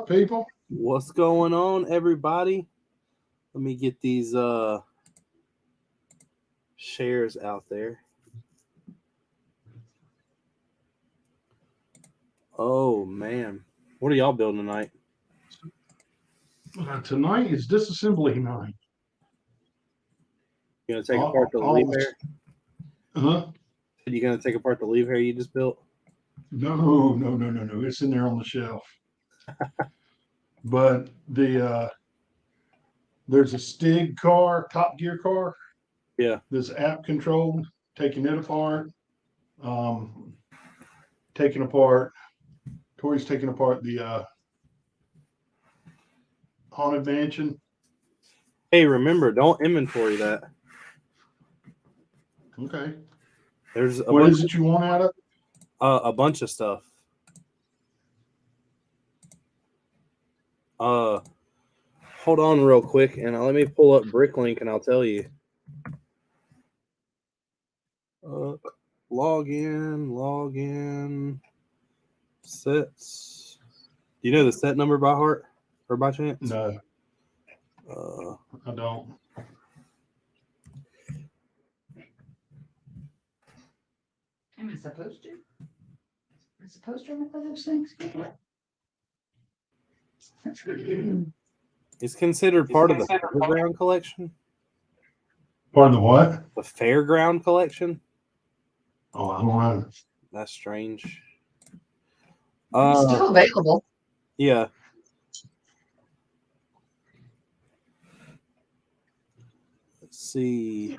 People? What's going on, everybody? Let me get these shares out there. Oh man, what are y'all building tonight? Tonight is disassembly night. You gonna take apart the leaf hair? Huh? You gonna take apart the leaf hair you just built? No. It's in there on the shelf. But there's a Stig car, Top Gear car. Yeah. This app controlled, taking it apart. Taking apart. Tori's taking apart the Haunted Mansion. Hey, remember, don't inventory that. Okay. There's What is it you want out of it? A bunch of stuff. Hold on real quick, and let me pull up Bricklink, and I'll tell you. Log in. Sets. Do you know the set number by heart or by chance? No. I don't. Am I supposed to? Am I supposed to remember those things? It's considered part of the fairground collection. Part of the what? The fairground collection. Oh, I don't know. That's strange. It's still available. Yeah. Let's see.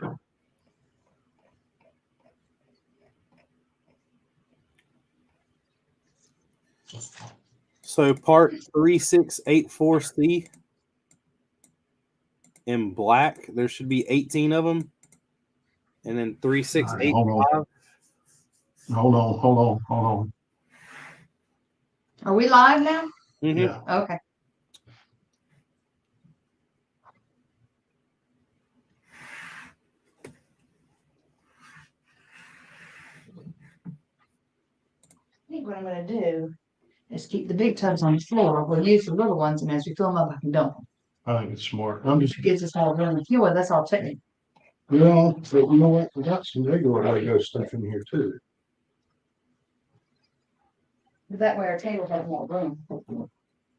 So part 3684C in black, there should be 18 of them. And then 3685. Hold on. Are we live now? Mm-hmm. Yeah. Okay. I think what I'm going to do is keep the big tubs on the floor. We'll use the little ones, and as we fill them up, I can dump them. I think it's smart. I'm just It gives us more room to fuel. That's all technical. Well, but you know what? We got some regular Lego stuff in here too. That way our table has more room.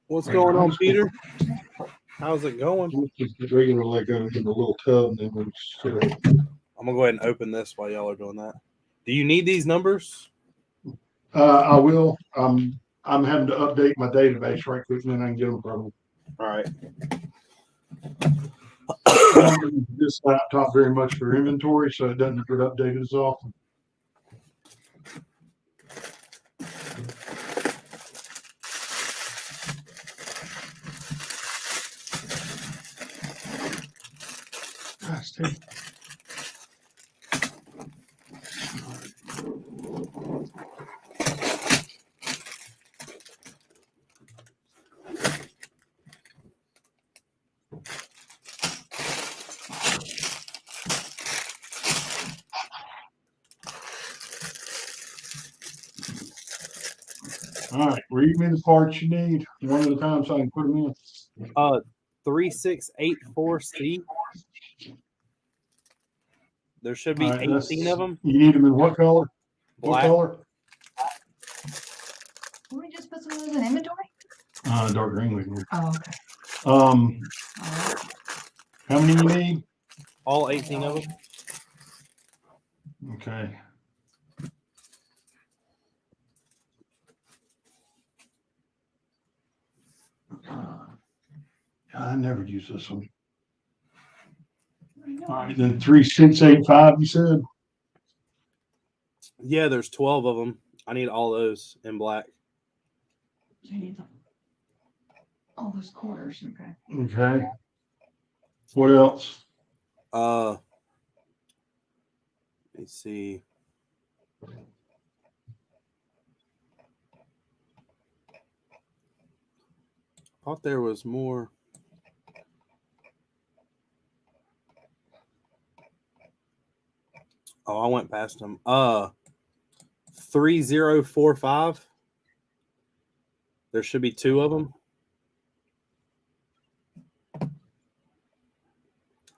What's going on, Peter? How's it going? We'll keep the regular Lego in the little tub, and then we'll sit it. I'm gonna go ahead and open this while y'all are doing that. Do you need these numbers? I will. I'm having to update my database right quick, and then I can get them from All right. I don't use this laptop very much for inventory, so it doesn't get updated as often. Gosh, take- All right, read me the parts you need one at a time so I can put them in. 3684C. There should be All right, 18 of them. You need them in what color? Black. What color? Can we just put some of those in inventory? Dark green. We can. Oh, okay. How many you need? All 18 of them. Okay. I never use this one. All right, then 3685. You said. Yeah, there's 12 of them. I need all those in black. You need them. All those quarters. Okay. Okay. What else? Let me see. Thought there was more. Oh, I went past them. 3045. There should be 2 of them.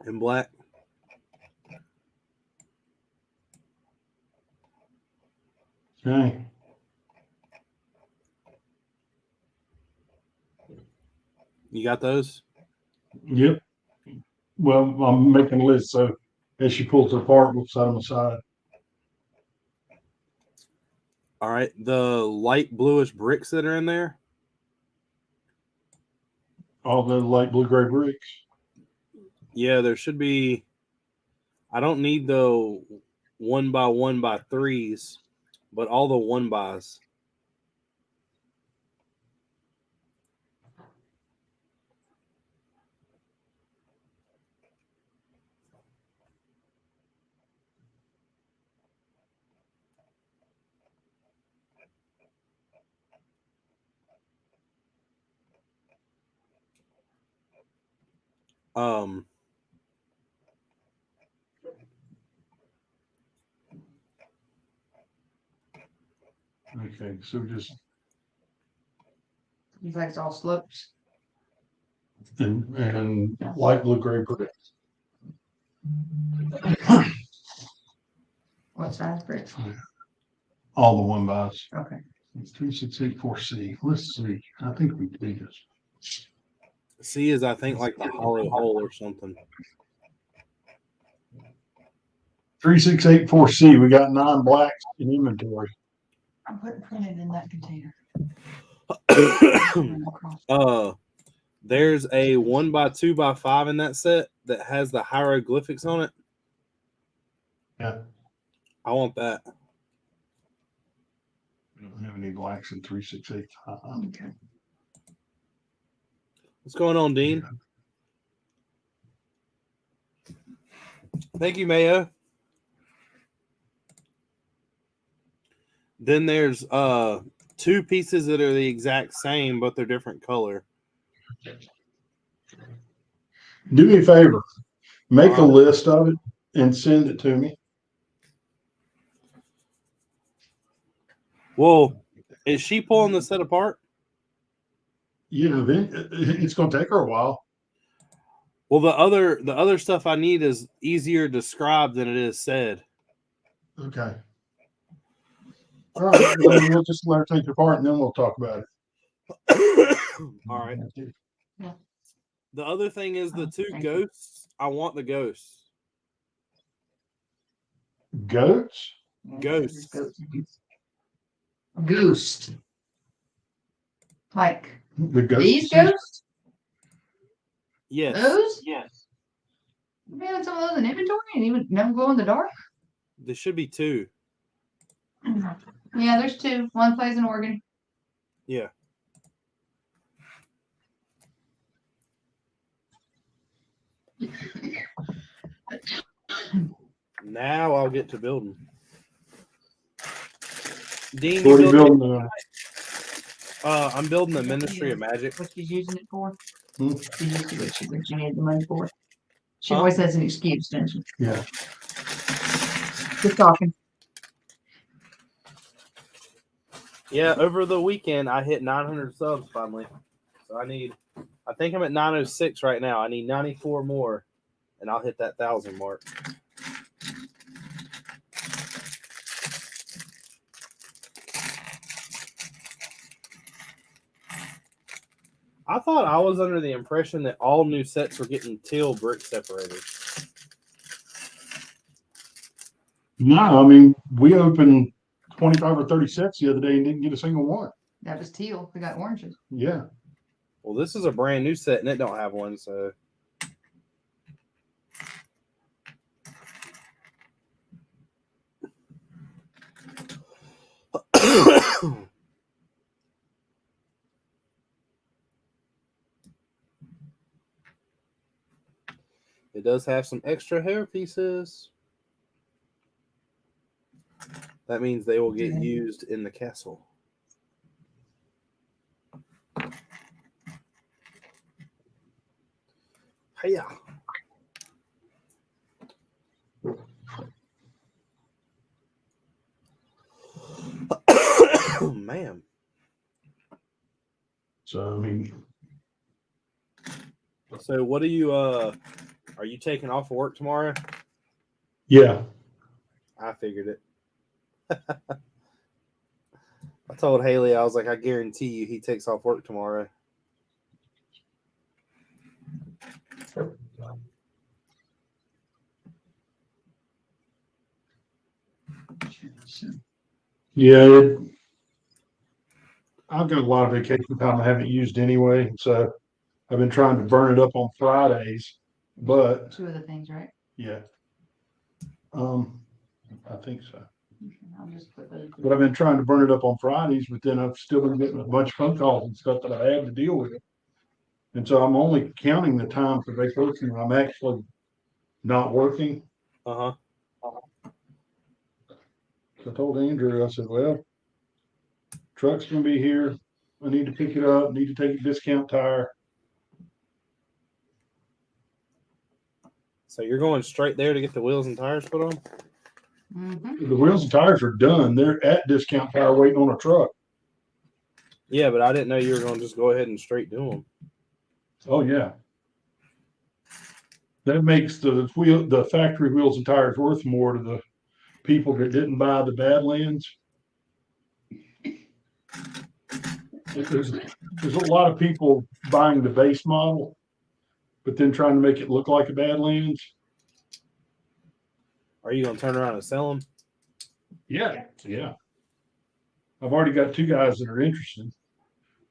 in black. Okay. You got those? Yep. Well, I'm making a list, so as she pulls it apart, we'll set them aside. All right. The light bluish bricks that are in there. All the light blue gray bricks. Yeah, there should be. I don't need the 1x1x3s, but all the 1x. Okay, so just You think it's all slopes? and light blue gray bricks. What size brick? All the 1x. Okay. 3684C. Let's see. I think we did this. C is, I think, like the hollow hole or something. 3684C. We got 9 blacks in inventory. I'm putting printed in that container. There's a 1x2x5 in that set that has the hieroglyphics on it. Yeah. I want that. We don't have any blacks in 3685. Okay. What's going on, Dean? Thank you, Mayo. Then there's 2 pieces that are the exact same, but they're different color. Do me a favor. Make a list of it and send it to me. Well, is she pulling the set apart? Yeah, it's going to take her a while. Well, the other stuff I need is easier described than it is said. Okay. All right. Well, we'll just let her take it apart and then we'll talk about it. All right. Yeah. The other thing is the 2 ghosts. I want the ghosts. Goats? Ghosts. Goose. Like The ghosts? These ghosts? Yes. Those? Yes. You had some of those in inventory and even never glow in the dark? There should be 2. Yeah, there's 2. One plays an organ. Yeah. Now I'll get to building. Dean, what are you building? I'm building the Ministry of Magic. What she's using it for? Hmm? She used to what she needed the money for. She always has an excuse, doesn't she? Yeah. Just talking. Yeah, over the weekend I hit 900 subs finally. So I think I'm at 906 right now. I need 94 more and I'll hit that 1,000 mark. I thought I was under the impression that all new sets were getting teal brick separators. No, I mean, we opened 25 or 30 sets the other day and didn't get a single one. That was teal. We got oranges. Yeah. Well, this is a brand new set and it don't have one, so. It does have some extra hair pieces. That means they will get used in the castle. Hiya. Oh, man. So, I mean. So what do you Are you taking off of work tomorrow? Yeah. I figured it. I told Haley, I was like, I guarantee you he takes off work tomorrow. Yeah, I've got a lot of vacation time I haven't used anyway, so I've been trying to burn it up on Fridays. But 2 of the things, right? yeah, I think so. I'll just put those. But I've been trying to burn it up on Fridays, but then I've still been getting a bunch of phone calls and stuff that I had to deal with. And so I'm only counting the time for vacation when I'm actually not working. Uh-huh. So I told Andrew, I said, well, truck's gonna be here. I need to pick it up, need to take a discount tire. So you're going straight there to get the wheels and tires put on? Mm-hmm. The wheels and tires are done. They're at discount tire waiting on a truck. Yeah, but I didn't know you were going to just go ahead and straight do them. Oh, yeah. That makes the factory wheels and tires worth more to the people that didn't buy the Badlands. There's a lot of people buying the base model, but then trying to make it look like a Badlands. Are you going to turn around and sell them? Yeah. I've already got 2 guys that are interested.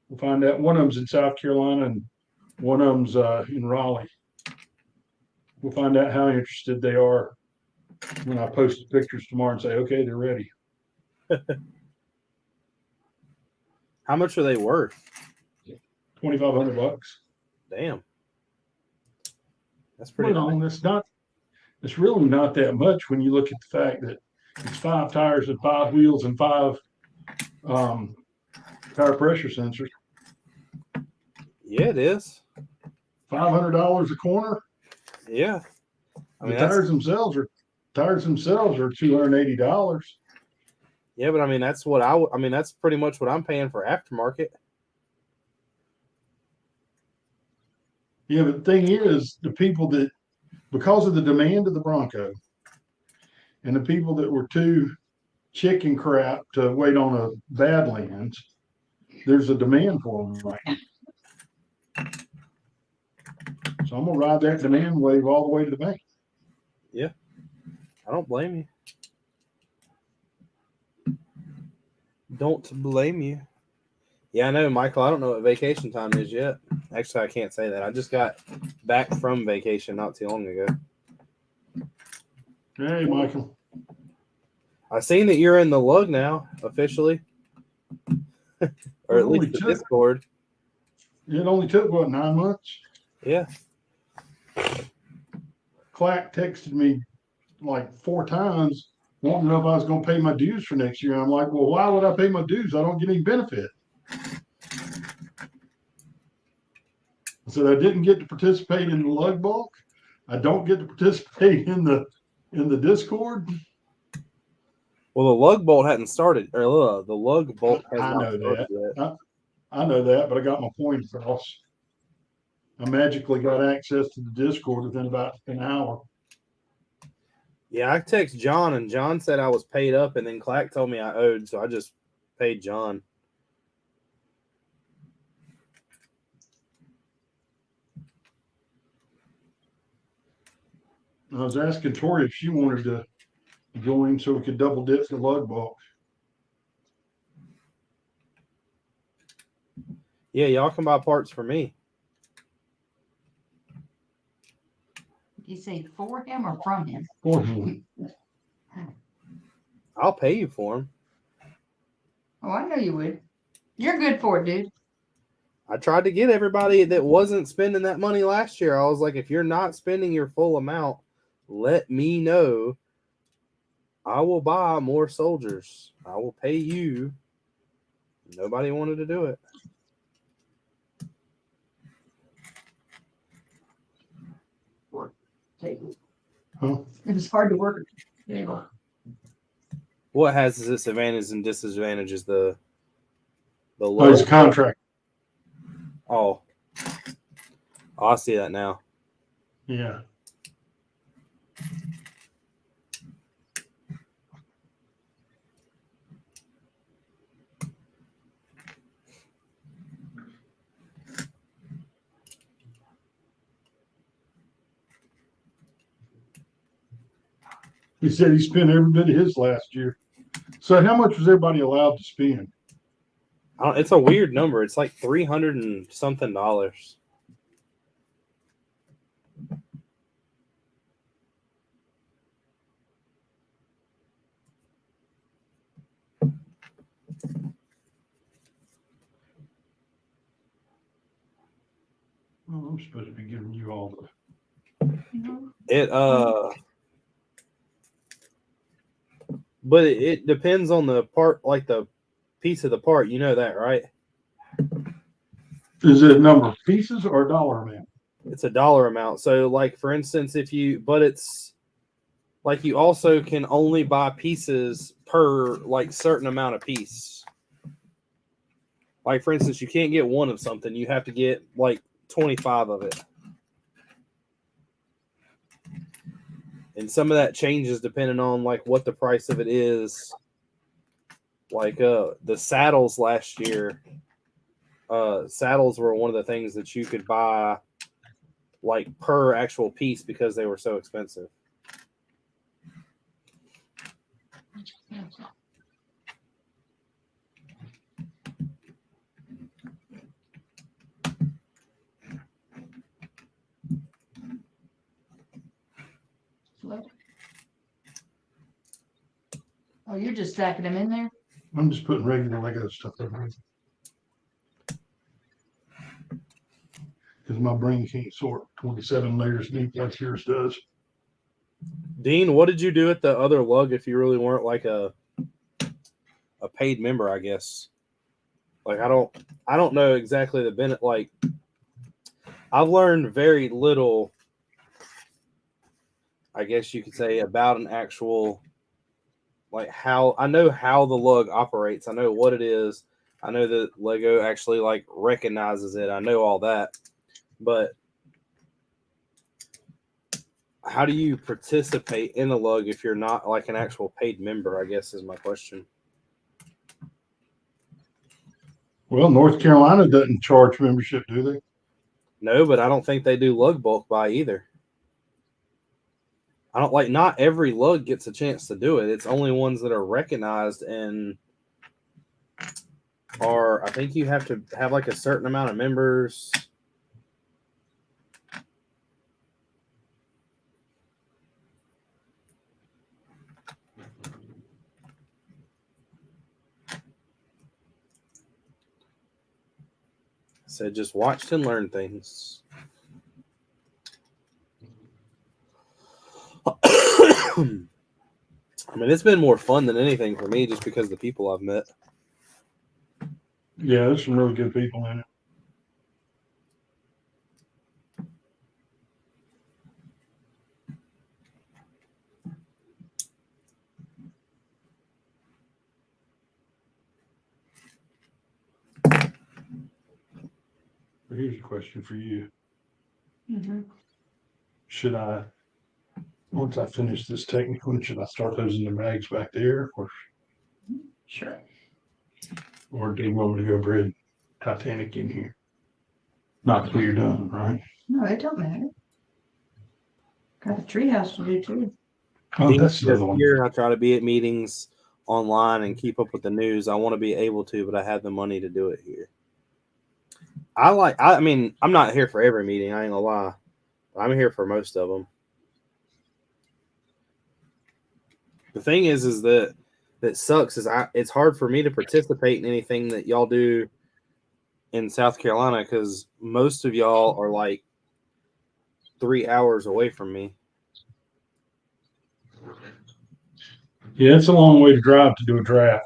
We'll find out. One of them's in South Carolina and one of them's in Raleigh. We'll find out how interested they are when I post the pictures tomorrow and say, okay, they're ready. How much are they worth? $2,500. Damn. That's pretty nice. It's really not that much when you look at the fact that it's 5 tires and 5 wheels and 5 tire pressure sensors. Yeah, it is. $500 a corner. Yeah. I mean, The tires themselves are $280. Yeah, but I mean, that's that's pretty much what I'm paying for aftermarket. Yeah, but the thing is, the people that, because of the demand of the Bronco and the people that were too chicken crap to wait on a Badlands, there's a demand for them right now. So I'm gonna ride that demand wave all the way to the bank. Yeah. I don't blame you. Don't blame you. Yeah, I know, Michael. I don't know what vacation time is yet. Actually, I can't say that. I just got back from vacation not too long ago. Hey, Michael. I seen that you're in the lug now, officially. Or at least the Discord. It only took, what, 9 months? Yeah. Clack texted me like 4 times, wanting to know if I was going to pay my dues for next year. I'm like, well, why would I pay my dues? I don't get any benefit. I said I didn't get to participate in the lug bulk. I don't get to participate in the Discord. Well, the lug bolt hadn't started, or the lug bolt has I not know started that. yet. I know that, but I got my point across. I magically got access to the Discord within about an hour. Yeah, I text John, and John said I was paid up, and then Clack told me I owed, so I just paid John. I was asking Tori if she wanted to join so we could double dip the lug bulk. Yeah, y'all can buy parts for me. You say for him or from him? For him. I'll pay you for them. Oh, I know you would. You're good for it, dude. I tried to get everybody that wasn't spending that money last year. I was like, if you're not spending your full amount, let me know. I will buy more soldiers. I will pay you. Nobody wanted to do it. Huh? It was hard to work. There you go. What has its advantages and disadvantages? The Oh, he's a contract. Oh, I see that now. Yeah. He said he spent every bit of his last year. So how much was everybody allowed to spend? It's a weird number. It's like $300 and something. Oh, I'm supposed to be giving you all the. But it depends on the part, like the piece of the part. You know that, right? Is it a number of pieces or a dollar amount? It's a dollar amount. So, like for instance, but it's like you also can only buy pieces per like certain amount of piece. Like for instance, you can't get one of something. You have to get like 25 of it. And some of that changes depending on like what the price of it is. Like the saddles last year, saddles were one of the things that you could buy like per actual piece because they were so expensive. Oh, you're just stacking them in there? I'm just putting regular Lego stuff over. Because my brain can't sort 27 layers deep like yours does. Dean, what did you do at the other lug if you really weren't like a paid member, I guess? Like I don't know exactly the benefit. Like I've learned very little, I guess you could say, about an actual like how I know how the lug operates. I know what it is. I know that Lego actually like recognizes it. I know all that. But how do you participate in the lug if you're not like an actual paid member, I guess is my question. Well, North Carolina doesn't charge membership, do they? No, but I don't think they do lug bulk buy either. I don't like not every lug gets a chance to do it. It's only ones that are recognized and are I think you have to have like a certain amount of members. So just watched and learned things. I mean, it's been more fun than anything for me just because of the people I've met. Yeah, there's some really good people in it. Here's a question for you. Mm-hmm. Should I, once I finish this technical, should I start those in the bags back there, Sure. or do you want me to go bread Titanic in here? Not till you're done, right? No, it don't matter. Got a treehouse to do too. Oh, that's the other one. Here, I try to be at meetings online and keep up with the news. I want to be able to, but I have the money to do it here. I mean, I'm not here for every meeting. I ain't gonna lie. I'm here for most of them. The thing is that sucks is it's hard for me to participate in anything that y'all do in South Carolina because most of y'all are like 3 hours away from me. Yeah, it's a long way to drive to do a draft.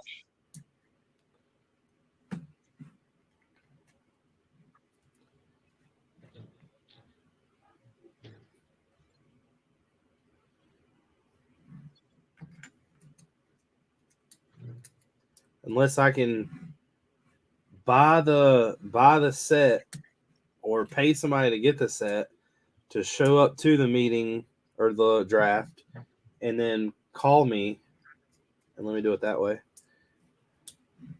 Unless I can buy the set or pay somebody to get the set to show up to the meeting or the draft and then call me and let me do it that way.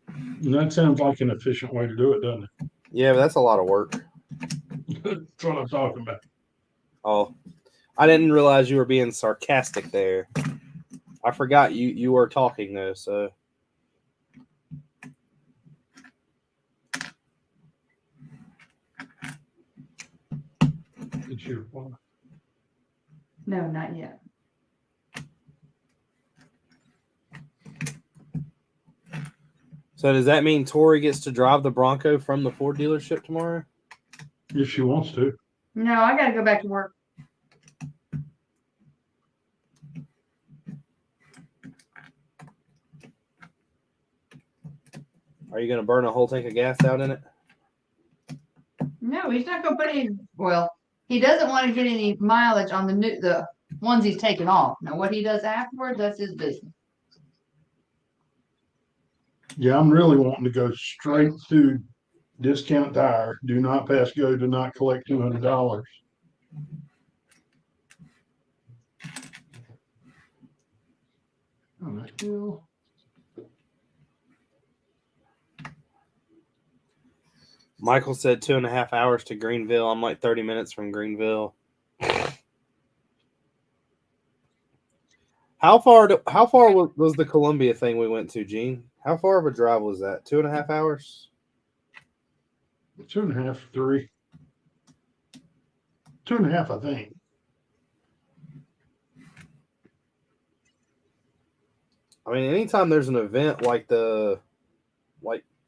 And that sounds like an efficient way to do it, doesn't it? Yeah, but that's a lot of work. That's what I'm talking about. Oh, I didn't realize you were being sarcastic there. I forgot you were talking though, so It's your fault. No, not yet. so does that mean Tori gets to drive the Bronco from the Ford dealership tomorrow? If she wants to. No, I gotta go back to work. Are you going to burn a whole tank of gas out in it? No, he's not gonna put any, well, he doesn't want to get any mileage on the ones he's taking off. Now, what he does afterwards, that's his business. Yeah, I'm really wanting to go straight to discount tire. Do not pass go. Do not collect $200. Oh, that's cool. Michael said 2.5 hours to Greenville. I'm like 30 minutes from Greenville. How far was the Columbia thing we went to, Gene? How far of a drive was that? 2.5 hours? 2.5, 3. 2.5, I think. I mean, anytime there's an event like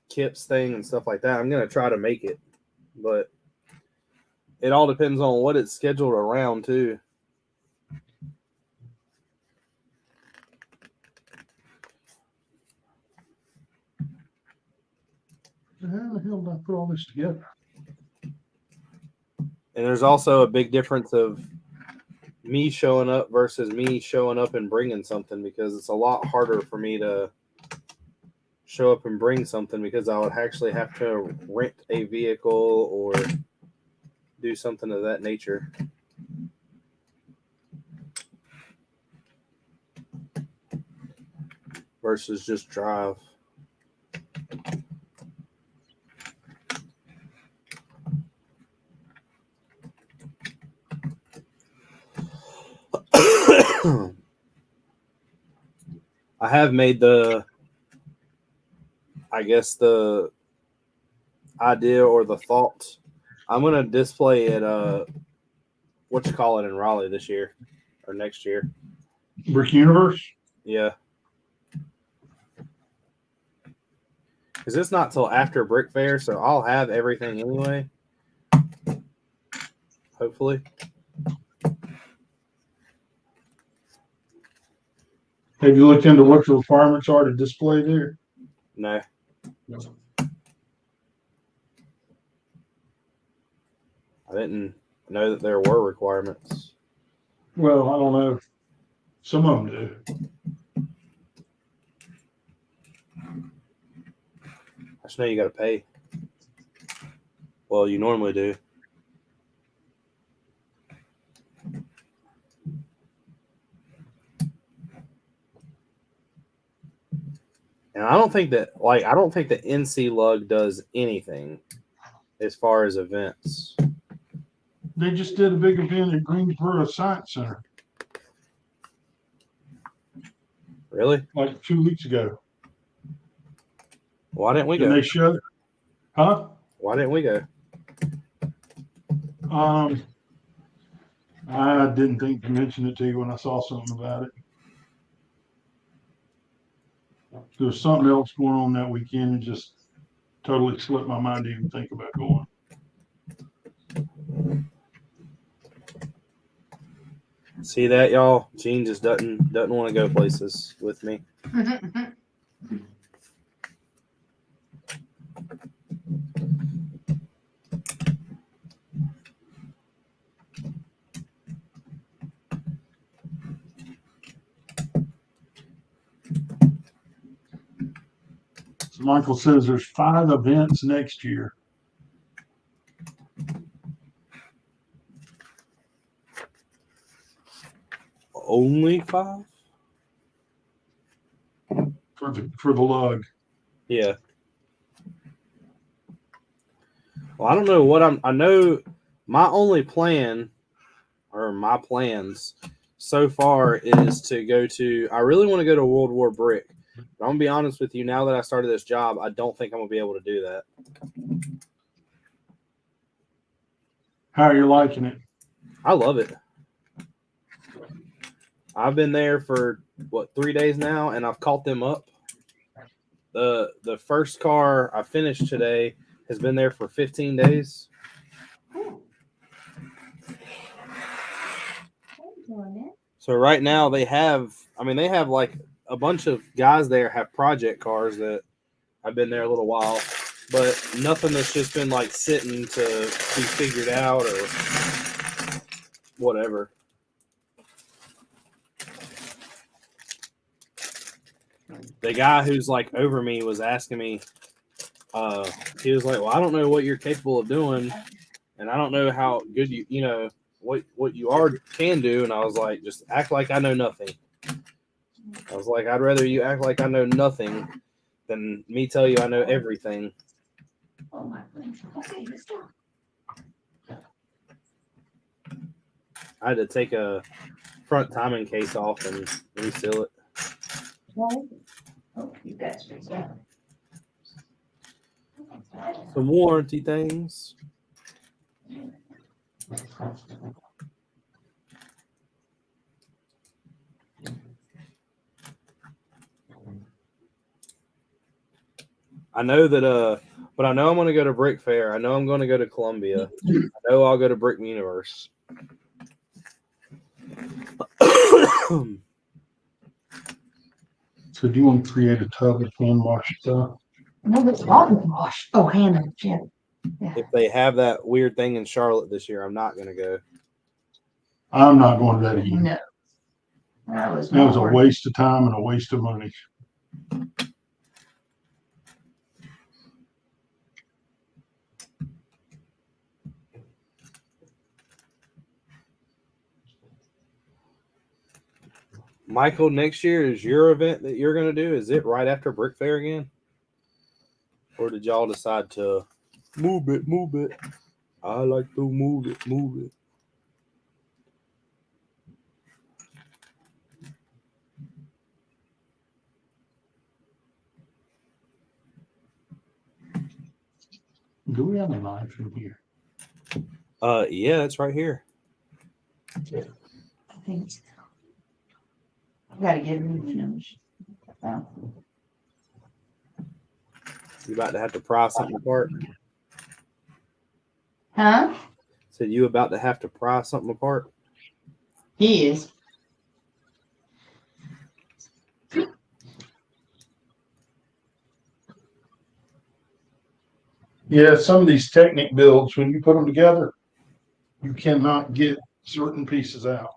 Kip's thing and stuff like that, I'm gonna try to make it. But it all depends on what it's scheduled around too. How the hell did I put all this together? And there's also a big difference of me showing up versus me showing up and bringing something, because it's a lot harder for me to show up and bring something because I would actually have to rent a vehicle or do something of that nature. Versus just drive. I have made the idea or the thought. I'm going to display it, in Raleigh this year or next year. Brick Universe? Yeah. Because it's not till after Brick Fair, so I'll have everything anyway. Hopefully. Have you looked into what the requirements are to display there? No. No. I didn't know that there were requirements. Well, I don't know. Some of them do. I just know you got to pay. Well, you normally do. And I don't think that NC Lug does anything as far as events. They just did a big event at Greensboro Science Center Really? like 2 weeks ago. Why didn't we And go? they showed, huh? Why didn't we go? I didn't think to mention it to you when I saw something about it. There was something else going on that weekend and just totally slipped my mind to even think about going. See that, y'all? Gene just doesn't want to go places with me. So Michael says there's 5 events next year. Only 5? For the lug. Yeah. Well, I don't know I know my only plan, or my plans, so far is to go to. I really want to go to World War Brick. But I'm gonna be honest with you. Now that I started this job, I don't think I'm gonna be able to do that. How are you liking it? I love it. I've been there for 3 days now, and I've caught them up. The first car I finished today has been there for 15 days. So right now they have like a bunch of guys there have project cars that have been there a little while, but nothing that's just been like sitting to be figured out or whatever. The guy who's like over me was asking me, he was like, well, I don't know what you're capable of doing, and I don't know how good you know what you can do. And I was like, just act like I know nothing. I was like, I'd rather you act like I know nothing than me tell you I know everything. Oh my goodness. Okay, let's go. I had to take a front timing case off and reseal it. Oh, you guys are so. Some warranty things. I know that but I know I'm going to go to Brick Fair. I know I'm going to go to Columbia. I know I'll go to Brick Universe. So do you want to create a tub of hand wash stuff? No, it's not wash. Oh, hand. Yeah. If they have that weird thing in Charlotte this year, I'm not going to go. I'm not going to that again. No. That was a waste of time and a waste of money. Michael, next year is your event that you're going to do. Is it right after Brick Fair again? Or did y'all decide to move it? I like to move it. Do we have a knife in here? Yeah, it's right here. I think so. I gotta get it finished. You about to have to pry something apart? Huh? Said you about to have to pry something apart? He is. Yeah, some of these Technic builds, when you put them together, you cannot get certain pieces out.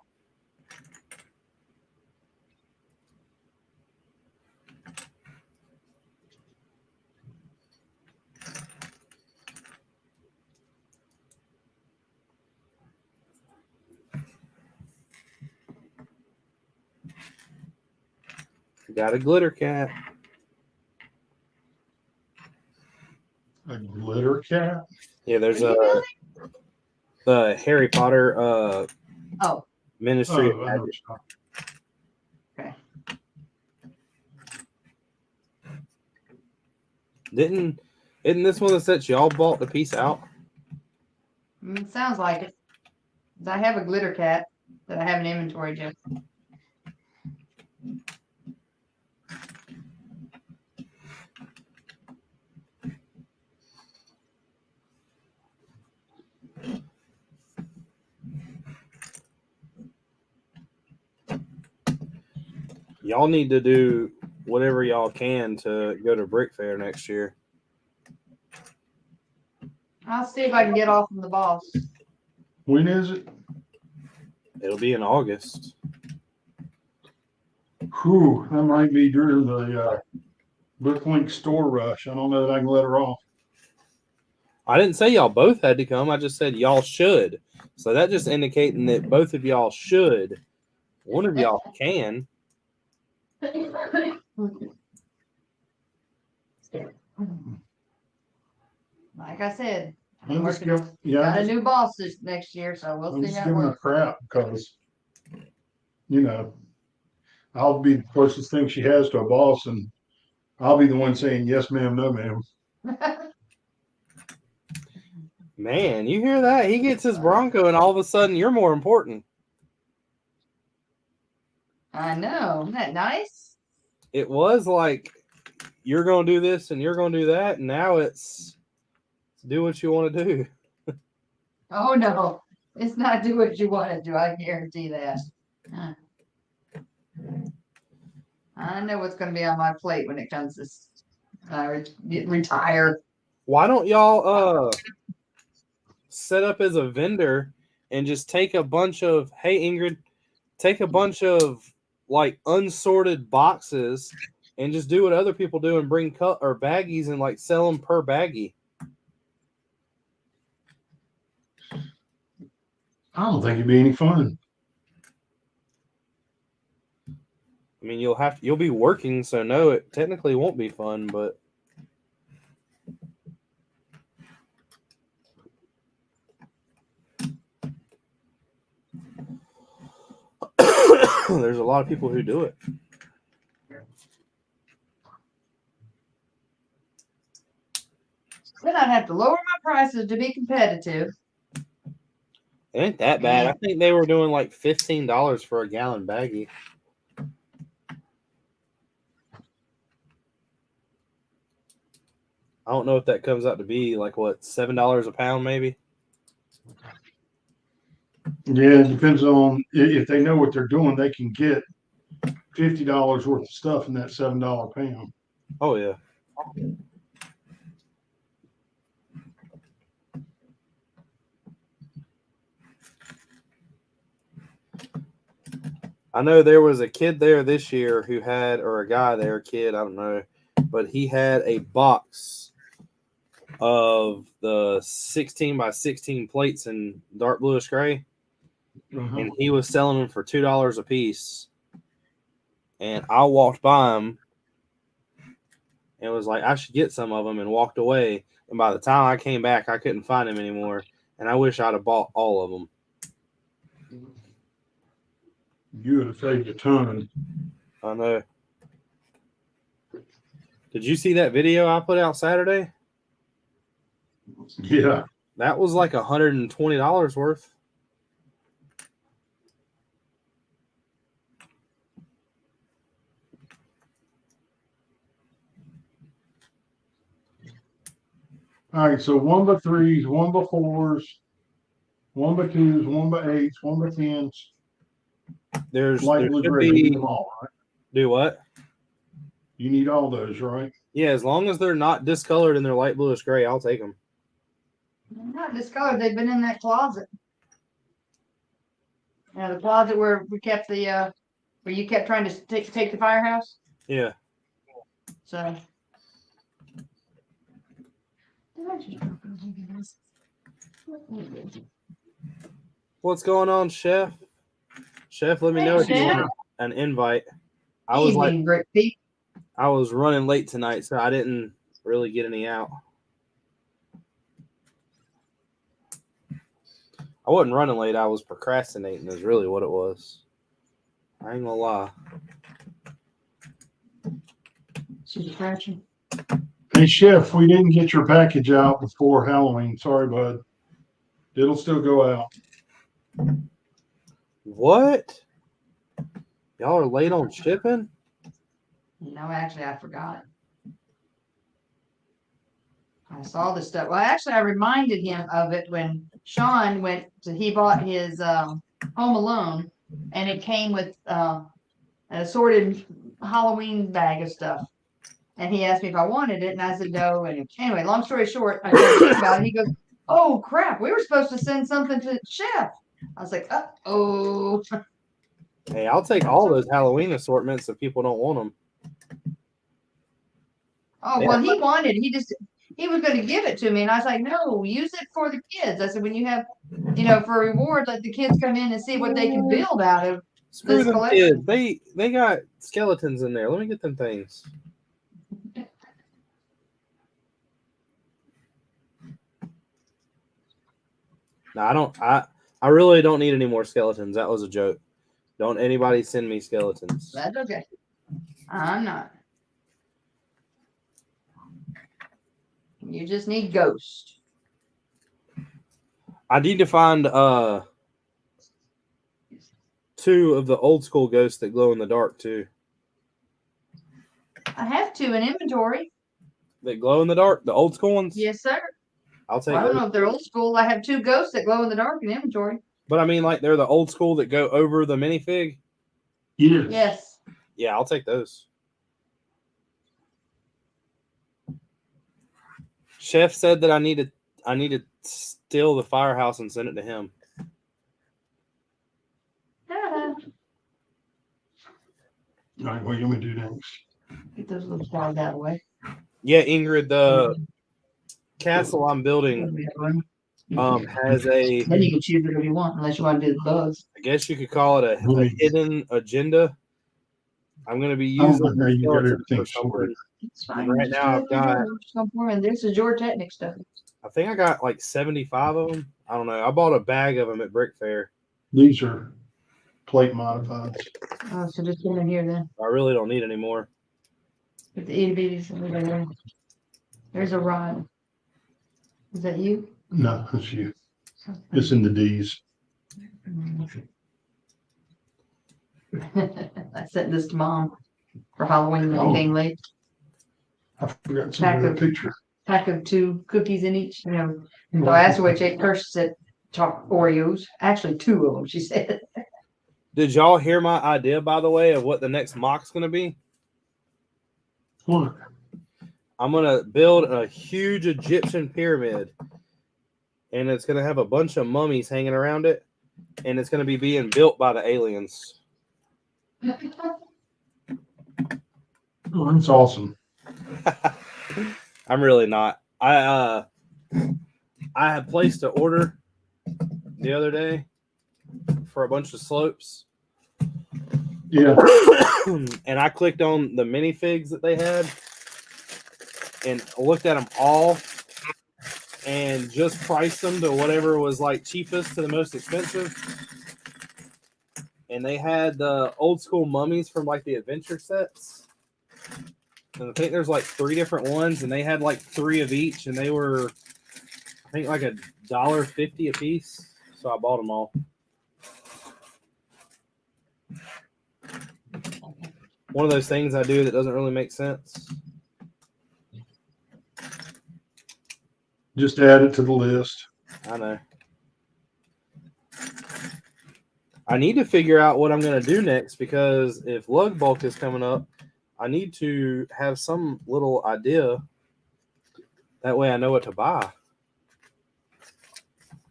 Got a glitter cat. A glitter cat? Yeah, there's the Harry Potter Ministry of I know Magic. what Okay. Isn't this one of the sets y'all bought the piece out? Sounds like it. I have a glitter cat that I have in inventory, Jeff. Y'all need to do whatever y'all can to go to Brick Fair next year. I'll see if I can get off from the boss. When is it? It'll be in August. Whew, that might be during the Bricklink store rush. I don't know that I can let her off. I didn't say y'all both had to come. I just said y'all should. So that just indicating that both of y'all should. One of y'all can. Like I said, I'm just working. giving, Got a new boss this next year, so we'll I'm see just how it giving her works. crap because you know, I'll be the closest thing she has to a boss, and I'll be the one saying yes, ma'am, no, ma'am. Man, you hear that? He gets his Bronco, and all of a sudden, you're more important. I know. Isn't that nice? It was like you're going to do this and you're going to do that, and now it's do what you want to do. Oh no, it's not do what you want to do. I guarantee that. Huh. I know what's going to be on my plate when it comes to retire. Why don't y'all set up as a vendor and just take a bunch of Ingrid, take a bunch of like unsorted boxes and just do what other people do and bring cut or baggies and like sell them per baggie. I don't think it'd be any fun. I mean, you'll be working, so no, it technically won't be fun, but there's a lot of people who do it. Then I'd have to lower my prices to be competitive. It ain't that bad. I think they were doing like $15 for a gallon baggie. I don't know if that comes out to be like what, $7 a pound, maybe. Yeah, it depends on if they know what they're doing. They can get $50 worth of stuff in that $7 pound. Oh yeah. I know there was a kid there this year who had, or a guy there, kid, I don't know, but he had a box of the 16 by 16 plates in dark bluish gray, and he was selling them for $2 a piece. And I walked by him and was like, I should get some of them, and walked away. And by the time I came back, I couldn't find them anymore. And I wish I'd have bought all of them. You would have saved a ton. I know. Did you see that video I put out Saturday? Yeah. That was like $120 worth. All right, so 1x3s, 1x4s, 1x2s, 1x8s, 1x10s. There Light blue should gray. You need be. them all, right? Do what? You need all those, right? Yeah, as long as they're not discolored and they're light bluish gray, I'll take them. They're not discolored. They've been in that closet. Yeah, the closet where we kept the where you kept trying to take the firehouse. Yeah. So. What's going on, Chef? Chef, let me know if you want an invite. I was like, I was running late tonight, so I didn't really get any out. I wasn't running late. I was procrastinating is really what it was. I ain't gonna lie. Hey, Chef, we didn't get your package out before Halloween. Sorry, bud. It'll still go out. What? Y'all are late on shipping? No, actually, I forgot. I saw the stuff. Well, actually, I reminded him of it when Sean he bought his Home Alone, and it came with an assorted Halloween bag of stuff. And he asked me if I wanted it, and I said no. And anyway, long story short, I told him about it. He goes, "Oh crap, we were supposed to send something to Chef." I was like, "Oh." Hey, I'll take all those Halloween assortments if people don't want them. Oh, well, he wanted, he was going to give it to me. And I was like, no, use it for the kids. I said, when you have, for rewards, let the kids come in and see what they can build out of Screw this them collection. kids. They got skeletons in there. Let me get them things. No, I really don't need any more skeletons. That was a joke. Don't anybody send me skeletons. That's okay. I'm not. You just need ghost. I need to find 2 of the old school ghosts that glow in the dark too. I have 2 in inventory. That glow in the dark, the old school ones. Yes, sir. I'll take Well, I don't those. know if they're old school. I have 2 ghosts that glow in the dark in inventory. But I mean, like they're the old school that go over the minifig. Yes. Yes. Yeah, I'll take those. Chef said that I need to steal the firehouse and send it to him. Ah, All right, what do you want me to do next? get those little stars out of the way. Yeah, Ingrid, the castle I'm building has a, Then you can choose whatever you want, unless you want to do the bugs. I guess you could call it a hidden agenda. I'm going to be I don't using know how you got skeletons everything for something. sorted. It's fine. Right Just now do I've got- whatever you want. And this is your technic stuff. I think I got like 75 of them. I don't know. I bought a bag of them at Brick Fair. These are plate modifieds. Oh, so just put them in here then. I really don't need any more. Put the itty bitties over there. There's a rod. Is that you? No, that's you. It's in the D's. I sent this to Mom for Halloween when Oh. it came late. I forgot to send her a picture. Pack of 2 cookies in each, you know. So I asked her what she ate first. She said, "Chocolate Oreos." Actually, 2 of them, she said. Did y'all hear my idea, by the way, of what the next mock's going to be? What? I'm going to build a huge Egyptian pyramid, and it's going to have a bunch of mummies hanging around it, and it's going to be being built by the aliens. Oh, that's awesome. I'm really not. I had placed an order the other day for a bunch of slopes. Yeah. And I clicked on the minifigs that they had and looked at them all and just priced them to whatever was like cheapest to the most expensive. And they had the old school mummies from like the adventure sets. And I think there's like 3 different ones, and they had like 3 of each, and they were, I think, like $1.50 a piece. So I bought them all. One of those things I do that doesn't really make sense. Just add it to the list. I know. I need to figure out what I'm going to do next, because if lug bulk is coming up, I need to have some little idea. That way I know what to buy.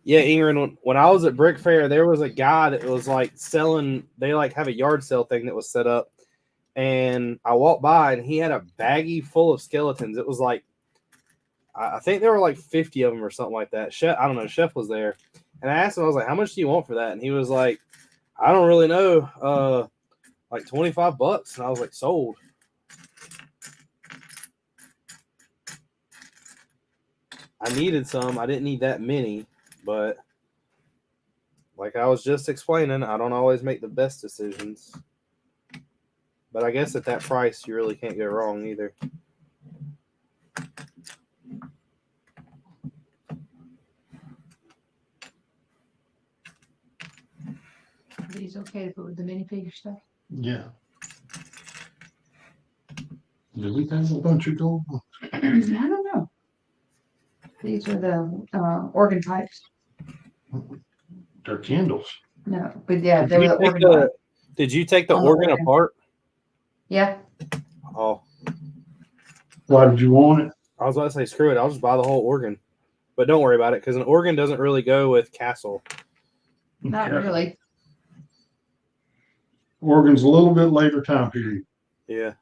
Yeah, Ingrid, when I was at Brick Fair, there was a guy that was like selling, they like have a yard sale thing that was set up. And I walked by and he had a baggie full of skeletons. It was like, I think there were like 50 of them or something like that. Chef, I don't know, Chef was there. And I asked him, I was like, how much do you want for that? And he was like, I don't really know. Like $25. And I was like, sold. I needed some. I didn't need that many, but like I was just explaining, I don't always make the best decisions. But I guess at that price, you really can't go wrong either. These okay to put with the minifigure stuff? Yeah. Do we have a bunch of gold? I don't know. These are the organ types. They're candles. No, but yeah, they were the organ types. Did you take the On the organ organ. apart? Yeah. Oh, Why did you want it? I was about to say, screw it. I'll just buy the whole organ. But don't worry about it, because an organ doesn't really go with castle. Not Yeah. really. Organ's a little bit later time period. Yeah.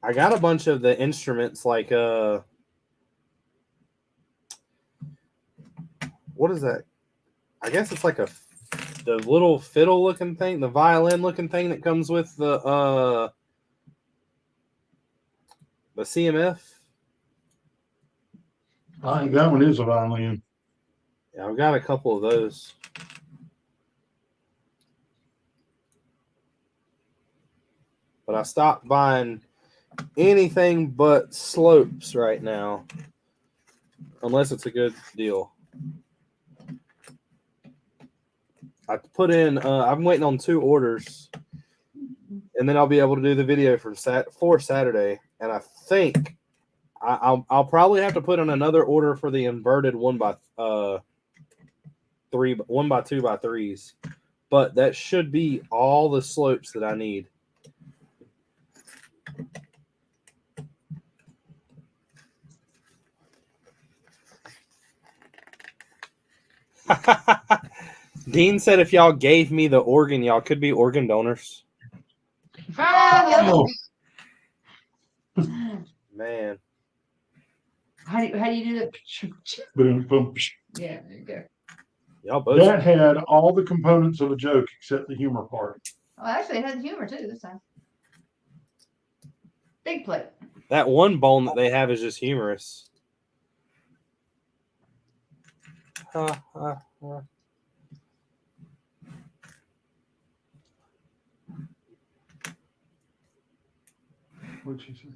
I got a bunch of the instruments, like what is that? I guess it's like the little fiddle looking thing, the violin looking thing that comes with the CMF. I think that one is a violin. Yeah, I've got a couple of those. but I stopped buying anything but slopes right now, unless it's a good deal. I put in. I'm waiting on 2 orders, and then I'll be able to do the video for Saturday. And I think I'll probably have to put in another order for the inverted 1x2 by 3s, but that should be all the slopes that I need. Dean said if y'all gave me the organ, y'all could be organ donors. Oh. Man. How do you do that? Boom, boom. Yeah, there you go. Y'all both. That had all the components of a joke except the humor part. Oh, actually, it had humor too this time. Big plate. That one bone that they have is just humorous. What'd she say?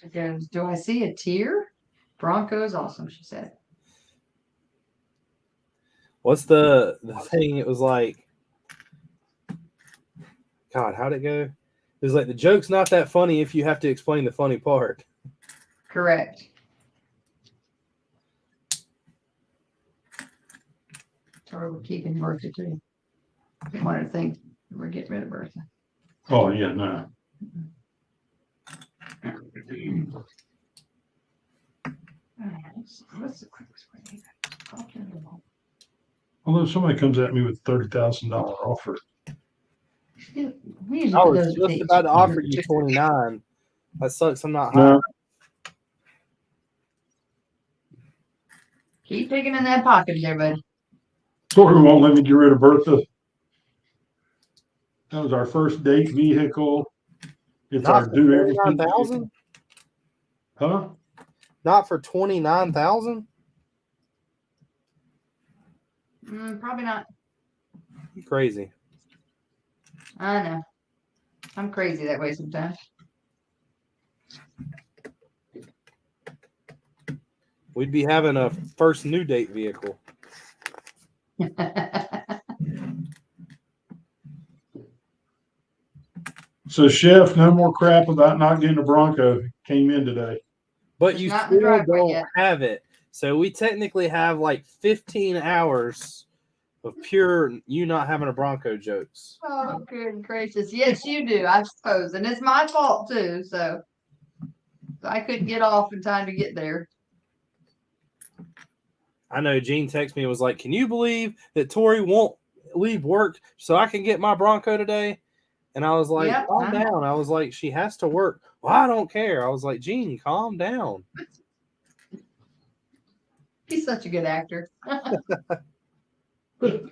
She goes, do I see a tear? Bronco is awesome, she said. What's the thing? It was like, God, how'd it go? It was like, the joke's not that funny if you have to explain the funny part. Correct. Sorry, we're keeping Bertha too. One of the things we're getting rid of Bertha. Oh, yeah, no. What's the quickest way to talk to them? Although somebody comes at me with $30,000 offer. We usually I put was those just things- about to offer you 29. That sucks. I'm not high. No, Keep picking in that pocket there, bud. Tori won't let me get rid of Bertha. That was our first date vehicle. It's Not our for do everything. 29,000. Huh? Not for 29,000. Probably not. You crazy. I know. I'm crazy that way sometimes. We'd be having a first new date vehicle. So, Chef, no more crap about not getting a Bronco. Came in today. But It's you not in the still driveway don't yet. have it. So we technically have like 15 hours of pure you not having a Bronco jokes. Oh, good gracious. Yes, you do, I suppose. And it's my fault too, so I couldn't get off in time to get there. I know Gene texted me and was like, can you believe that Tori won't leave work so I can get my Bronco today? And I was like, Yep, calm I know. down. I was like, she has to work. Well, I don't care. I was like, Gene, calm down. He's such a good actor. Good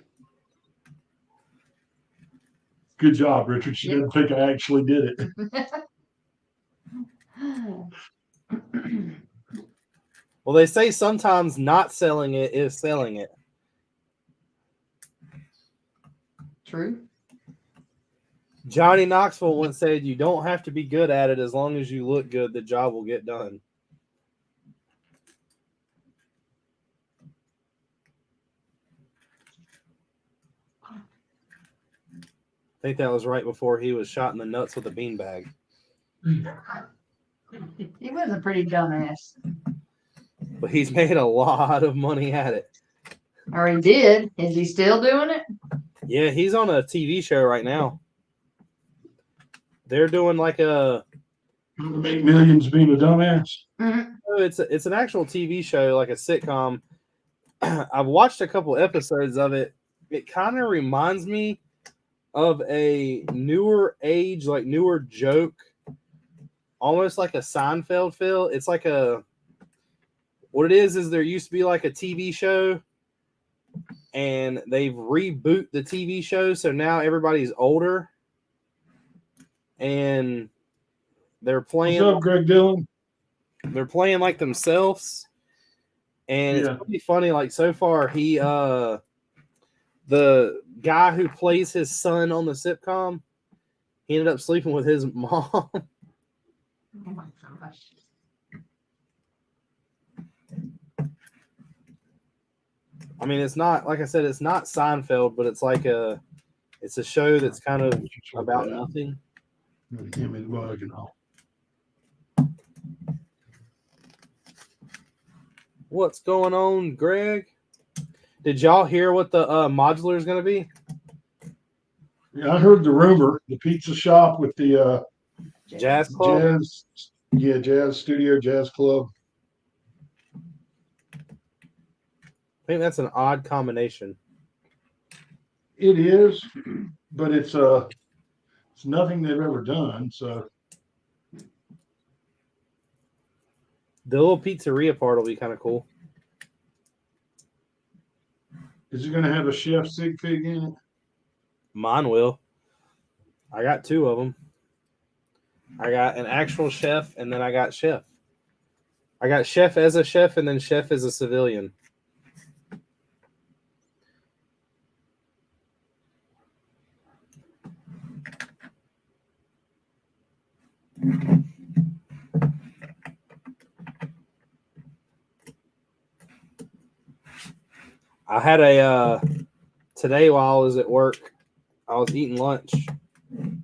job, Richard. She Yeah. didn't think I actually did it. Well, they say sometimes not selling it is selling it. True. Johnny Knoxville once said, you don't have to be good at it. As long as you look good, the job will get done. I think that was right before he was shot in the nuts with a beanbag. He was a pretty dumbass. But he's made a lot of money at it. Or he did. Is he still doing it? Yeah, he's on a TV show right now. They're doing like a... Make millions being a dumbass. Mm-hmm. It's an actual TV show, like a sitcom. I've watched a couple episodes of it. It kind of reminds me of a newer age, like newer joke, almost like a Seinfeld feel. It's like what it is there used to be like a TV show, and they've reboot the TV show, so now everybody's older, and they're playing. What's up, Greg Dillon? They're playing like themselves, and Yeah. it's pretty funny. Like so far, the guy who plays his son on the sitcom, He ended up sleeping with his mom. Oh my gosh. I mean, it's not, like I said, it's not Seinfeld, but it's like it's a show that's kind of about nothing. Give me the bug and all. What's going on, Greg? Did y'all hear what the modular is going to be? Yeah, I heard the rumor, the pizza shop with the Jazz Club? jazz studio, jazz club. I think that's an odd combination. It is, but it's nothing they've ever done. So The little pizzeria part will be kind of cool. is it going to have a chef sig fig in it? Mine will. I got 2 of them. I got an actual chef, and then I got chef. I got chef as a chef, and then chef as a civilian. I had today while I was at work, I was eating lunch,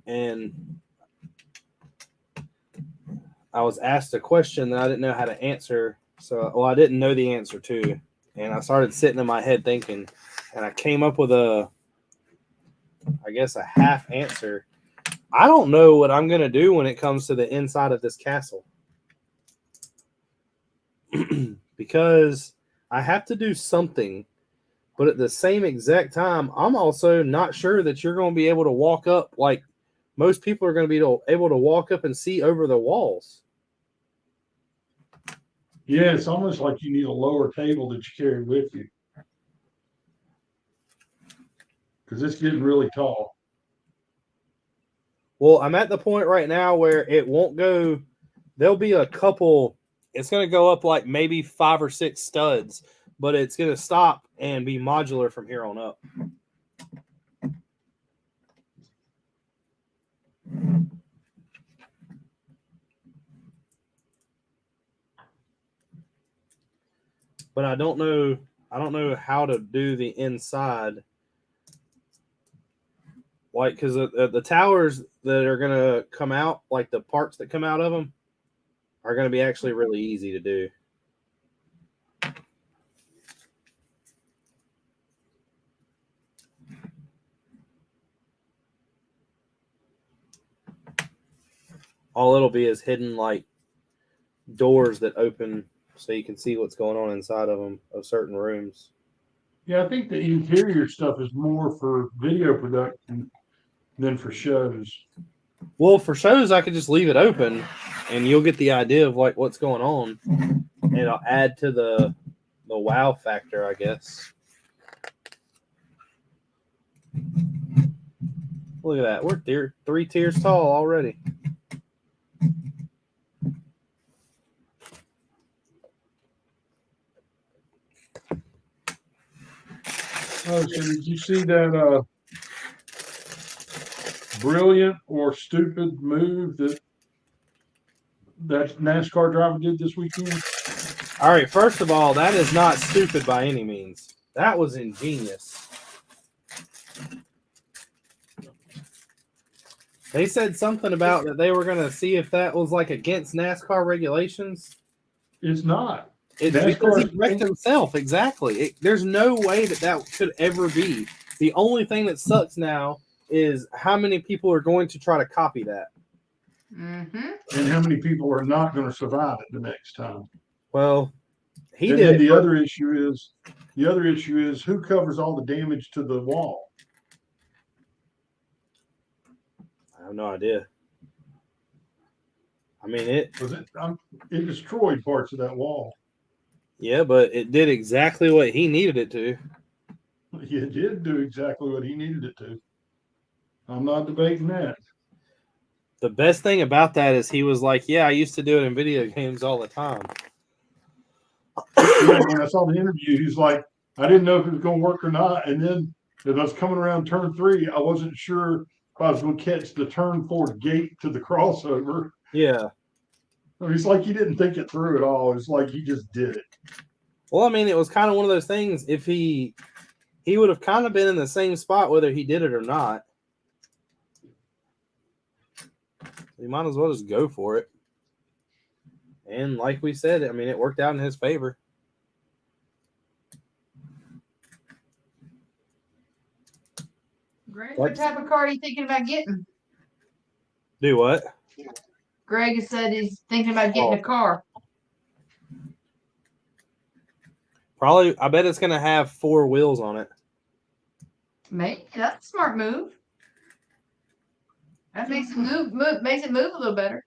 and I was asked a question that I didn't know how to answer. So, I didn't know the answer to, and I started sitting in my head thinking, and I came up with a half answer. I don't know what I'm going to do when it comes to the inside of this castle. Because I have to do something, but at the same exact time, I'm also not sure that you're going to be able to walk up like most people are going to be able to walk up and see over the walls. Yeah, it's almost like you need a lower table that you carry with you. Because it's getting really tall. Well, I'm at the point right now where it won't go. There'll be a couple. It's going to go up like maybe 5 or 6 studs, but it's going to stop and be modular from here on up. But I don't know how to do the inside. Like, because the towers that are going to come out, like the parts that come out of them, are going to be actually really easy to do. All it'll be is hidden, like, doors that open so you can see what's going on inside of them, of certain rooms. Yeah, I think the interior stuff is more for video production than for shows. Well, for shows, I could just leave it open, and you'll get the idea of like what's going on, and it'll add to the wow factor, I guess. Look at that. We're 3 tiers tall already. Oh, so did you see that brilliant or stupid move that NASCAR driver did this weekend? All right, first of all, that is not stupid by any means. That was ingenious. They said something about that they were going to see if that was like against NASCAR regulations. It's not. It's because he wrecked himself. Exactly. There's no way that could ever be. The only thing that sucks now is how many people are going to try to copy that. Mm-hmm. And how many people are not going to survive it the next time. Well, he and did. Then the other issue is who covers all the damage to the wall? I have no idea. I mean, it destroyed parts of that wall. Yeah, but it did exactly what he needed it to. It did do exactly what he needed it to. I'm not debating that. The best thing about that is he was like, yeah, I used to do it in video games all the time. Yeah, when I saw the interview, he's like, I didn't know if it was going to work or not. And then as I was coming around turn 3, I wasn't sure if I was going to catch the turn 4 gate to the crossover. Yeah. It's like he didn't think it through at all. It's like he just did it. Well, I mean, it was kind of one of those things. If he would have kind of been in the same spot whether he did it or not. You might as well just go for it. And like we said, I mean, it worked out in his favor. Greg, what type of car are you thinking about getting? Do what? Greg said he's thinking about getting a car. Probably, I bet it's going to have 4 wheels on it. Maybe that's a smart move. That makes it move a little better.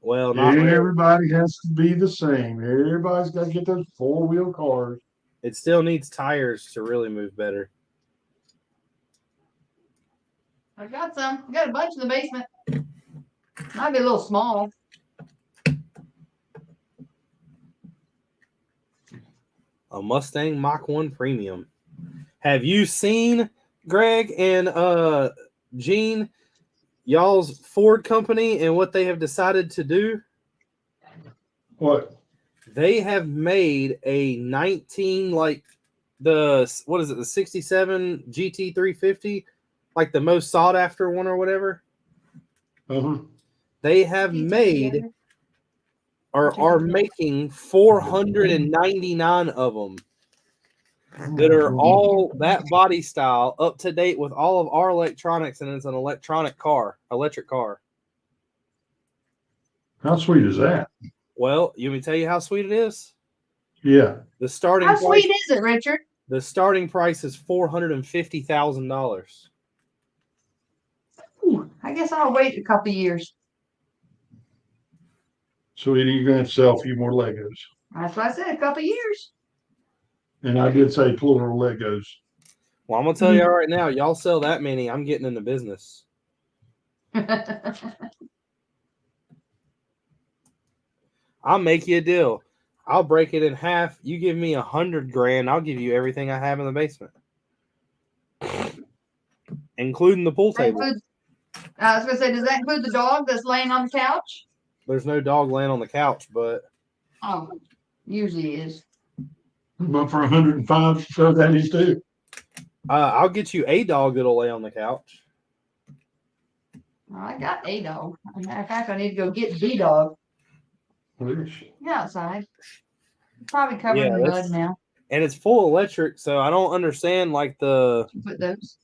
Well, not really. Everybody has to be the same. Everybody's got to get those 4-wheel cars. It still needs tires to really move better. I got some. I got a bunch in the basement. Might be a little small. A Mustang Mach 1 Premium. Have you seen, Greg and Gene, y'all's Ford company and what they have decided to do? What? They have made a 19, like the 67 GT 350, like the most sought after one or whatever. Uh-huh. They have made or are making 499 of them that are all that body style, up to date with all of our electronics, and it's an electric car. How sweet is that? Well, you want me to tell you how sweet it is? Yeah. The starting How price, sweet is it, Richard? the starting price is $450,000. I guess I'll wait a couple years. So you're going to sell a few more Legos. That's what I said, a couple years. And I did say plural Legos. Well, I'm gonna tell you right now, y'all sell that many, I'm getting in the business. I'll make you a deal. I'll break it in half. You give me $100,000, I'll give you everything I have in the basement, including the pool table. I was gonna say, does that include the dog that's laying on the couch? There's no dog laying on the couch, but Usually is. But for 105, so that is too. I'll get you a dog that'll lay on the couch. I got a dog. As a matter of fact, I need to go get the dog. Where is she? Yeah, outside. Probably covered in mud now. And it's full electric, so I don't understand like the. Put those.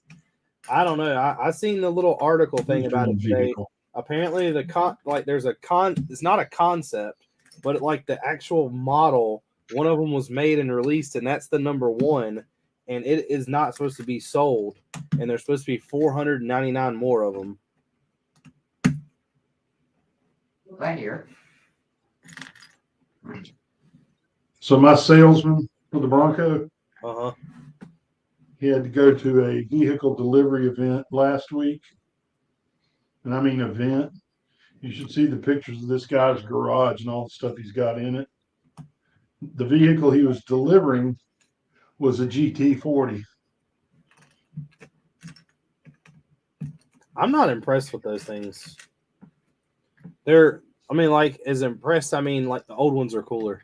I don't know. I seen the little article thing about it today. Apparently, there's it's not a concept, but like the actual model. One of them was made and released, and that's the number 1. And it is not supposed to be sold. And there's supposed to be 499 more of them. Right here. So my salesman for the Bronco, Uh-huh. he had to go to a vehicle delivery event last week. And I mean event. You should see the pictures of this guy's garage and all the stuff he's got in it. The vehicle he was delivering was a GT40. I'm not impressed with those things. Like as impressed, like the old ones are cooler.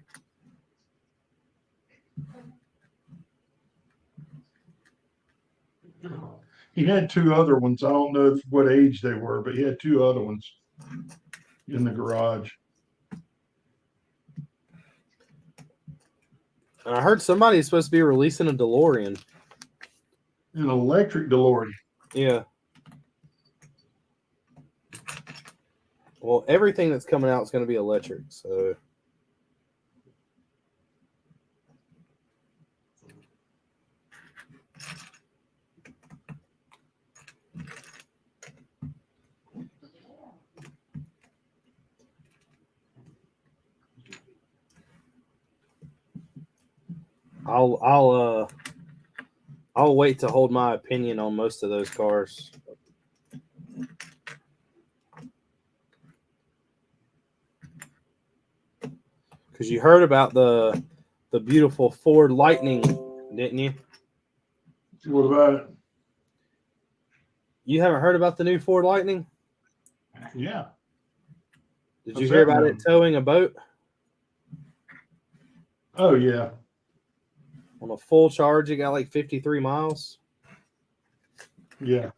He had 2 other ones. I don't know what age they were, but he had 2 other ones in the garage. And I heard somebody's supposed to be releasing a DeLorean. An electric DeLorean. Yeah. Well, everything that's coming out is going to be electric, so. I'll wait to hold my opinion on most of those cars. Because you heard about the beautiful Ford Lightning, didn't you? What about it? You haven't heard about the new Ford Lightning? Yeah. Did What's you hear that about now? it towing a boat Oh yeah. on a full charge? It got like 53 miles. Yeah.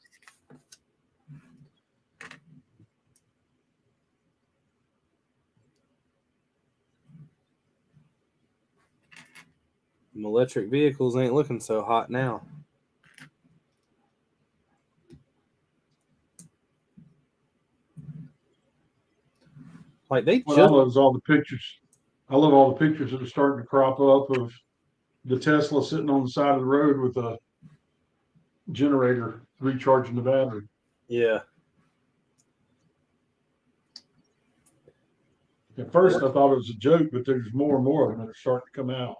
Them electric vehicles ain't looking so hot now. Like they What I just love is all the pictures. I love all the pictures that are starting to crop up of the Tesla sitting on the side of the road with a generator recharging the battery. yeah. At first, I thought it was a joke, but there's more and more of them that are starting to come out.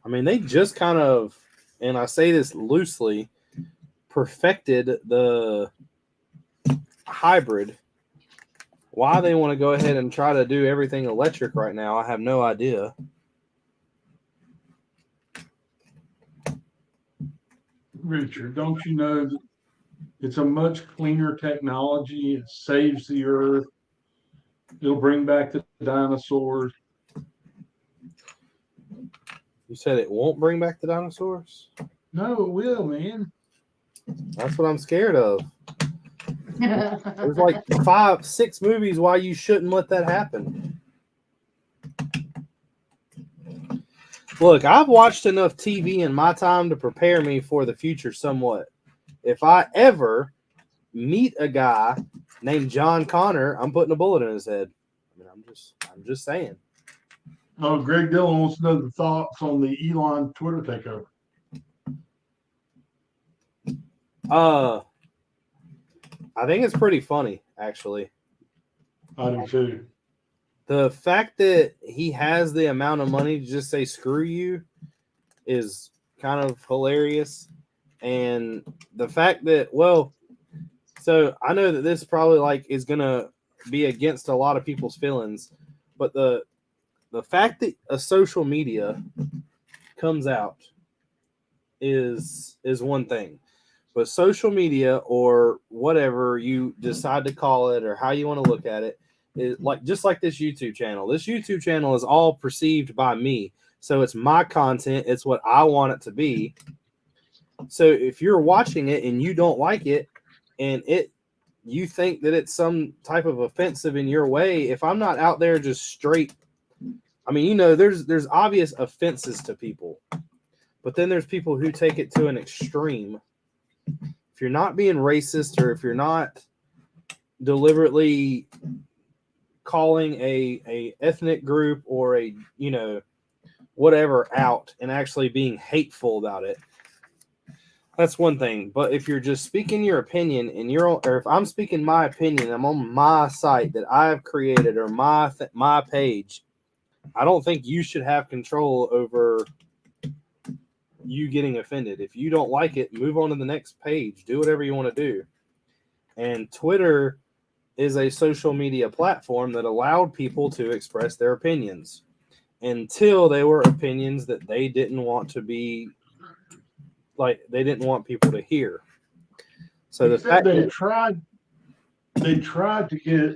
I mean, they just kind of, and I say this loosely, perfected the hybrid. Why they want to go ahead and try to do everything electric right now, I have no idea. Richard, don't you know that it's a much cleaner technology? It saves the earth. It'll bring back the dinosaurs. You said it won't bring back the dinosaurs? No, it will, man. That's what I'm scared of. There's like 5, 6 movies why you shouldn't let that happen. Look, I've watched enough TV in my time to prepare me for the future somewhat. If I ever meet a guy named John Connor, I'm putting a bullet in his head. I mean, I'm just saying. Oh, Greg Dillon wants to know the thoughts on the Elon Twitter takeover. I think it's pretty funny, actually. I do too. The fact that he has the amount of money to just say screw you is kind of hilarious. And the fact that, well, so I know that this probably like is gonna be against a lot of people's feelings, but the fact that a social media comes out is one thing. But social media or whatever you decide to call it or how you want to look at it is like just like this YouTube channel. This YouTube channel is all perceived by me. So it's my content, it's what I want it to be. So if you're watching it and you don't like it and you think that it's some type of offensive in your way, if I'm not out there just straight, I mean, you know, there's obvious offenses to people. But then there's people who take it to an extreme. If you're not being racist or if you're not deliberately calling a ethnic group or a, you know, whatever out and actually being hateful about it, that's one thing. But if you're just speaking your opinion and or if I'm speaking my opinion, I'm on my site that I've created or my page, I don't think you should have control over you getting offended. If you don't like it, move on to the next page. Do whatever you want to do. And Twitter is a social media platform that allowed people to express their opinions until they were opinions that they didn't want to be, like, they didn't want people to hear. So the fact they that tried to get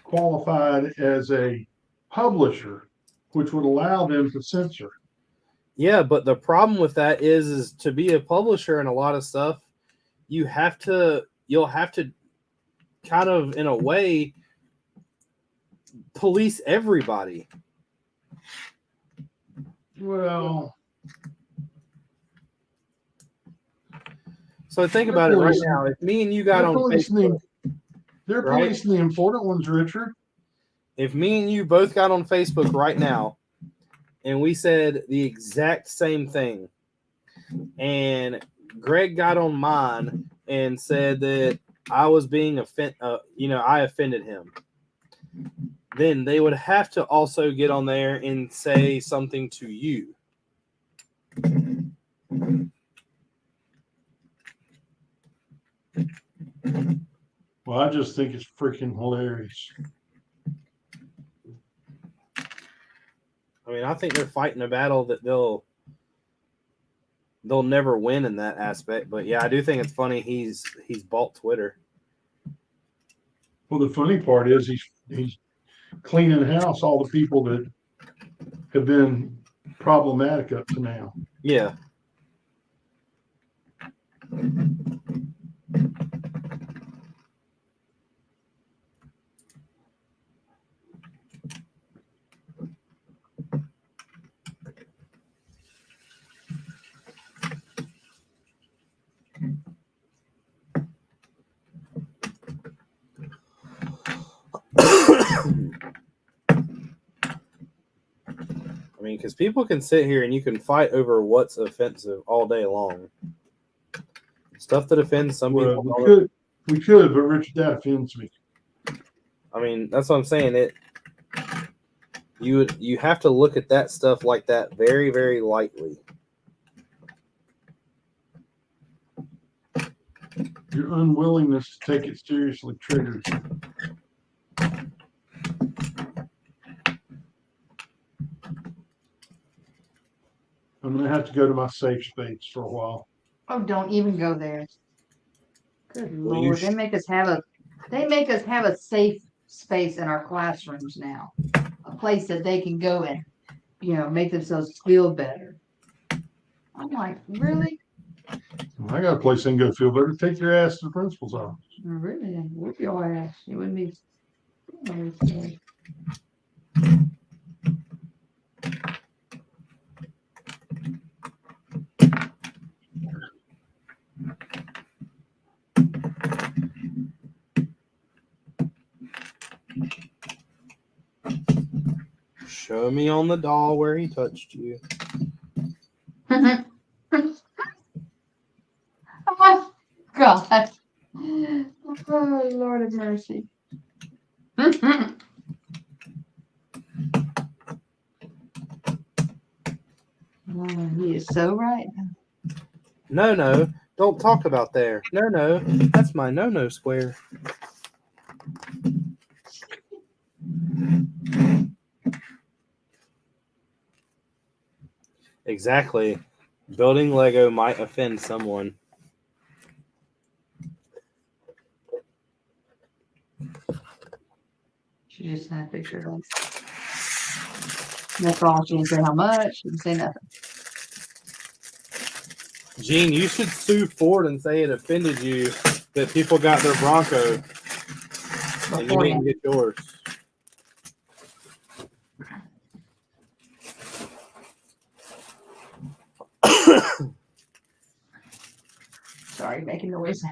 qualified as a publisher, which would allow them to censor. yeah, but the problem with that is to be a publisher and a lot of stuff, you'll have to kind of, in a way, police everybody. Well, so think about it right now. If me and you got on Facebook, they're right? policing the important ones, Richard. If me and you both got on Facebook right now and we said the exact same thing, and Greg got on mine and said that I was being I offended him, then they would have to also get on there and say something to you. Well, I just think it's freaking hilarious. I mean, I think they're fighting a battle that they'll never win in that aspect. But yeah, I do think it's funny he's bought Twitter. Well, the funny part is he's cleaning house all the people that have been problematic up to now. Yeah. I mean, because people can sit here and you can fight over what's offensive all day long. Stuff that offends some Well, people. we could, but Richard, that offends me. I mean, that's what I'm saying. You have to look at that stuff like that very, very lightly. Your unwillingness to take it seriously triggers. I'm gonna have to go to my safe space for a while. Oh, don't even go there. Good Well, you Lord, they make us have a safe space in our classrooms now. A place that they can go and, make themselves feel better. I'm like, really? I got a place they can go feel better. Take your ass to the principal's office. Really? Whoop your ass. You wouldn't be. Show me on the doll where he touched you. Oh, God. Oh, Lord of mercy. Oh, he is so right. No, don't talk about there. No, that's my no square. Exactly. Building Lego might offend someone. She just sent a picture of us. That's all. She didn't say how much. She didn't say nothing. Gene, you should sue Ford and say it offended you that people got their Bronco and you didn't get yours. Sorry, making noise.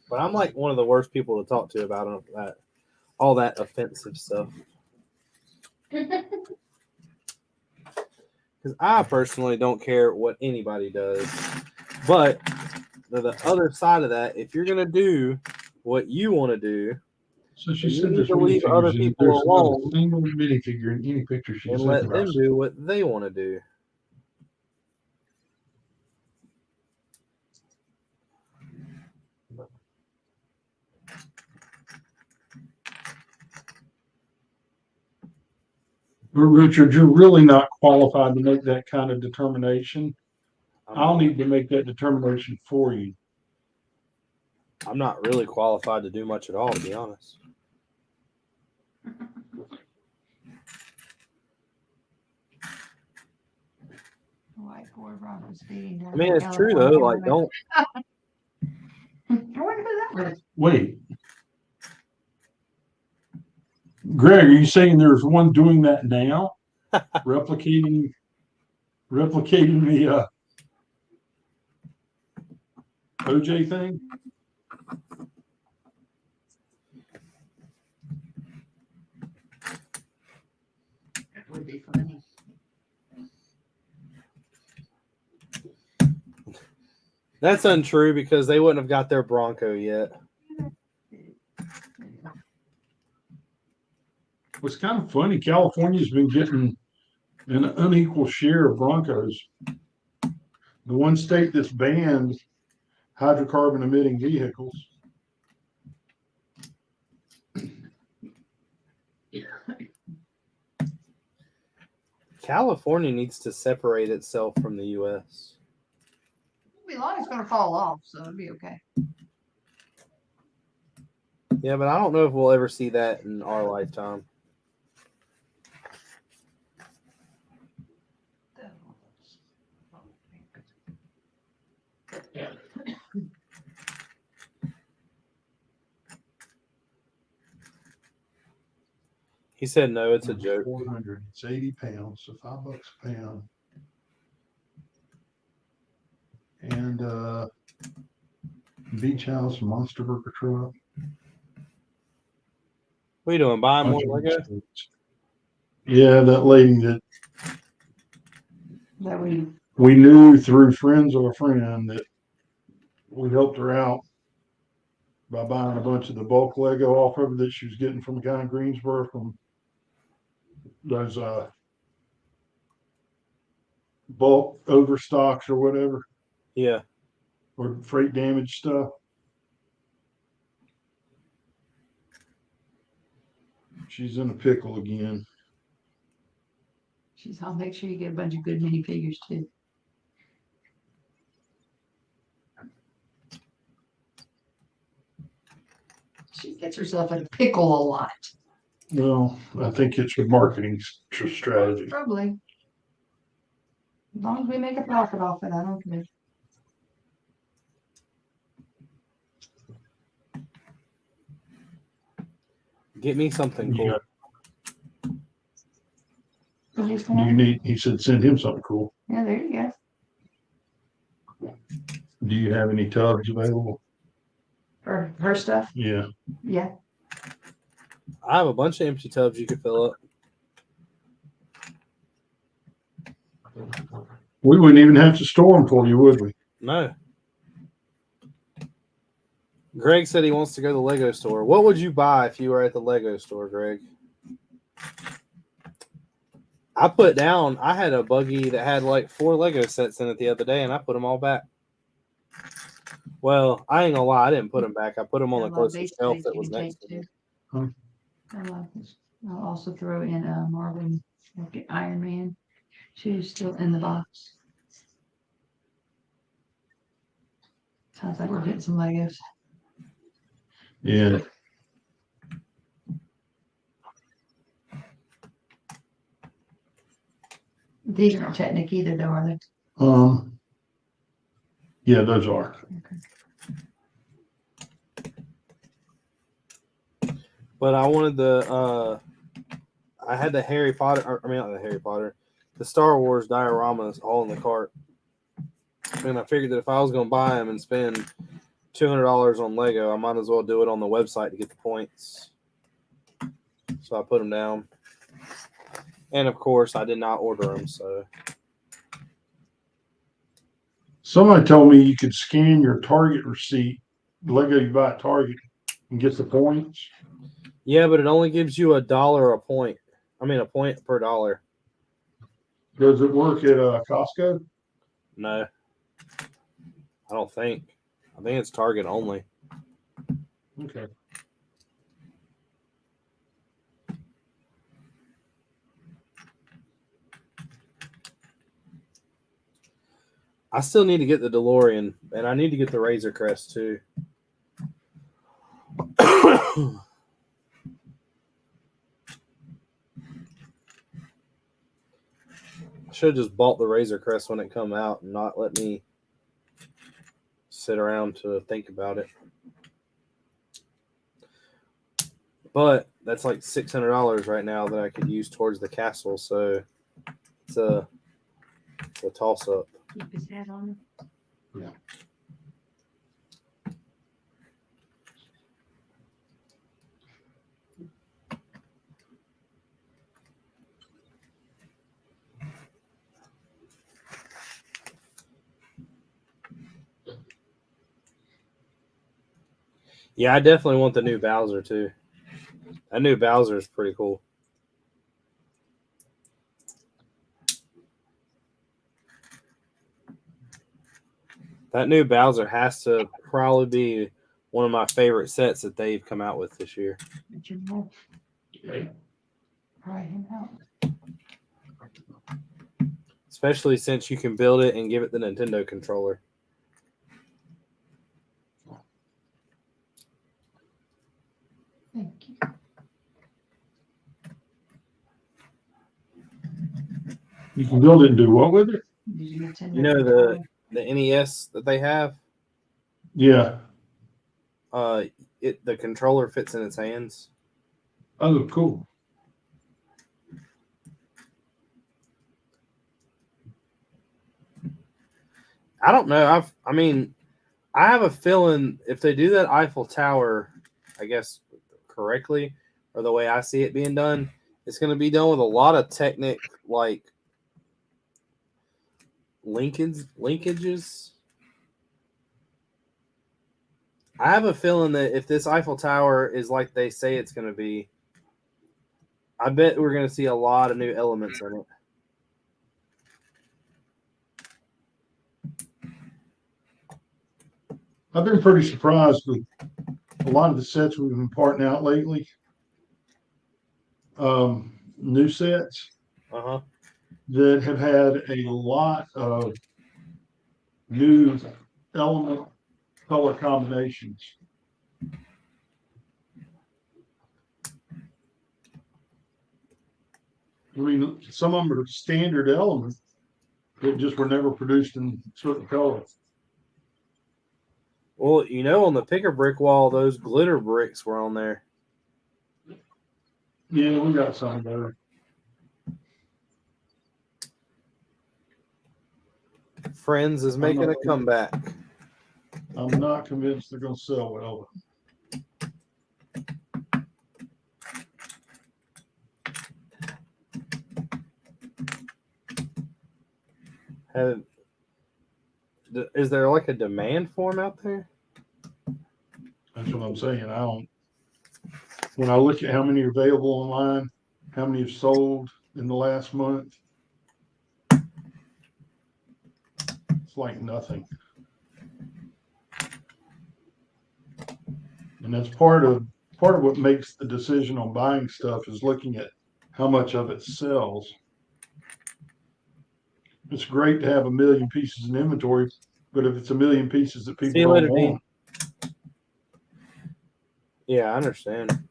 But I'm like one of the worst people to talk to about all that offensive stuff. Because I personally don't care what anybody does. But the other side of that, if you're going to do what you want to do, So she you said need there's to leave other minifigures in people there's not a alone single minifigure in any picture she and sent let to them us. do what they want to do. But Richard, you're really not qualified to make that kind of determination. I'll need to make that determination for you. I'm not really qualified to do much at all, to be honest. Whiteboard Broncos feeding down. I mean, it's true though. Like, don't. I wonder who that was. Wait. Greg, are you saying there's one doing that now? replicating the OJ thing? That would be funny. That's untrue because they wouldn't have got their Bronco yet. What's kind of funny, California's been getting an unequal share of Broncos. The one state that's banned hydrocarbon emitting vehicles. California needs to separate itself from the U.S. As long as it's gonna fall off, so it'll be okay. Yeah, but I don't know if we'll ever see that in our lifetime. He said no, it's a joke. 400. It's 80 pounds, so $5 a pound. And beach house monster burger truck. What are you doing? Buying more Lego? Yeah, that lady that That we knew through friends of a friend that we helped her out by buying a bunch of the bulk Lego off of her that she was getting from a guy in Greensboro from those bulk overstocks or whatever, Yeah. or freight damage stuff. She's in a pickle again. I'll make sure you get a bunch of good minifigures too. She gets herself in a pickle a lot. Well, I think it's a marketing strategy. Probably. As long as we make a profit off it, I don't care. Get me something cool. He said send him something cool. Yeah, there you go. Do you have any tubs available? For her stuff? Yeah. Yeah. I have a bunch of empty tubs you could fill up. We wouldn't even have to store them for you, would we? No. Greg said he wants to go to the Lego store. What would you buy if you were at the Lego store, Greg? I put down, I had a buggy that had like 4 Lego sets in it the other day, and I put them all back. Well, I ain't gonna lie, I didn't put them back. I put them on the closest shelf that was next to me. I'll also throw in Marvin Iron Man. She's still in the box. Sounds like we're getting some Legos. Yeah. These aren't Technic either, though, are they? Yeah, those are. Okay. But I wanted the I had the Harry Potter, not the Harry Potter, the Star Wars dioramas all in the cart. And I figured that if I was going to buy them and spend $200 on Lego, I might as well do it on the website to get the points. So I put them down. And of course, I did not order them. So somebody told me you could scan your Target receipt, Lego you buy at Target, and get the points. Yeah, but it only gives you $1 a point. A point per dollar. Does it work at Costco? No, I don't think. I think it's Target only. Okay. I still need to get the DeLorean, and I need to get the Razor Crest too. I should have just bought the Razor Crest when it come out and not let me sit around to think about it. But that's like $600 right now that I could use towards the castle, so it's a toss-up. Keep his hat on. Yeah. Yeah, I definitely want the new Bowser too. That new Bowser is pretty cool. That new Bowser has to probably be one of my favorite sets that they've come out with this year. But you know, try him out. Especially since you can build it and give it the Nintendo controller. Thank you. You can build it and do what with it? You know the NES that they have? Yeah. The controller fits in its hands. Oh, cool. I don't know. I have a feeling if they do that Eiffel Tower, I guess correctly, or the way I see it being done, it's going to be done with a lot of like linkages. I have a feeling that if this Eiffel Tower is like they say it's going to be, I bet we're going to see a lot of new elements in it. I've been pretty surprised with a lot of the sets we've been parting out lately. New sets that have had a lot of new element color combinations. I mean, some of them are standard elements that just were never produced in certain colors. Well, on the picker brick wall, those glitter bricks were on there. Yeah, we got some there. Friends is making a comeback. I'm not convinced they're going to sell well. Is there like a demand for them out there? That's what I'm saying. When I look at how many are available online, how many have sold in the last month, it's like nothing. And that's part of what makes the decision on buying stuff is looking at how much of it sells. It's great to have 1 million pieces in inventory, but if it's 1 million pieces that people don't want. Yeah, I understand.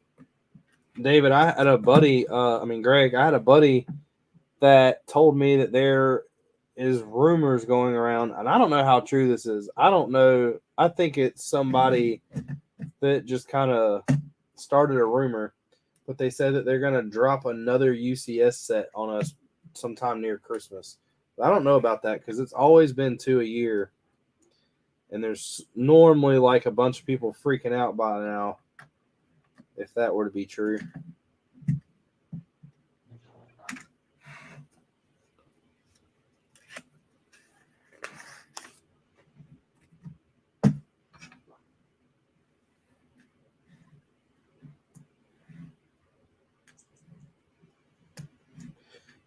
David, I had a buddy, Greg, I had a buddy that told me that there is rumors going around, and I don't know how true this is. I don't know. I think it's somebody that just kind of started a rumor, but they said that they're going to drop another UCS set on us sometime near Christmas. But I don't know about that because it's always been 2 a year, and there's normally like a bunch of people freaking out by now if that were to be true.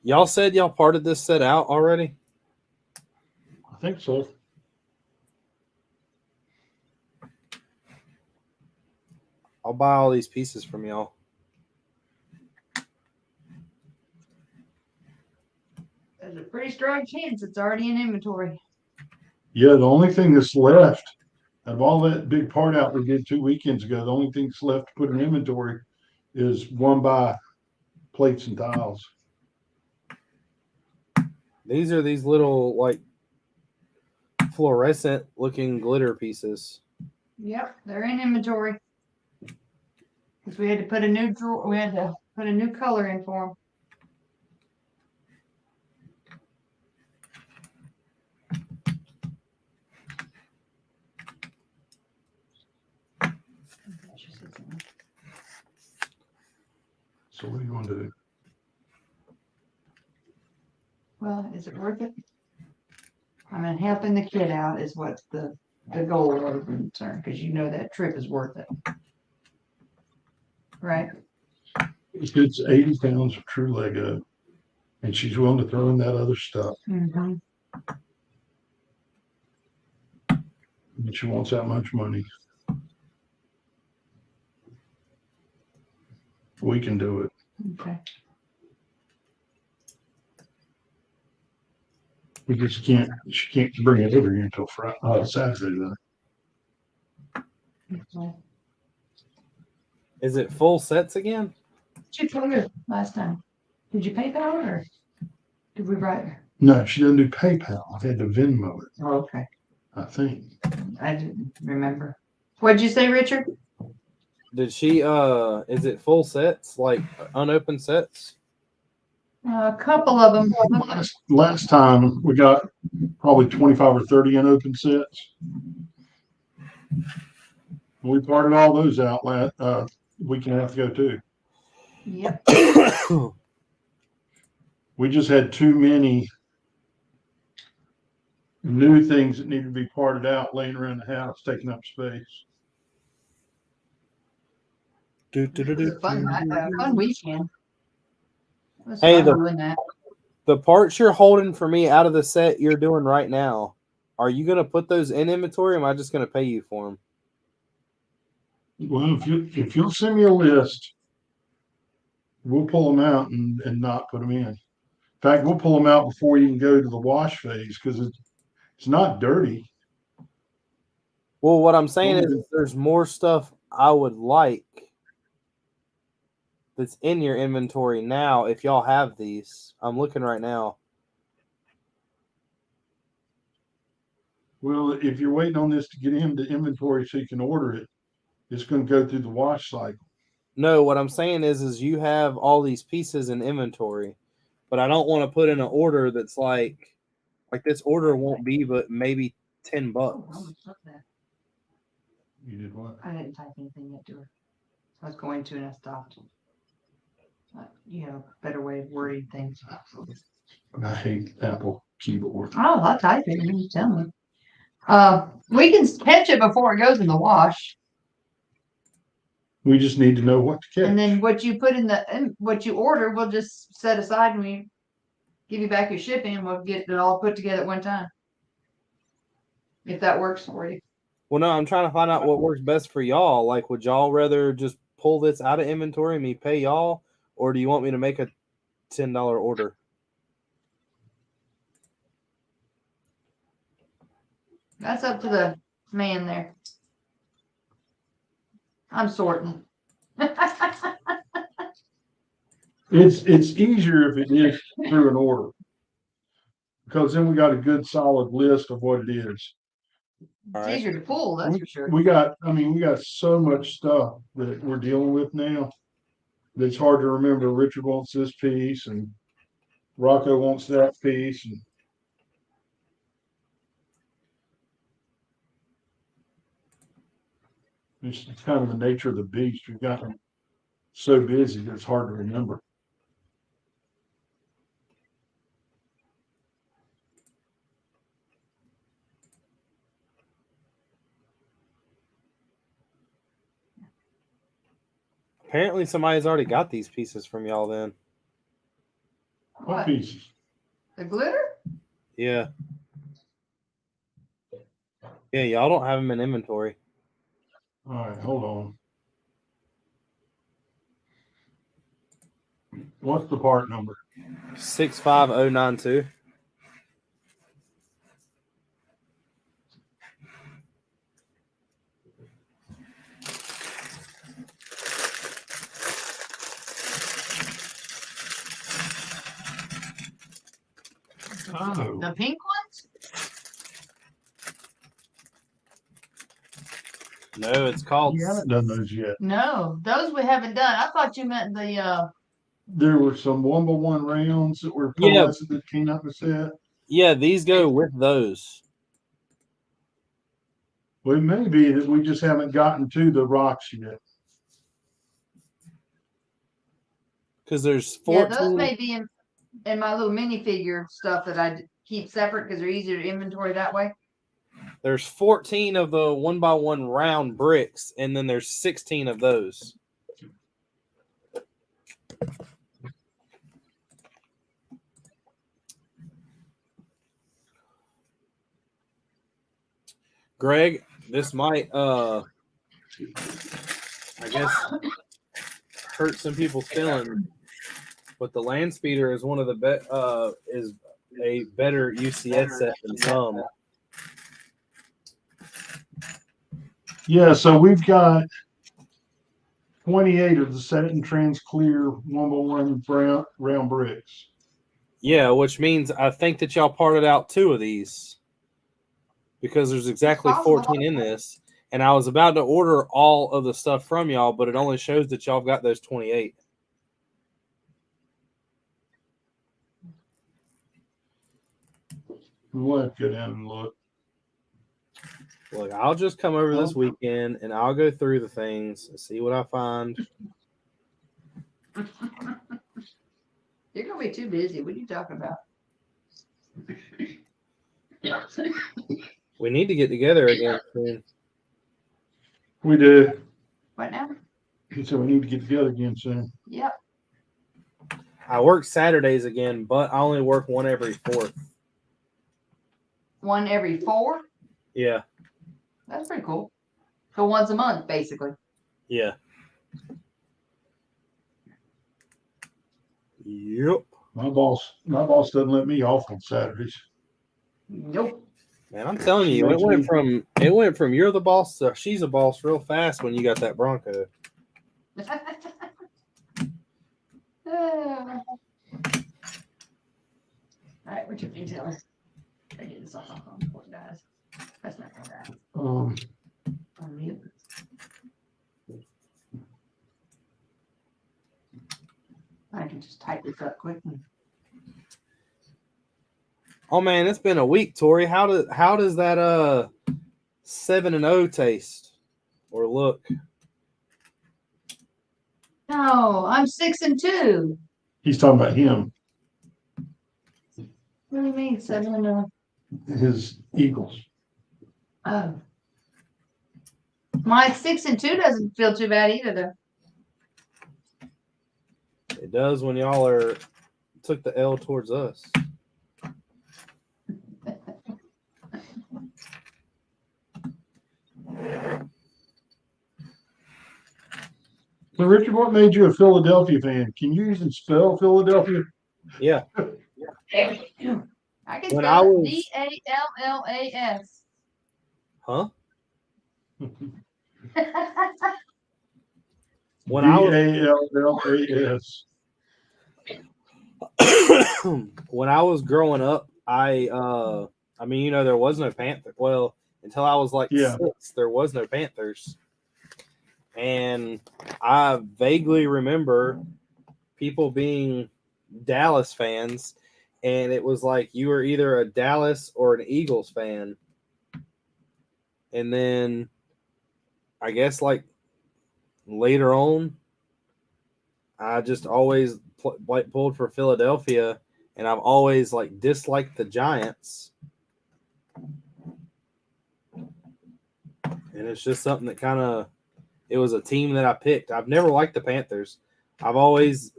Y'all said y'all parted this set out already? I think so. I'll buy all these pieces from y'all. There's a pretty strong chance it's already in inventory. Yeah, the only thing that's left of all that big part out we did 2 weekends ago, the only thing that's left to put in inventory is 1x plates and tiles. These are these little like fluorescent looking glitter pieces. Yep, they're in inventory. Because we had to put a new drawer, we had to put a new color in for them. So what do you want to do? Well, is it worth it? I mean, helping the kid out is what the goal of the concern, because you know that trip is worth it. Right? It's 80 pounds of true Lego, and she's willing to throw in that other stuff. Mm-hmm. And she wants that much money. We can do it. Okay. We just can't, she can't bring it over here until Friday, Saturday though. Okay. Is it full sets again? Did you pay her last time? Did you PayPal or did we write her? No, she doesn't do PayPal. I had to Venmo it, Oh, okay. I think. I didn't remember. What'd you say, Richard? Did she is it full sets, like unopened sets? A couple of them. Last time we got probably 25 or 30 unopened sets. We parted all those out week and a half ago too. Yep. We just had too many new things that needed to be parted out laying around the house, taking up space. It was a fun weekend. It was Hey, fun doing that. The parts you're holding for me out of the set you're doing right now, are you gonna put those in inventory or am I just gonna pay you for them? Well, if you'll send me a list, we'll pull them out and not put them in. In fact, we'll pull them out before you can go to the wash phase because it's not dirty. Well, what I'm saying is there's more stuff I would like that's in your inventory now if y'all have these. I'm looking right now. Well, if you're waiting on this to get into inventory so you can order it, it's going to go through the wash cycle. No, what I'm saying is you have all these pieces in inventory, but I don't want to put in an order that's like this order won't be but maybe $10. You did what? I didn't type anything yet to her. I was going to and I stopped. You have a better way of wording things. I hate Apple keyboard. Oh, I'll type it. You tell me. We can catch it before it goes in the wash. We just need to know what to catch. And then what you put what you order, we'll just set aside and we give you back your shipping and we'll get it all put together at one time. If that works for you. Well, no, I'm trying to find out what works best for y'all. Like, would y'all rather just pull this out of inventory and me pay y'all, or do you want me to make a $10 order? That's up to the man there. I'm sorting. It's easier if it is through an order. Because then we got a good solid list of what it is. It's easier to pull, that's for sure. We got so much stuff that we're dealing with now that it's hard to remember. Richard wants this piece and Rocco wants that piece. And it's kind of the nature of the beast. We've gotten so busy that it's hard to remember. Apparently somebody's already got these pieces from y'all then. What pieces? The glitter? Yeah. Yeah, y'all don't have them in inventory. All right, hold on. What's the part number? 65092. Oh, The pink ones? No, it's called. you haven't done those yet. No, those we haven't done. I thought you meant the There were some 1x1 rounds that were Yeah. pearlescent that came out in the set. Yeah, these go with those. Well, it may be that we just haven't gotten to the rocks yet. Because there's yeah, 14. those may be in my little minifigure stuff that I keep separate because they're easier to inventory that way. There's 14 of the 1x1 round bricks, and then there's 16 of those. Greg, this might I guess hurt some people's feelings, but the land speeder is one of the is a better UCS set than some. Yeah, so we've got 28 of the satin trans clear 1x1 round bricks. Yeah, which means I think that y'all parted out 2 of these because there's exactly 14 in this. And I was about to order all of the stuff from y'all, but it only shows that y'all got those 28. We'll have to go down and look. Look, I'll just come over this weekend and I'll go through the things and see what I find. You're gonna be too busy. What are you talking about? We need to get together again soon. We do. What now? So we need to get together again soon. Yep. I work Saturdays again, but I only work one every 4th. One every 4? Yeah. That's pretty cool. So once a month, basically. Yeah. Yep. My boss doesn't let me off on Saturdays. Nope. Man, I'm telling you, it went from you're the boss to she's a boss real fast when you got that Bronco. All right, what's your retailer? I get this off my phone, poor guys. That's not gonna happen. On mute. I can just type this up quick. Oh man, it's been a week, Tori. How does that 7-0 taste or look? No, I'm 6-2. He's talking about him, What do you mean 7-0? his Eagles. Oh. My 6-2 doesn't feel too bad either, though. It does when y'all took the L towards us. So Richard, what made you a Philadelphia fan? Can you even spell Philadelphia? Yeah. I can When spell I it was- DALLAS. Huh? When I was DALLAS. when I was growing up, I mean, you know, there was no Panther. Well, until I was like 6, there was no Panthers. And I vaguely remember people being Dallas fans, and it was like you were either a Dallas or an Eagles fan. And then I guess like later on, I just always pulled for Philadelphia, and I've always like disliked the Giants. And it's just something that it was a team that I picked. I've never liked the Panthers. I've always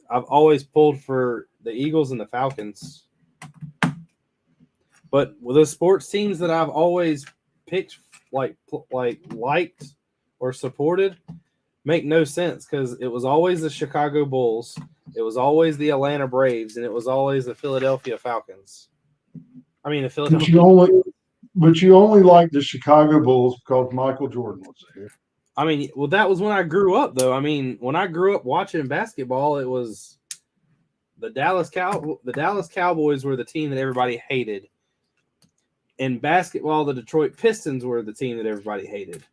pulled for the Eagles and the Falcons. But with the sports teams that I've always picked, like liked or supported, make no sense because it was always the Chicago Bulls, it was always the Atlanta Braves, and it was always the Philadelphia Falcons. I mean, the Philadelphia. But you only like the Chicago Bulls because Michael Jordan was there. I mean, well, that was when I grew up, though. I mean, when I grew up watching basketball, it was the Dallas Cowboys were the team that everybody hated. In basketball, the Detroit Pistons were the team that everybody hated.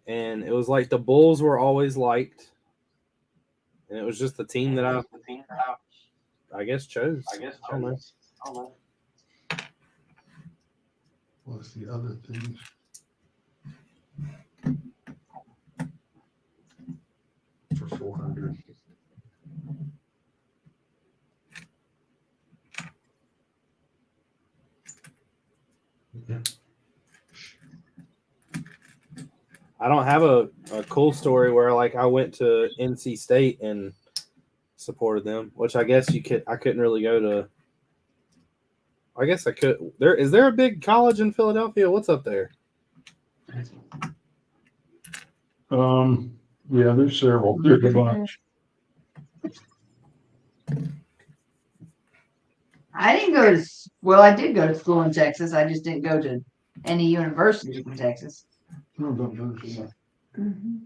And it was like the Bulls were always liked. And it was just the team that I guess chose. I don't know. What's the other thing? For 400. Yeah. I don't have a cool story where like I went to NC State and supported them, which I guess I couldn't really go to I guess I could. Is there a big college in Philadelphia? What's up there? Yeah, there's several. There's a bunch. I didn't go to, well, I did go to school in Texas. I just didn't go to any university in Texas. No, don't do that. Mhm.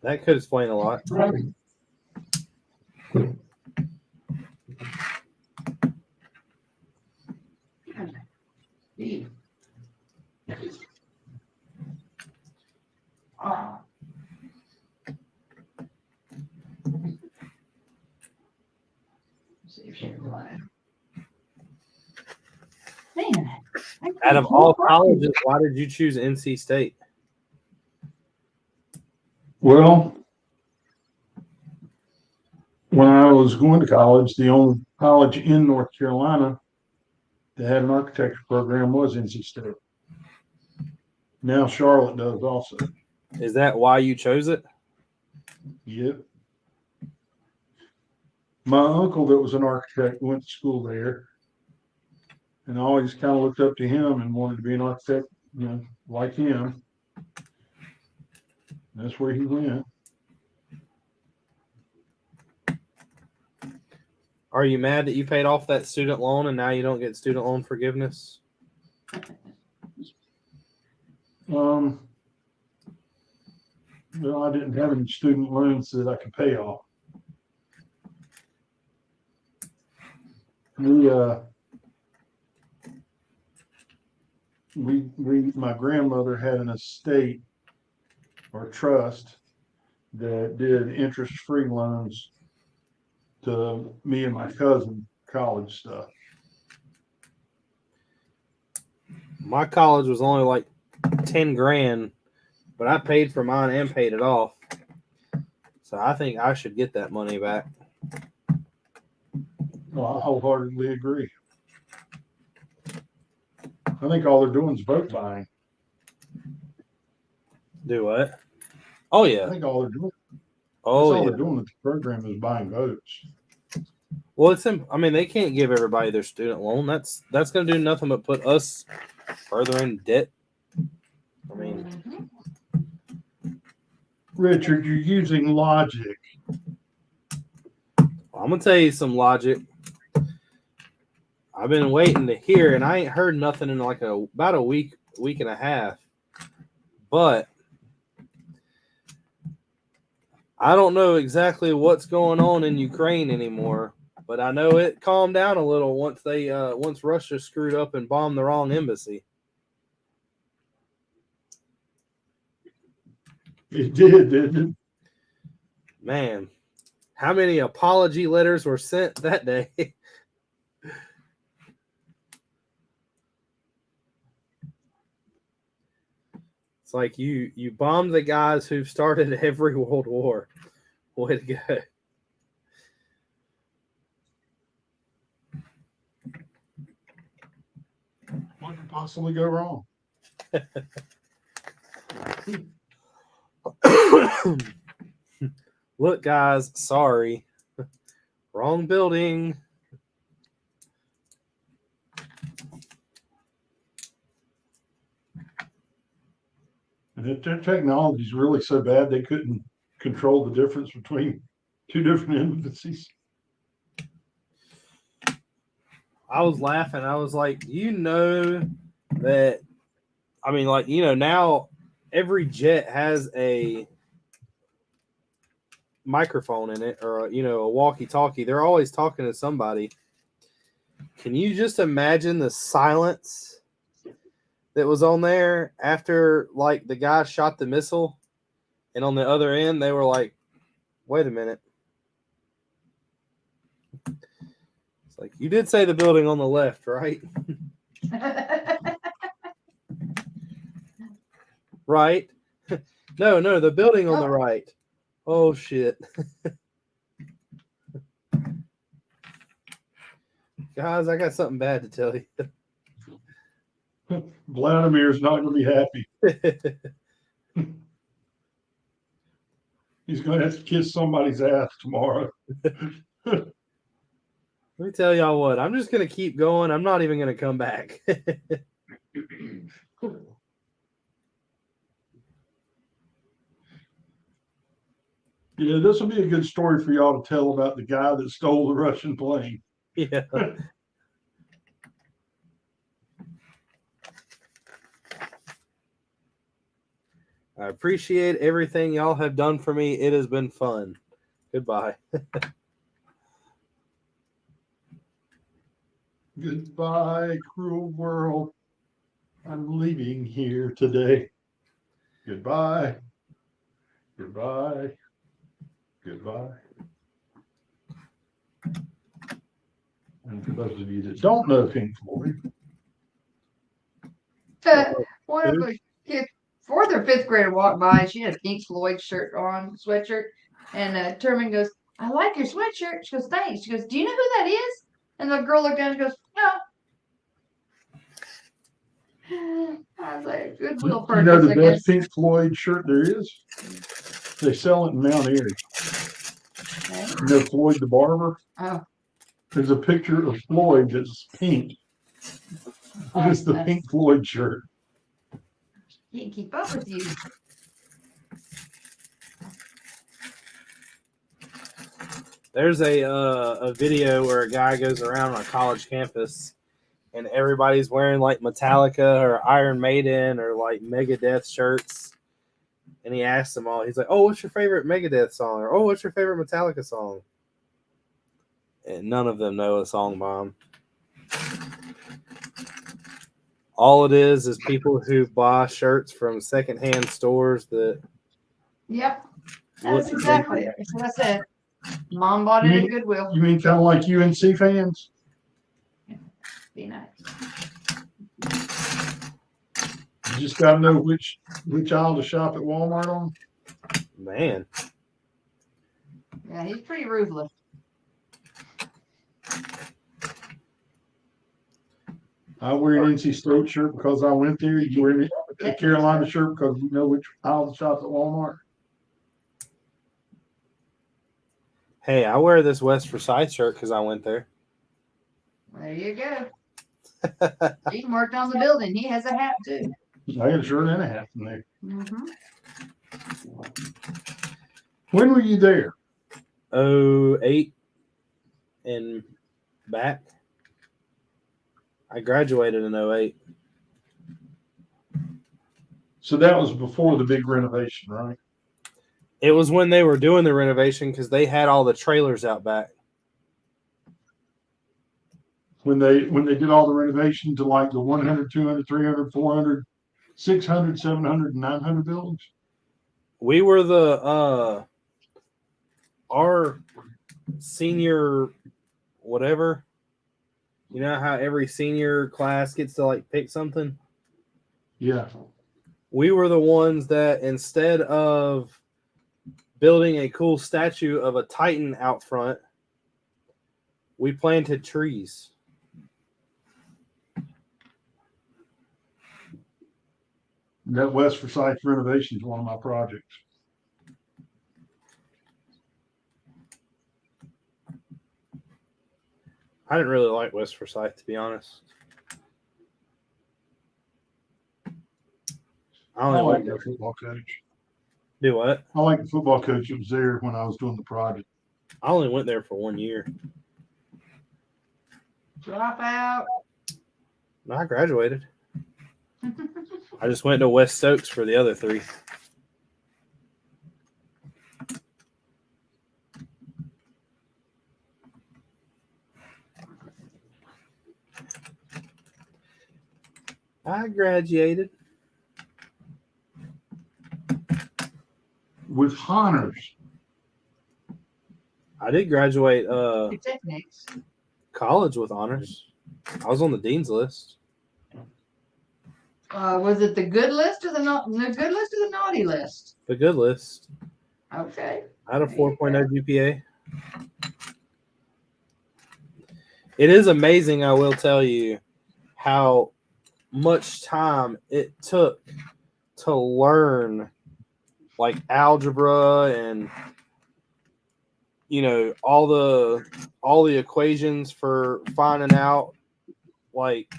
That could explain a lot. Oh. See if she's alive. Man, Out of all colleges, why did you choose NC State? Well, when I was going to college, the only college in North Carolina that had an architecture program was NC State. Now Charlotte does also. Is that why you chose it? Yep. My uncle that was an architect went to school there. And I always kind of looked up to him and wanted to be an architect, like him. That's where he went. Are you mad that you paid off that student loan and now you don't get student loan forgiveness? Well, I didn't have any student loans that I could pay off. My grandmother had an estate or trust that did interest-free loans to me and my cousin, college stuff. My college was only like 10 grand, but I paid for mine and paid it off. So I think I should get that money back. Well, I wholeheartedly agree. I think all they're doing is vote buying. Do what? Oh, I yeah. think all they're doing. Oh, That's all yeah. they're doing with the program is buying votes. Well, I mean, they can't give everybody their student loan. That's going to do nothing but put us further in debt. I mean, Richard, you're using logic. I'm going to tell you some logic. I've been waiting to hear, and I ain't heard nothing in like about a week and a half. But I don't know exactly what's going on in Ukraine anymore. But I know it calmed down a little once Russia screwed up and bombed the wrong embassy. It did, didn't it? Man, how many apology letters were sent that day? It's like you bombed the guys who started every world war. Way to go. What could possibly go wrong? Look, guys, sorry. Wrong building. And their technology is really so bad they couldn't control the difference between two different embassies. I was laughing. I was like, that, I mean, like, now every jet has a microphone in it or, a walkie-talkie. They're always talking to somebody. Can you just imagine the silence that was on there after, like, the guy shot the missile? And on the other end, they were like, wait a minute. It's like, you did say the building on the left, right? Right? No, the building on the right. Oh, shit. Guys, I got something bad to tell you. Vladimir's not going to be happy. He's going to have to kiss somebody's ass tomorrow. Let me tell y'all what. I'm just gonna keep going. I'm not even gonna come back. Yeah, this will be a good story for y'all to tell about the guy that stole the Russian plane. Yeah. I appreciate everything y'all have done for me. It has been fun. Goodbye. Goodbye, cruel world. I'm leaving here today. Goodbye. Goodbye. Goodbye. And for those of you that don't know Pink Floyd, One of the kids, fourth or fifth grader walked by and she had a Pink Floyd shirt on, sweatshirt. And Terman goes, I like your sweatshirt. She goes, thanks. She goes, do you know who that is? And the girl looked down and goes, no. I was like, good little you know purchase, the I best guess. Pink Floyd shirt there is? They sell it in Mount Airy. Okay. You know Floyd the Barber? Oh, There's a picture of Floyd that's pink. It's the Pink Floyd shirt. can't keep up with you. There's a video where a guy goes around on a college campus and everybody's wearing like Metallica or Iron Maiden or like Megadeth shirts. And he asks them all, he's like, oh, what's your favorite Megadeth song? Or, oh, what's your favorite Metallica song? And none of them know a song by him. All it is people who buy shirts from secondhand stores that. Yep. That's exactly it. That's what I said. Mom bought it at Goodwill. You mean kind of like UNC fans? Be nice. You just got to know which aisle to shop at Walmart on. Man. Yeah, he's pretty ruthless. I wear an NC State shirt because I went there. You wear a Carolina shirt because you know which aisle to shop at Walmart. Hey, I wear this West Forsyth shirt because I went there. There you go. He worked on the building. He has a hat too. I got a shirt and a hat from there. Mm-hmm. When were you there? 08 and back. I graduated in 08. So that was before the big renovation, right? It was when they were doing the renovation because they had all the trailers out back. When they did all the renovation to like the 100, 200, 300, 400, 600, 700, and 900 buildings? We were the our senior whatever. You know how every senior class gets to like pick something? Yeah. We were the ones that instead of building a cool statue of a Titan out front, we planted trees. That West Forsyth renovation is one of my projects. I didn't really like West Forsyth, to be honest. I I only like went that there. football coach. Do what? I like the football coach that was there when I was doing the project. I only went there for 1 year. Drop out. I graduated. I just went to West Stokes for the other 3. I graduated. With honors. I did graduate Techniques. college with honors. I was on the dean's list. Was it the good list or the good list or the naughty list? The good list. Okay. I had a 4.0 GPA. It is amazing, I will tell you, how much time it took to learn like algebra and all the equations for finding out like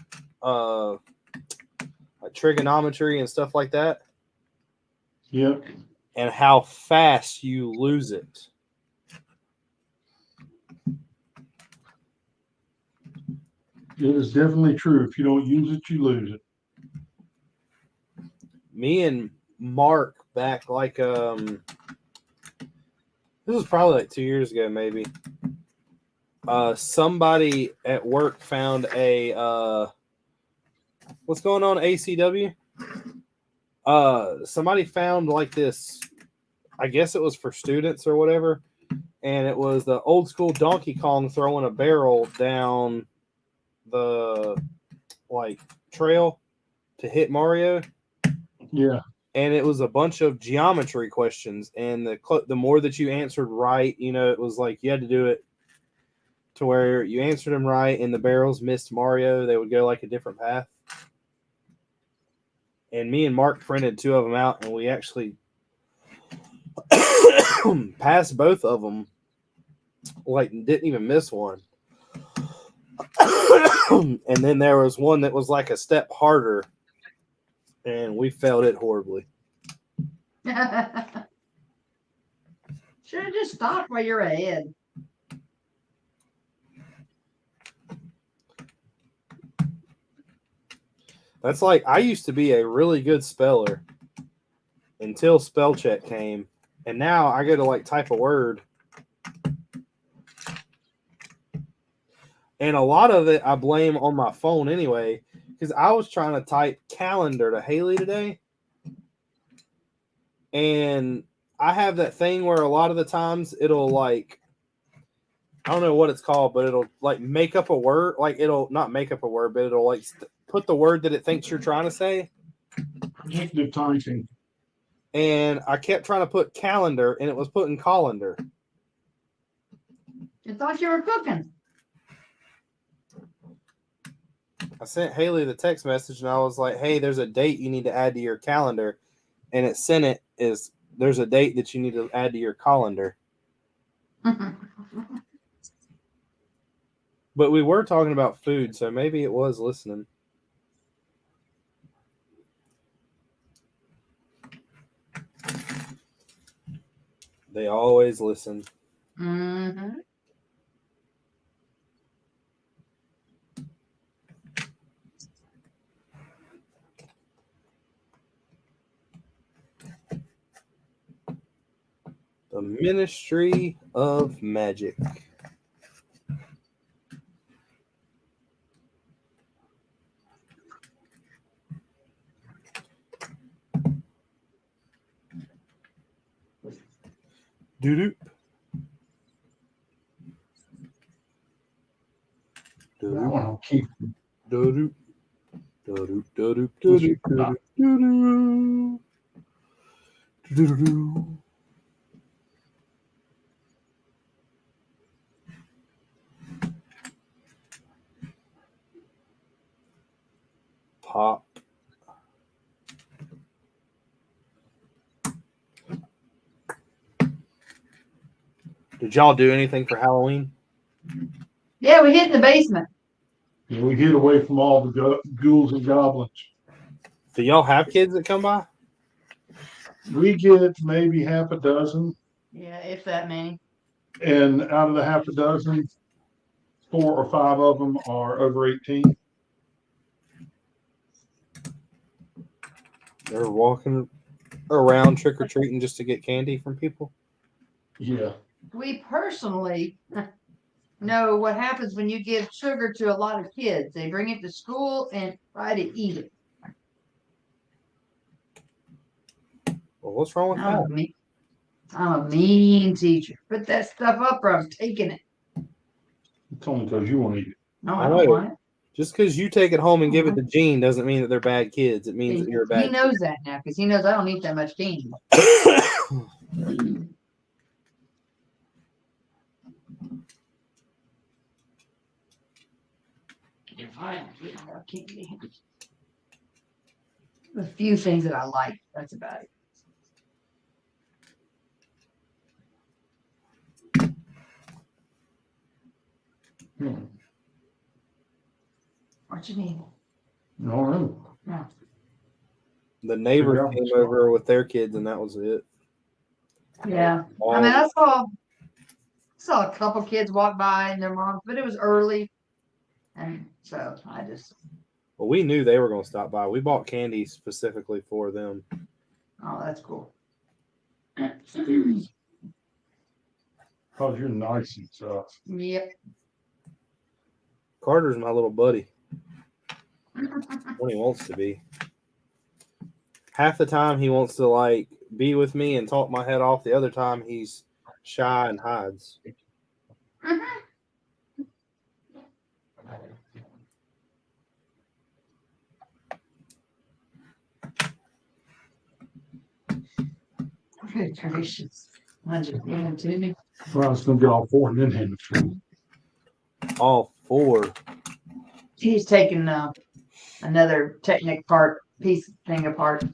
trigonometry and stuff like that, Yep. and how fast you lose it. It is definitely true. If you don't use it, you lose it. Me and Mark back like this was probably like 2 years ago, maybe. Somebody at work found a what's going on, ACW? Somebody found like this, I guess it was for students or whatever, and it was the old school Donkey Kong throwing a barrel down the like trail to hit Mario. Yeah. And it was a bunch of geometry questions, and the more that you answered right, it was like you had to do it to where you answered them right and the barrels missed Mario, they would go like a different path. And me and Mark printed 2 of them out, and we actually passed both of them, like didn't even miss one. And then there was one that was like a step harder, and we failed it horribly. Should have just stopped while you're ahead. That's like, I used to be a really good speller until spell check came, and now I go to like type a word, and a lot of it I blame on my phone anyway, because I was trying to type calendar to Haley today, and I have that thing where a lot of the times it'll like, I don't know what it's called, but it'll like make up a word, like it'll not make up a word, but it'll like put the word that it thinks you're trying to say. Projective typing. And I kept trying to put calendar, and it was putting colander. I thought you were cooking. I sent Haley the text message, and I was like, hey, there's a date you need to add to your calendar. And it sent it is, there's a date that you need to add to your colander. But we were talking about food, so maybe it was listening. They always listen. Mm-hmm. The Ministry of Magic. Doo-doo. That one I'll keep. Doo-doo. Doo-doo. Doo-doo. Doo-doo. Doo-doo. Doo-doo. Doo-doo. Pop. Did y'all do anything for Halloween? Yeah, we hid in the basement. Yeah, we hid away from all the ghouls and goblins. Do y'all have kids that come by? We get maybe half a dozen, Yeah, if that many. and out of the half a dozen, 4 or 5 of them are over 18. They're walking around trick-or-treating just to get candy from people? Yeah. We personally know what happens when you give sugar to a lot of kids. They bring it to school and try to eat it. Well, what's wrong with that? I'm a mean teacher. Put that stuff up or I'm taking it. It's only because you want to eat it. No, I I don't know. want it. Just because you take it home and give it to Gene doesn't mean that they're bad kids. It means that you're a bad He knows that now because he knows I don't eat that much candy. A few things that I like. That's about it. Hmm. What you need? No, no. The neighbors Figure out came what's over with their kids, and that was it. Yeah. I mean, I saw a couple kids walk by and their moms, but it was early. And so I just, Well, we knew they were going to stop by. We bought candy specifically for them. oh, that's cool. Because you're nice and stuff. Yep. Carter's my little buddy when he wants to be. Half the time he wants to like be with me and talk my head off. The other time he's shy and hides. Good gracious. I just gave it to me. Well, I was going to get all four and then hand it to him. All four. He's taking another Technic piece thing apart.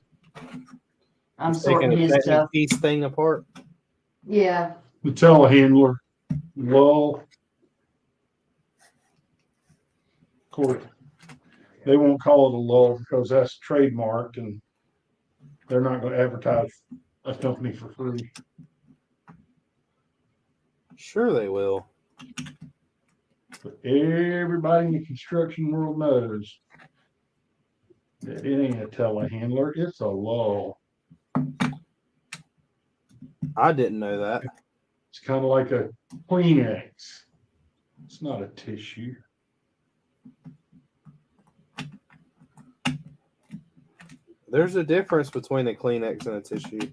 I'm He's taking sorting a his Technic stuff. piece thing apart. Yeah. The telehandler, lull. Of course, they won't call it a lull because that's trademarked and they're not going to advertise a company for free. Sure they will. But everybody in the construction world knows that it ain't a telehandler, it's a lull. I didn't know that. It's kind of like a Kleenex. It's not a tissue. There's a difference between a Kleenex and a tissue.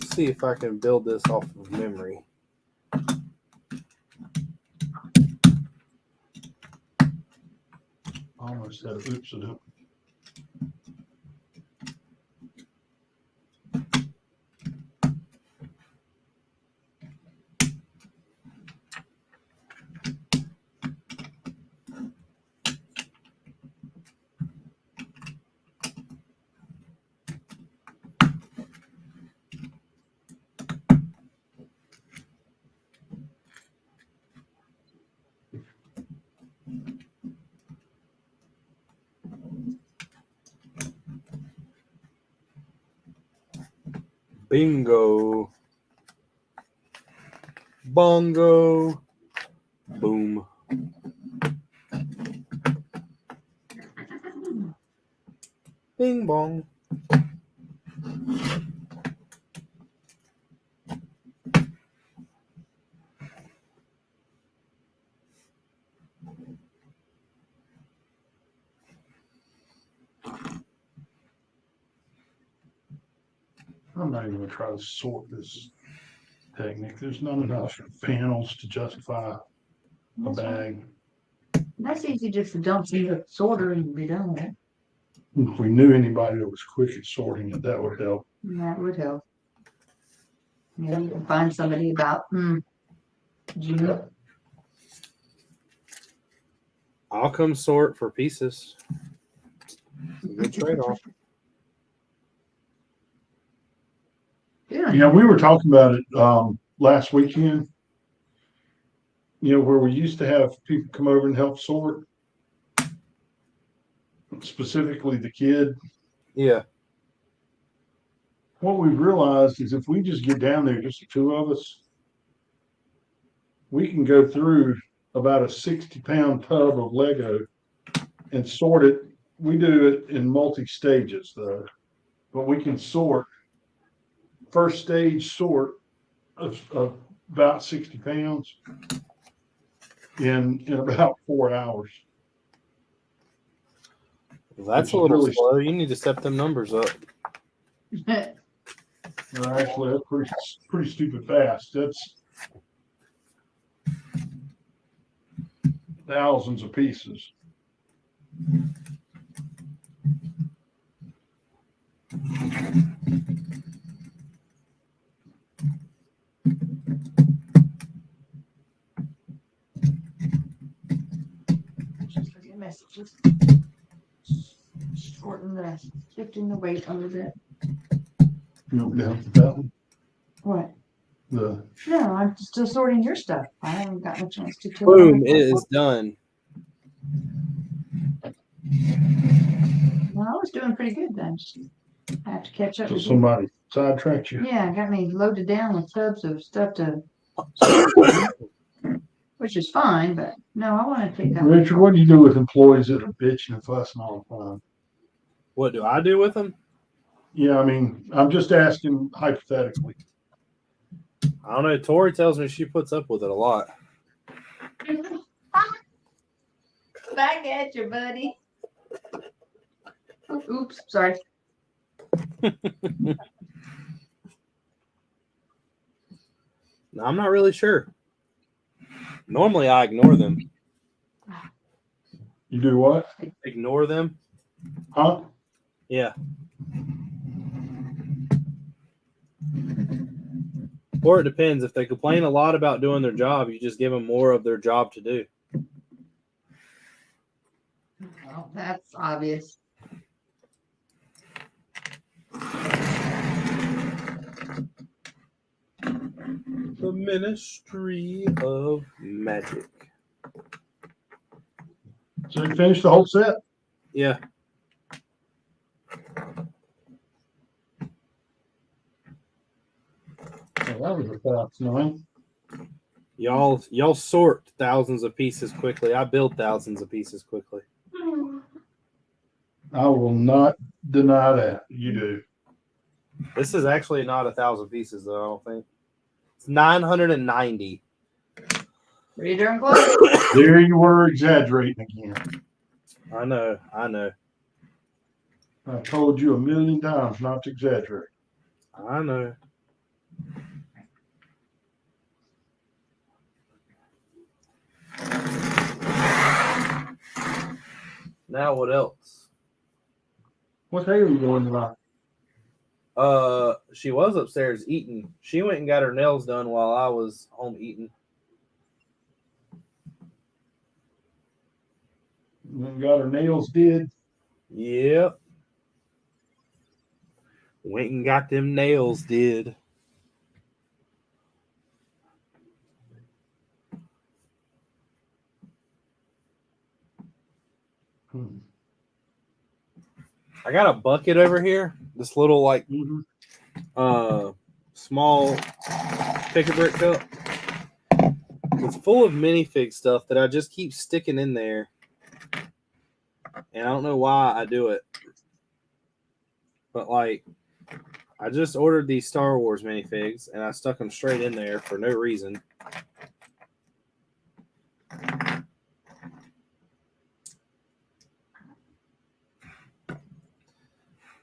Let's see if I can build this off of memory. I almost said oops and oops. Bingo. Bongo. Boom. Bing bong. I'm not even going to try to sort this Technic. There's not enough panels to justify a bag. That's easy just to dump in the sorter and be done with it. If we knew anybody that was quick at sorting it, that would help. That would help. Yeah, you can find somebody about June. I'll come sort for pieces. It's a good trade-off. Yeah, we were talking about it last weekend. You know, where we used to have people come over and help sort, specifically the kid. Yeah. What we've realized is if we just get down there, just the two of us, we can go through about a 60-pound tub of Lego and sort it. We do it in multi-stages though, but we can sort first stage sort of about 60 pounds in about 4 hours. Well, that's Which a is little really slow. You need to step them numbers up. Actually, that's pretty stupid fast. That's thousands of pieces. Just shifting the weight a little bit. You want me to help with that one? What? The, No, I'm still sorting your stuff. I haven't gotten a chance to till. Boom! It is done. No, I was doing pretty good then. Just have to catch up so with you. somebody sidetracked you. Yeah, got me loaded down with tubs of stuff to, which is fine, but no, I want to take that. Richard, what do you do with employees that are bitching and fussing all the time? What do I do with them? Yeah, I mean, I'm just asking hypothetically. I don't know. Tori tells me she puts up with it a lot. Back at you, buddy. Oops, sorry. I'm not really sure. Normally, I ignore them. You do what? Ignore them? Huh? Yeah. Or it depends. If they complain a lot about doing their job, you just give them more of their job to do. Well, that's obvious. The Ministry of Magic. So you finished the whole set? Yeah. Oh, that was a fast nine. Y'all sort thousands of pieces quickly. I build thousands of pieces quickly. I will not deny that. You do. This is actually not 1,000 pieces, though, I don't think. It's 990. Pretty darn close. There you were exaggerating again. I know. I told you 1,000,000 times not to exaggerate. I know. Now what else? What day are you doing tonight? She was upstairs eating. She went and got her nails done while I was home eating. Got her nails did. Yep. Went and got them nails did. I got a bucket over here. This little like small pick a brick cup. It's full of minifig stuff that I just keep sticking in there. And I don't know why I do it. But like I just ordered these Star Wars minifigs and I stuck them straight in there for no reason.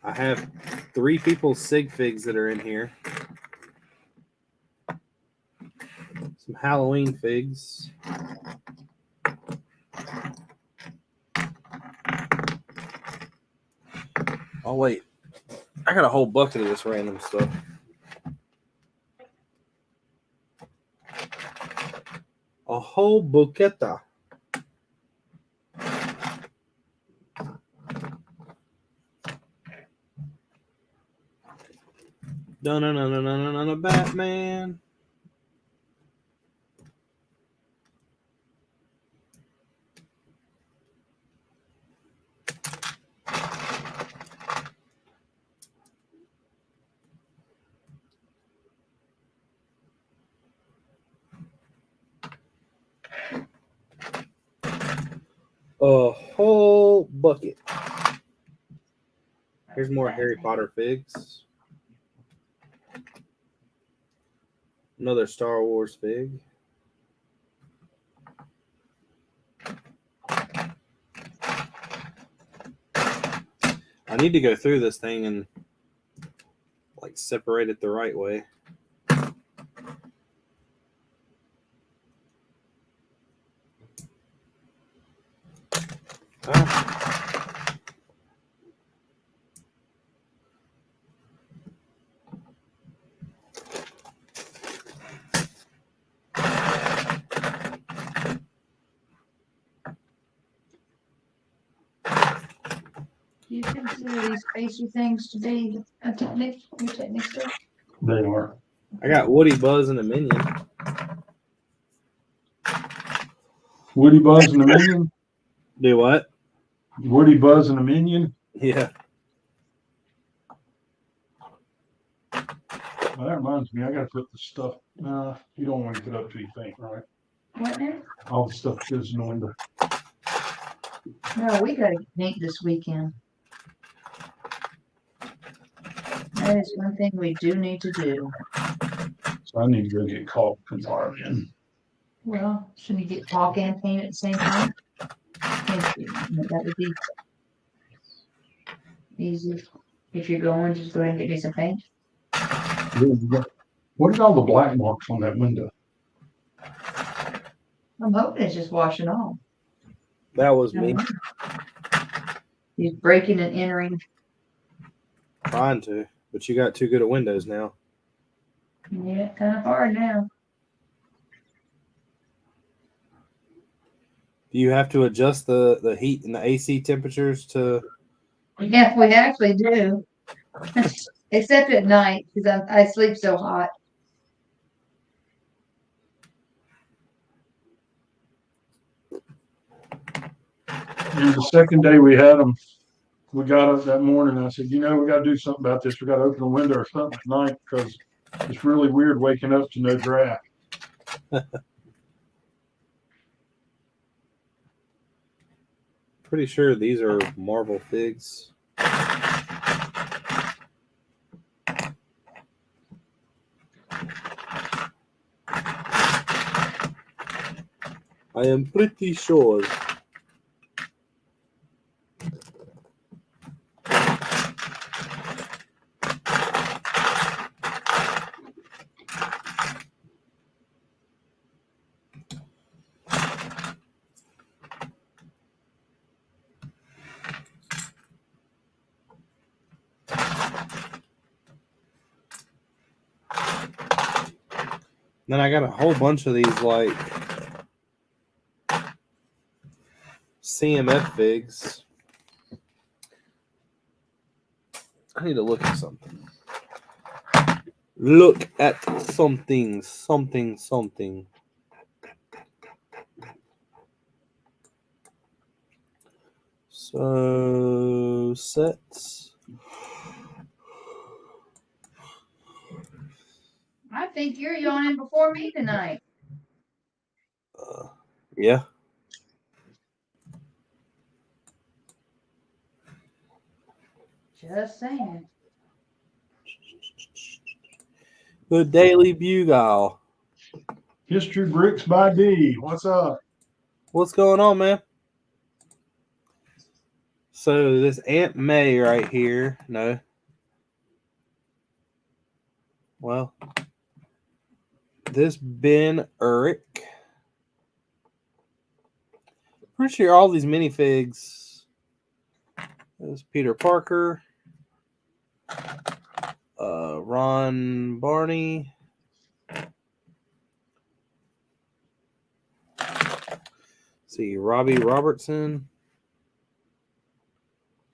I have 3 people's sig figs that are in here. Some Halloween figs. Oh, wait. I got a whole bucket of this random stuff. A whole bucketa. Dun-dun-dun-dun-dun-dun, Batman. A whole bucket. Here's more Harry Potter figs. Another Star Wars fig. I need to go through this thing and like separate it the right way. Do you consider these spacer things to be a technique, your technique stuff? They are. I got Woody, Buzz, and a Minion. Woody, Buzz, and a Minion. Do what? Woody, Buzz, and a Minion. Yeah. Well, that reminds me, I gotta put the stuff, you don't want to get up till you faint, right? What now? All the stuff goes in the window. No, we gotta paint this weekend. That is one thing we do need to do. So I need to go get caulk tomorrow then. Well, shouldn't you get caulk and paint at the same time? That would be easy. If you're going, just go ahead and get me some paint. What is all the black marks on that window? I'm hoping it's just washing off. That was me He's breaking and entering. trying to, but you got too good at windows now. Yeah, kind of hard now. Do you have to adjust the heat and the AC temperatures to? Yeah, we actually do. Except at night, because I sleep so hot. And the second day we had them, we got up that morning and I said, we got to do something about this. We got to open a window or something at night because it's really weird waking up to no draft. Pretty sure these are Marvel figs. I am pretty sure. Then I got a whole bunch of these like CMF figs. I need to look at something. Look at something. So sets. I think you're yawning before me tonight. Yeah. Just saying. The Daily Bugle. History Bricks by D. What's up? What's going on, man? So this Aunt May right here. No. Well, this Ben Urich. Pretty sure all these minifigs. There's Peter Parker. Ron Barney. See, Robbie Robertson.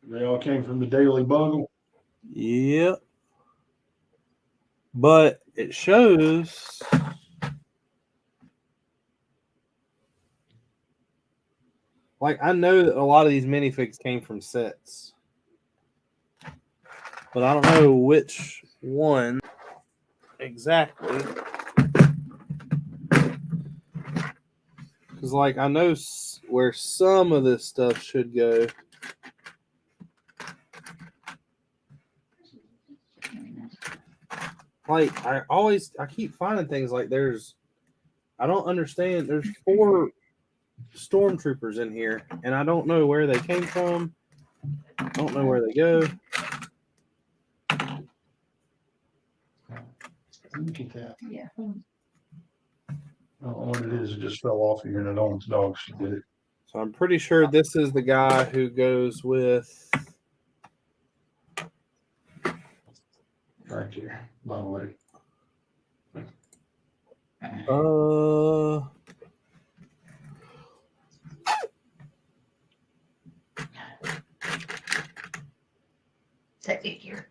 They all came from the Daily Bugle. Yep. But it shows like I know that a lot of these minifigs came from sets. But I don't know which one exactly. Because like I know where some of this stuff should go. Like I keep finding things like I don't understand. There's 4 stormtroopers in here, and I don't know where they came from. I don't know where they go. Look at that. Yeah. I don't know what it is. It just fell off here and I don't want the dogs to get it. So I'm pretty sure this is the guy who goes with. Right here, by the way. hectic here.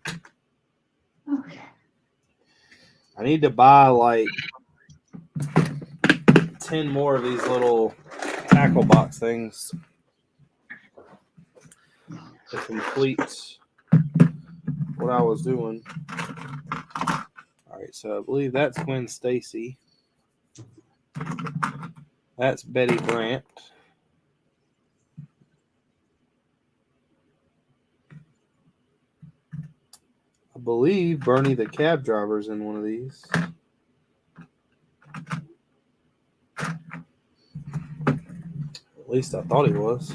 Okay. I need to buy like 10 more of these little tackle box things to complete what I was doing. All right, so I believe that's Gwen Stacy. That's Betty Brant. I believe Bernie the cab driver's in one of these. At least I thought he was.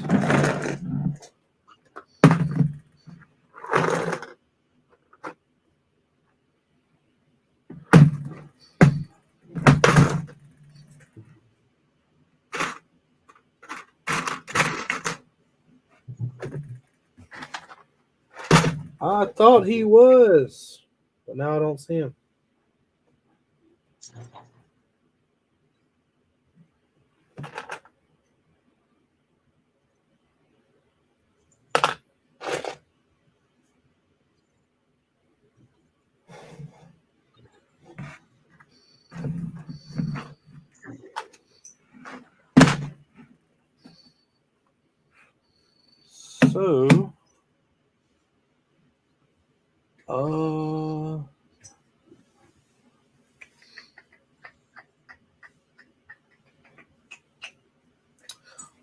I thought he was, but now I don't see him. So,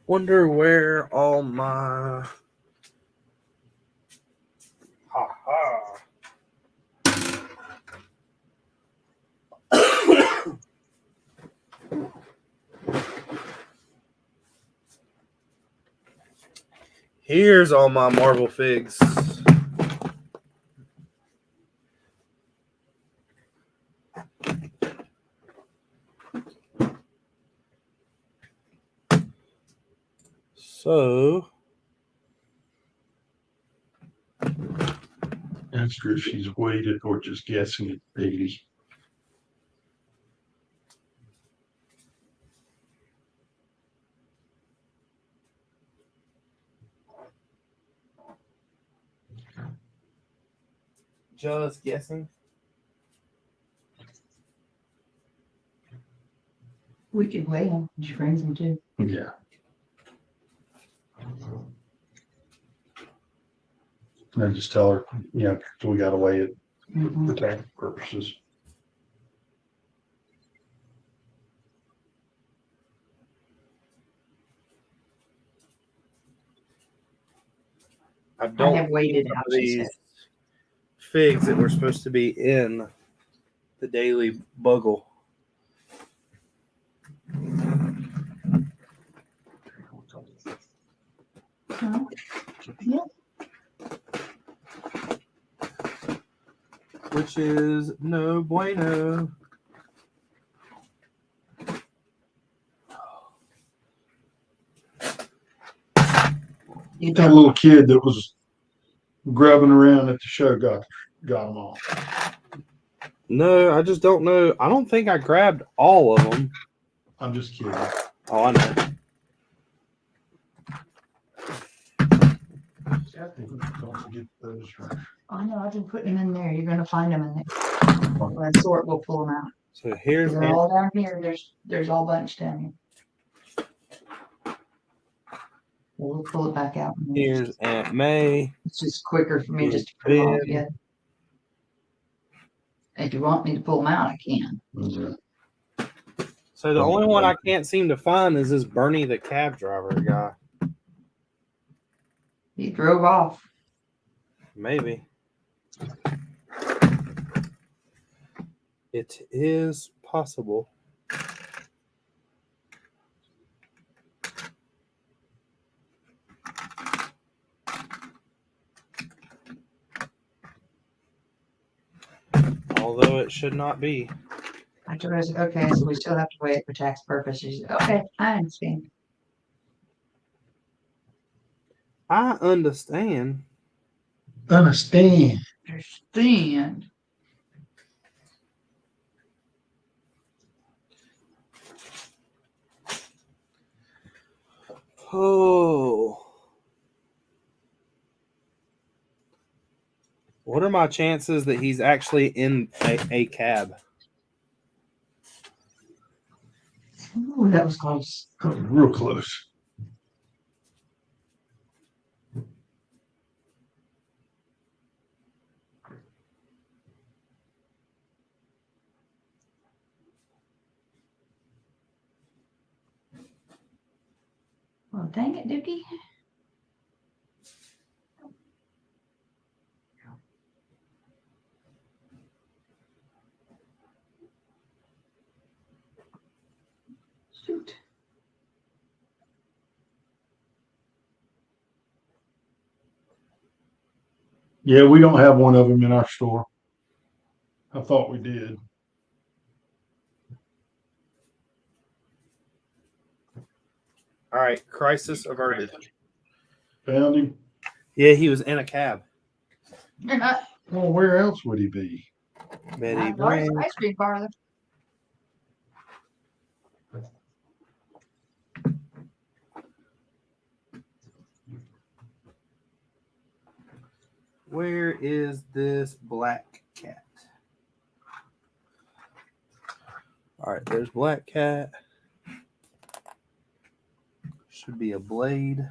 wonder where all my Here's all my marble figs. So, Ask her if she's weighted or just guessing at 80. just guessing. We can weigh him. She brings him too. Yeah. And then just tell her, so we gotta weigh it Mhm. for tax purposes. I I don't have waited some out, of she these said. figs that were supposed to be in the daily bugle. Huh? Yeah. Which is no bueno. You That little kid that was grubbing around at the show got them all. No, I just don't know. I don't think I grabbed all of them. I'm just kidding. Oh, I know. Don't forget those. I know, I've been putting them in there. You're gonna find them in there. When I sort, we'll pull them out. So here's They're all down here. There's all bunched down here. We'll pull it back out. here's Aunt May. It's just quicker for me just to put them all together. If you want me to pull them out, I can. So the only one I can't seem to find is this Bernie the cab driver guy. He drove off. Maybe. It is possible. Although it should not be. I told her, I said, okay, so we still have to weigh it for tax purposes. She said, okay, I understand. I understand. Understand. Understand. Oh. What are my chances that he's actually in a cab? Ooh, that was close. Real close. Well, dang it, Dookie. Shoot. Yeah, we don't have one of them in our store. I thought we did. All right, crisis averted. Found him. Yeah, he was in a cab. Well, where else would he be? Betty Larry's Brand. ice cream parlor. Where is this black cat? All right, there's black cat. Should be a blade.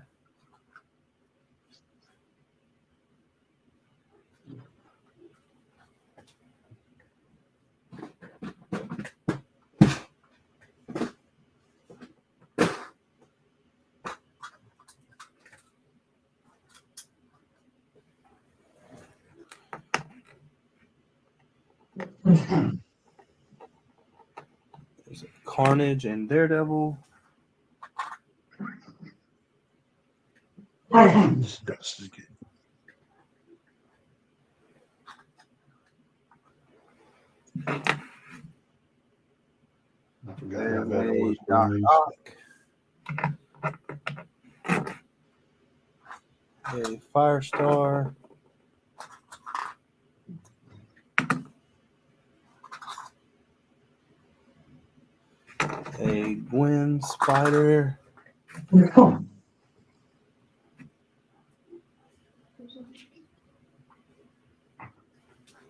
There's Carnage and Daredevil. This dust is good. I forgot how There's bad it a was. Doc doing Ock. A Firestar. A Gwen Spider.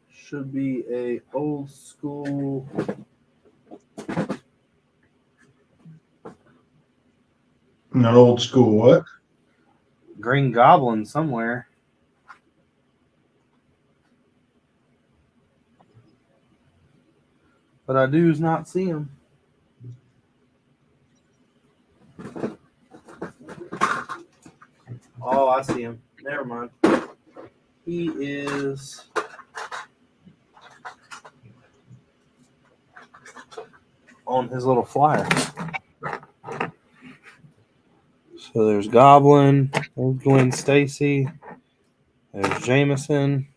Should be a old school An old school what? Green Goblin somewhere. But I do not see him. Oh, I see him. Never mind. He is on his little flyer. So there's Goblin, there's Gwen Stacy, there's Jameson.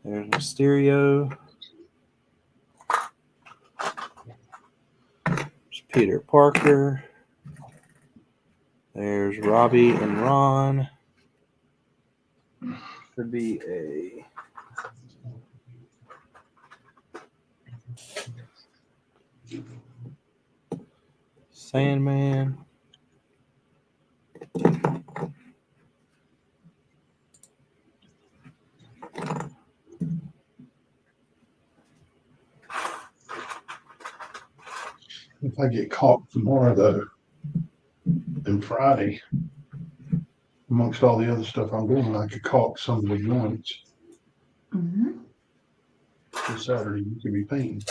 There's Mysterio. There's Peter Parker. There's Robbie and Ron. Should be a Sandman. If I get caught tomorrow, though, and Friday, amongst all the other stuff I'm doing, I could caulk some of the joints. Mhm. This Saturday, you could be painting.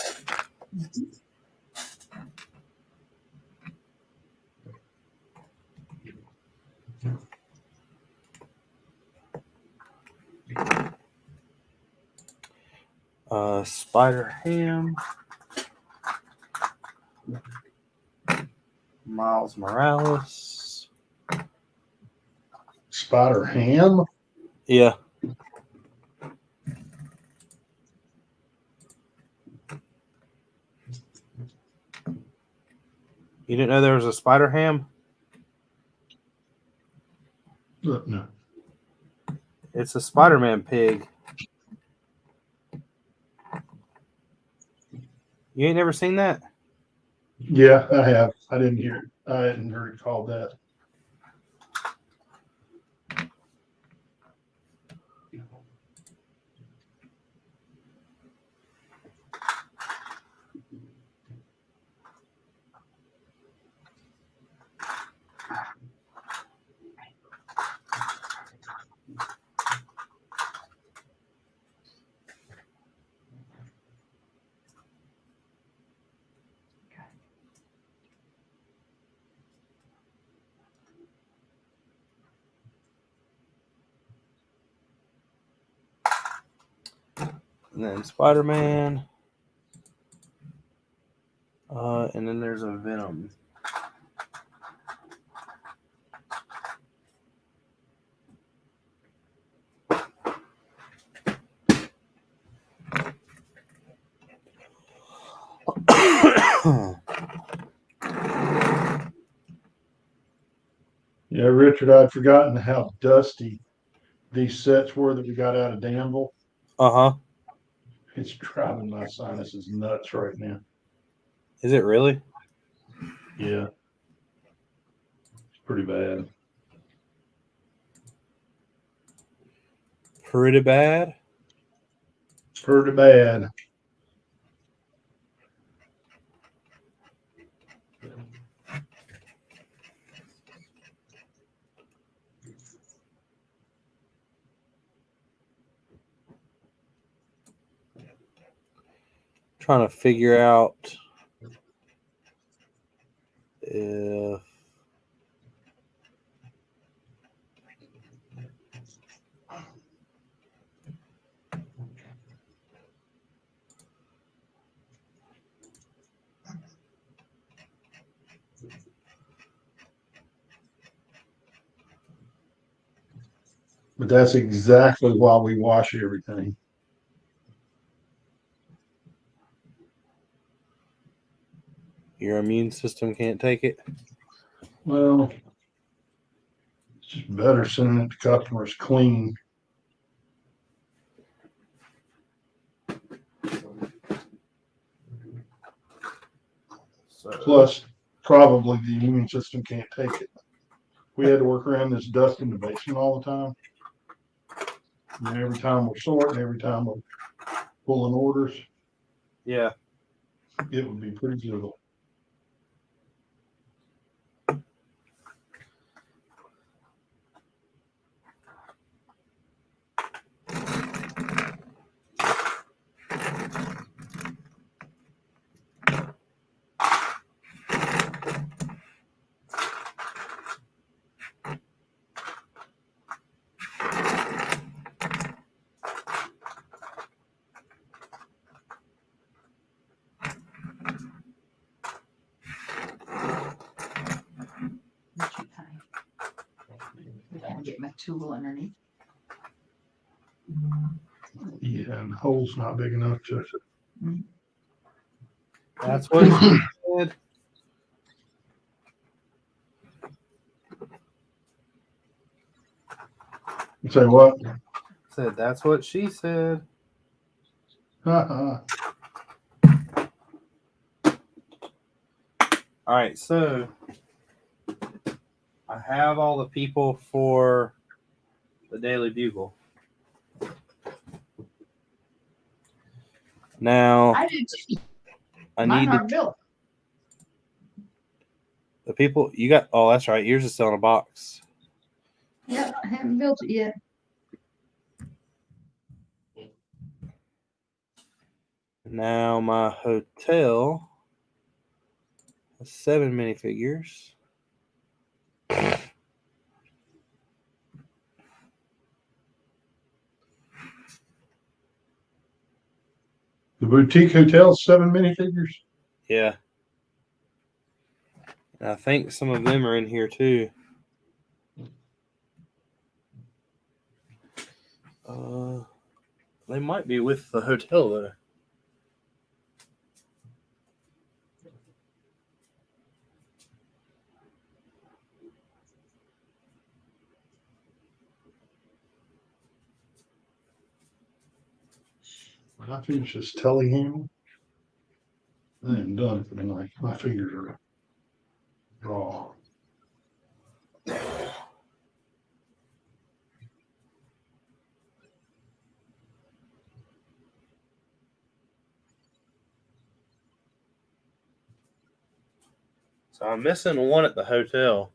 Spider Ham. Miles Morales. Spider Ham? Yeah. You didn't know there was a Spider Ham? No. It's a Spider-Man pig. You ain't never seen that? Yeah, I have. I didn't hear it. I hadn't heard it called that. And then Spider-Man. And then there's a Venom. Yeah, Richard, I'd forgotten how dusty these sets were that we got out of Danville. Uh-huh. It's driving my sinuses nuts right now. Is it really? Yeah. It's pretty bad. Pretty bad? Pretty bad. Trying to figure out if But that's exactly why we wash everything. your immune system can't take it. Well, it's just better sending it to customers clean. So, Plus, probably the immune system can't take it. We had to work around this dust in the basement all the time. And every time we're sorting, every time we're pulling orders, yeah. it would be pretty difficult. Get my tool underneath. Yeah, and the hole's not big enough to. That's what she said. Say what? Said that's what she said. Uh-huh. All right, so I have all the people for the Daily Bugle. Now I did too. I Mine need aren't built. the people you got. Oh, that's right. Yours is still in a box. Yep, I haven't built it yet. Now my hotel has 7 minifigures. The boutique hotel, 7 minifigures. Yeah. And I think some of them are in here too. They might be with the hotel though. When I finish this telehandle, I am done for the night. My fingers are raw. So I'm missing one at the hotel.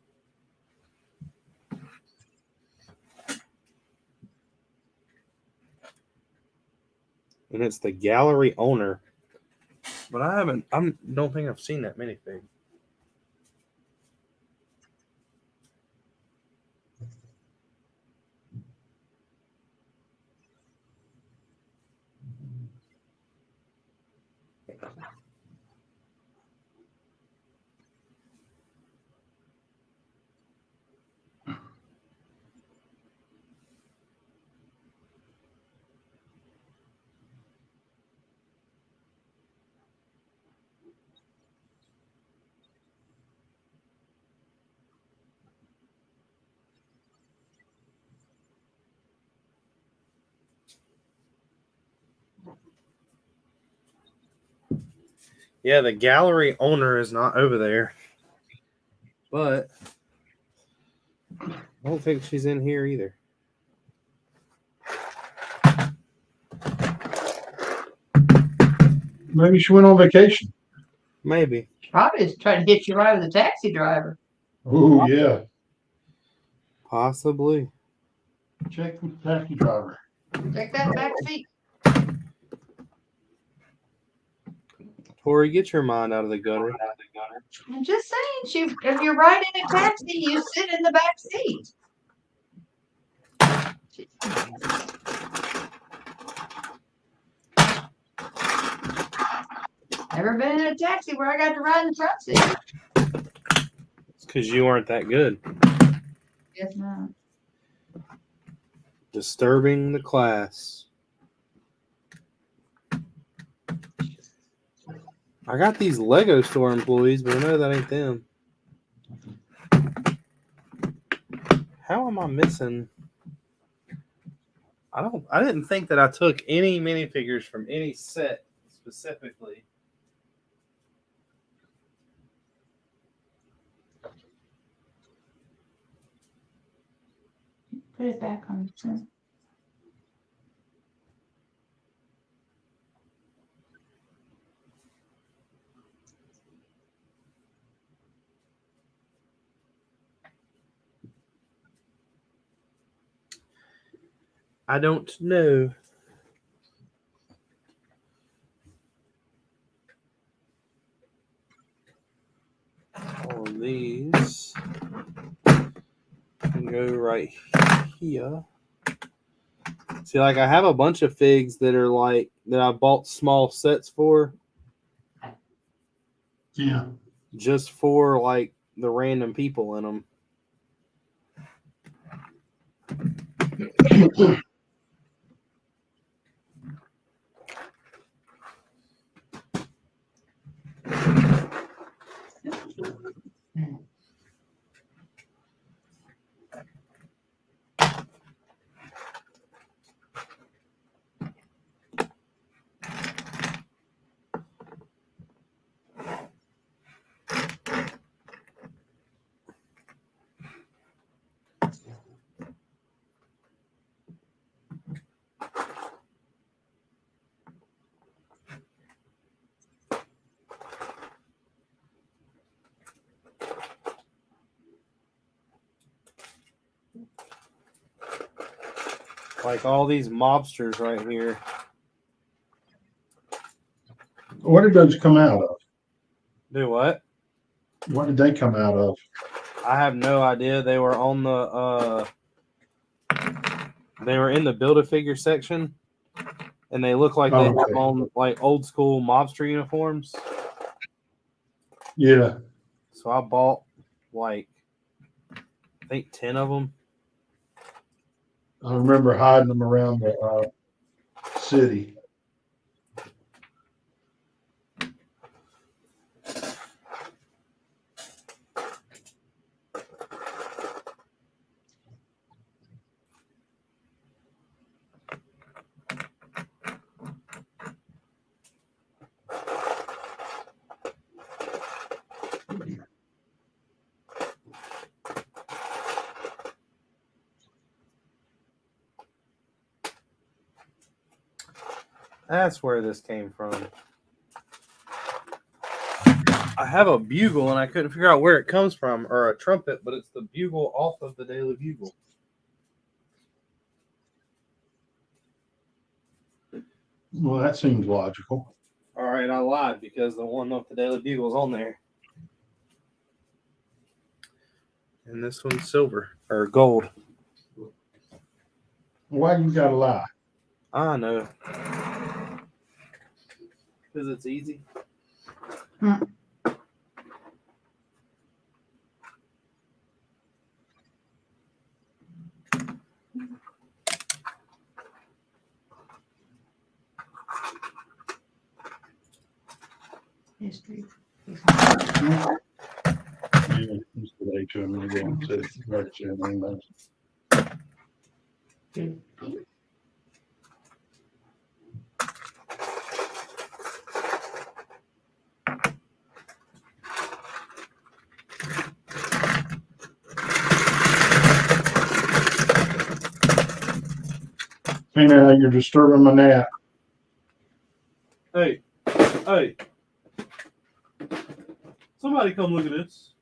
And it's the gallery owner. But I don't think I've seen that minifig. Yeah, the gallery owner is not over there. But I don't think she's in here either. Maybe she went on vacation. Maybe. Probably just trying to get you right with a taxi driver. Oh, yeah. Possibly. Check with the taxi driver. Check that back seat. Tori, get your mind out of the gutter. I'm just saying, if you're riding a taxi, you sit in the back seat. Never been in a taxi where I got to ride in the front seat. It's because you weren't that good. Guess not. Disturbing the class. I got these Lego store employees, but I know that ain't them. How am I missing? I didn't think that I took any minifigures from any set specifically. Put it back on the chin. I don't know. All of these can go right here. See, like I have a bunch of figs that are like that I bought small sets for. Yeah. Just for like the random people in them. Like all these mobsters right here. What did those come out of? Do what? What did they come out of? I have no idea. They were on the they were in the Build-A-Figure section, and they look like they have on like old school mobster uniforms. Yeah. So I bought like I think 10 of them. I remember hiding them around the city. That's where this came from. I have a bugle and I couldn't figure out where it comes from, or a trumpet, but it's the bugle off of the Daily Bugle. Well, that seems logical. All right, I lied because the one off the Daily Bugle is on there. And this one's silver or gold. Why you gotta lie? I know. Because it's easy. History. Yeah, just today to him again. Said, right, Jim, amen. Hey, now you're disturbing my nap. Hey. Somebody come look at this.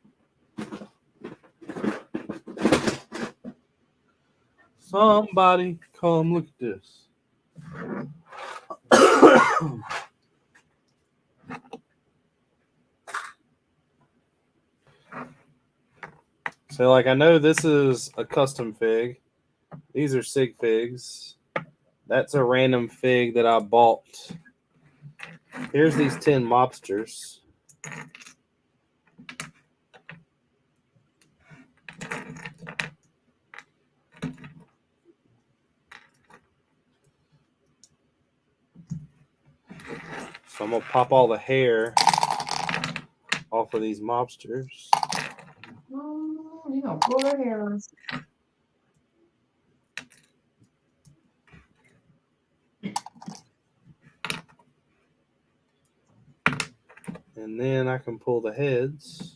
Somebody come look at this. So, like, I know this is a custom fig. These are sig figs. That's a random fig that I bought. Here's these 10 mobsters. So I'm going to pop all the hair off of these mobsters. Oh, you gonna pull their hair. And then I can pull the heads.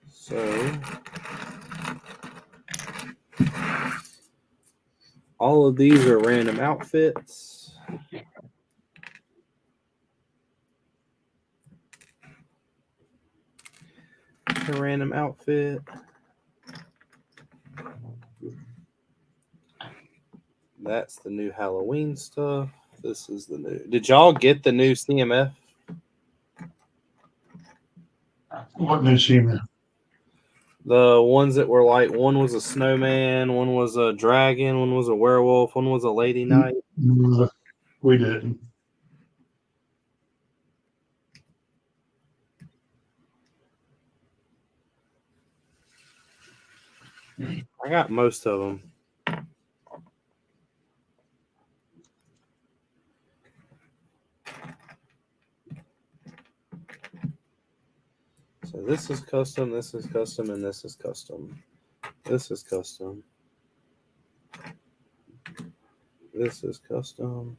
So all of these are random outfits. A random outfit. That's the new Halloween stuff. This is the new. Did y'all get the new CMF? What new semen? The ones that were like, one was a snowman, one was a dragon, one was a werewolf, one was a lady knight. We didn't. I got most of them. So this is custom, this is custom, and this is custom. This is custom. This is custom.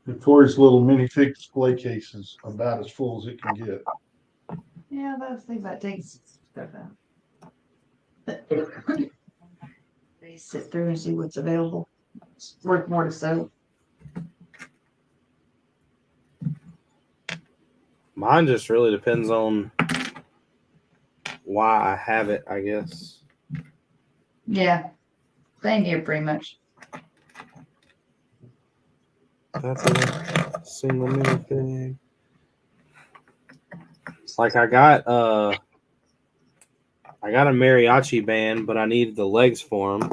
Victoria's little minifig display case is about as full as it can get. Yeah, those things that takes stuff out. They sit through and see what's available. It's worth more to sew. Mine just really depends on why I have it, I guess. Yeah, same here pretty much. That's a single minifig. Like I got a mariachi band, but I needed the legs for them.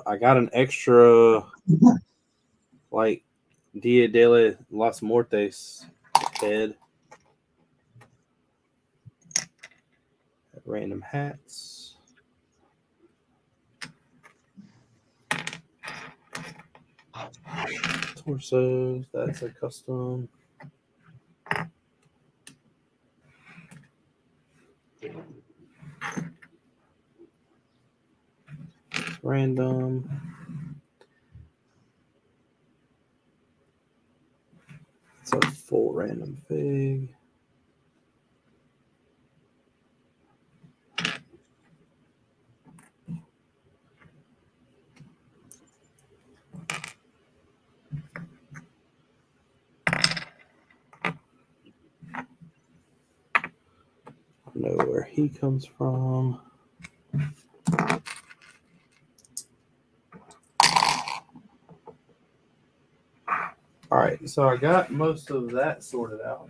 I got an extra like Dia de los Muertos head. Random hats. Torsos, that's a custom. Random. It's a full random fig. I know where he comes from. All right, so I got most of that sorted out.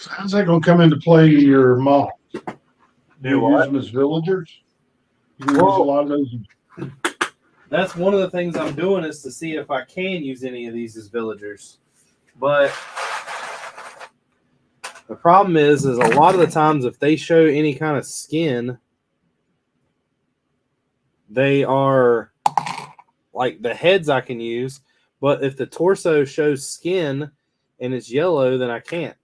How's that going to come into play in your model? Do you what? use them as villagers? You can use a Well, lot of those. that's one of the things I'm doing is to see if I can use any of these as villagers. But the problem is a lot of the times if they show any kind of skin, they are like the heads I can use. But if the torso shows skin and it's yellow, then I can't.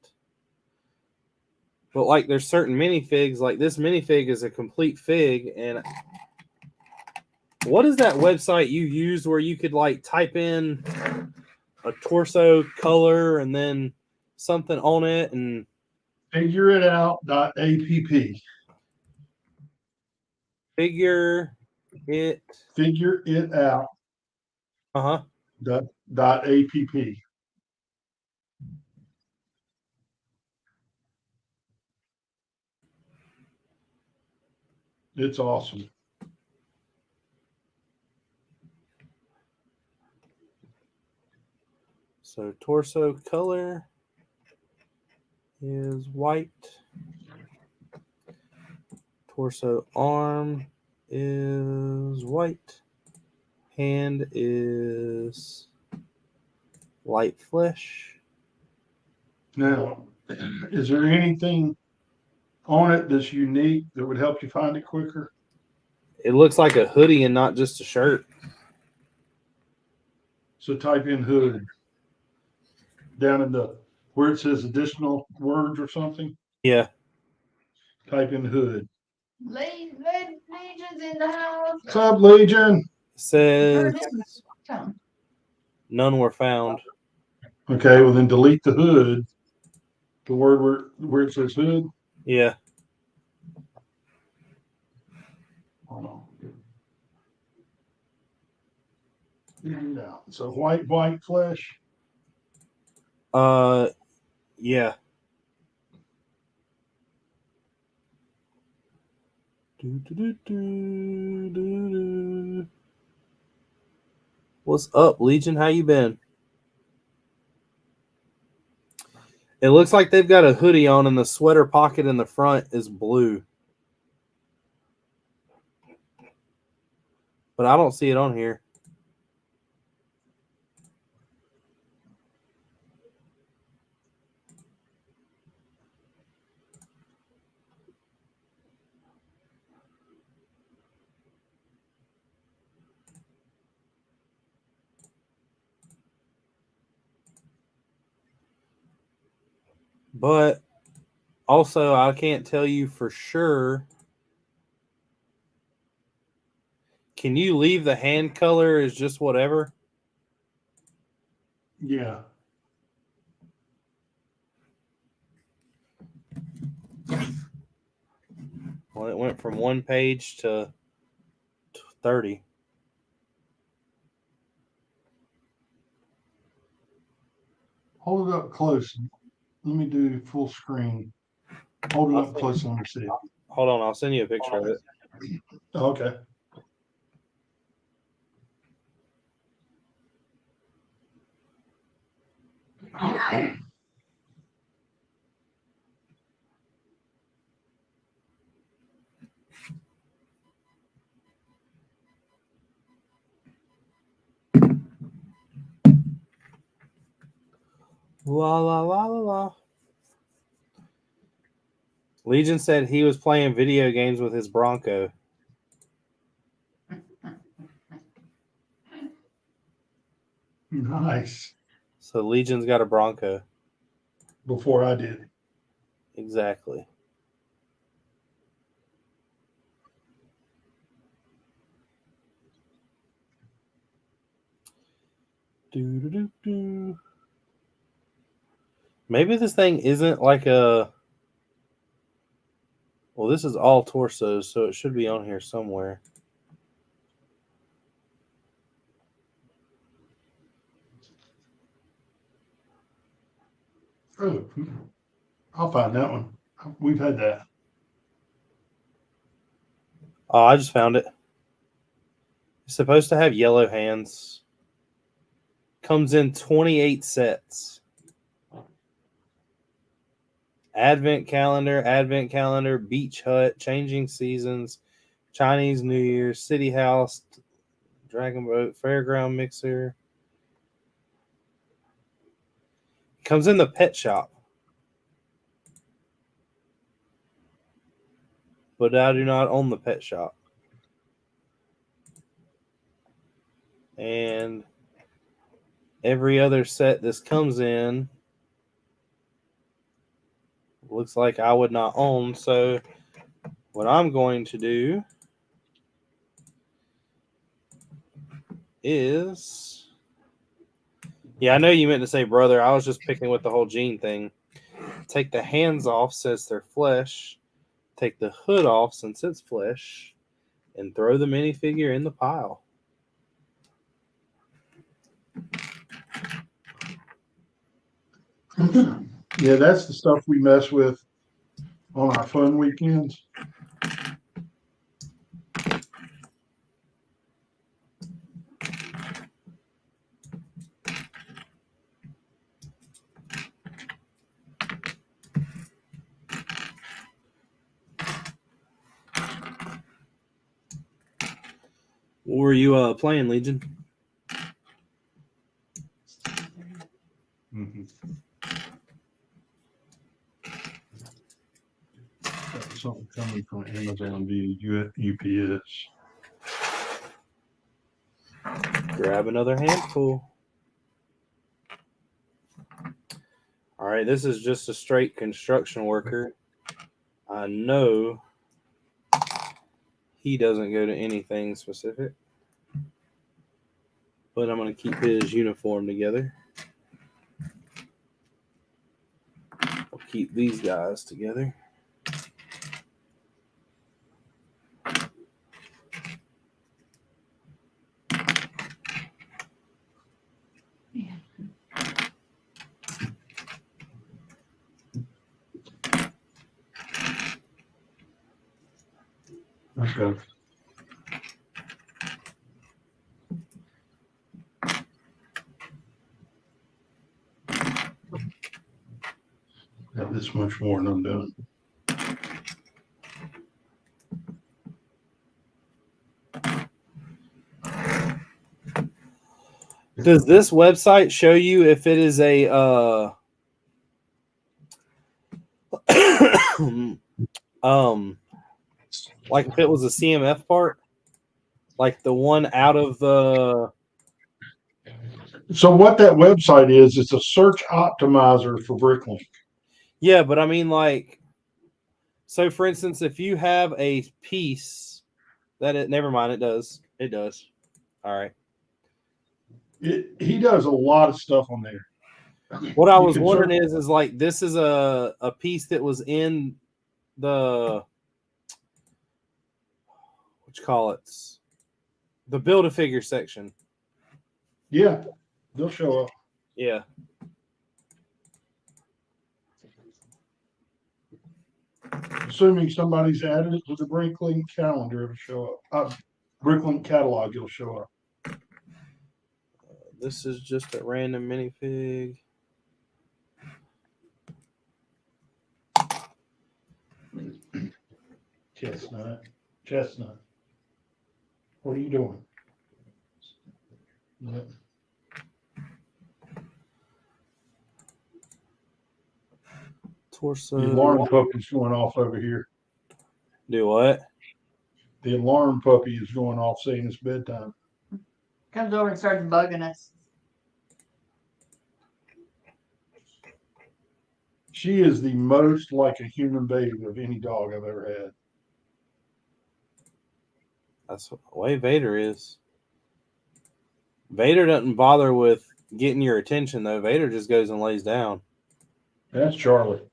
But like there's certain minifigs, like this minifig is a complete fig. And what is that website you used where you could like type in a torso color and then something on it and Figureitout.app. figure it? Figureitout.app. Uh-huh. It's awesome. So torso color is white. Torso arm is white. Hand is light flesh. Now, is there anything on it that's unique that would help you find it quicker? It looks like a hoodie and not just a shirt. So type in hood down in the where it says additional words or something. Yeah. Type in hood. Legion's in the house. What's up, Legion? Says Come. none were found. Okay, well then delete the hood. The word where it says hood. Yeah. Hold on. No. So white flesh. Yeah. What's up, Legion? How you been? It looks like they've got a hoodie on and the sweater pocket in the front is blue. But I don't see it on here. But also, I can't tell you for sure. Can you leave the hand color as just whatever? Yeah. Well, it went from 1 page to 30. Hold it up close. Let me do full screen. Hold it up close and let me see it. Hold on, I'll send you a picture of it. Okay. La la la la la. Legion said he was playing video games with his Bronco. Nice. So Legion's got a Bronco. Before I did. Exactly. Do. Maybe this thing isn't like a. Well, this is all torsos, so it should be on here somewhere. Oh, I'll find that one. We've had that. Oh, I just found it. It's supposed to have yellow hands. Comes in 28 sets. Advent calendar, beach hut, changing seasons, Chinese New Year, city house, dragon boat, fairground mixer. Comes in the pet shop. But I do not own the pet shop. And every other set this comes in looks like I would not own. So what I'm going to do is... Yeah, I know you meant to say brother. I was just picking with the whole gene thing. Take the hands off since they're flesh. Take the hood off since it's flesh. And throw the minifigure in the pile. Yeah, that's the stuff we mess with on our fun weekends. What were you playing, Legion? Mm-hmm. Something coming from Amazon via UPS. Grab another handful. All right, this is just a straight construction worker. I know he doesn't go to anything specific, but I'm going to keep his uniform together. I'll keep these guys together. Okay. Got this much more and I'm done. Does this website show you if it is a like if it was a CMF part, like the one out of the... So what that website is, it's a search optimizer for Bricklink. Yeah, but I mean, like, so for instance, if you have a piece that it... Never mind, it does. It does. All right. He does a lot of stuff on there. What I was wondering is like, this is a piece that was in the... What you call it? The Build-A-Figure section. Yeah, they'll show up. Yeah. Assuming somebody's added it to the Bricklink calendar, it'll show up. Bricklink catalog, it'll show up. This is just a random minifig. Chestnut. What are you doing? Yep. torso. The alarm puppy's going off over here. Do what? The alarm puppy is going off saying it's bedtime. Comes over and starts bugging us. She is the most like a human baby of any dog I've ever had. That's the way Vader is. Vader doesn't bother with getting your attention, though. Vader just goes and lays down. That's Charlie.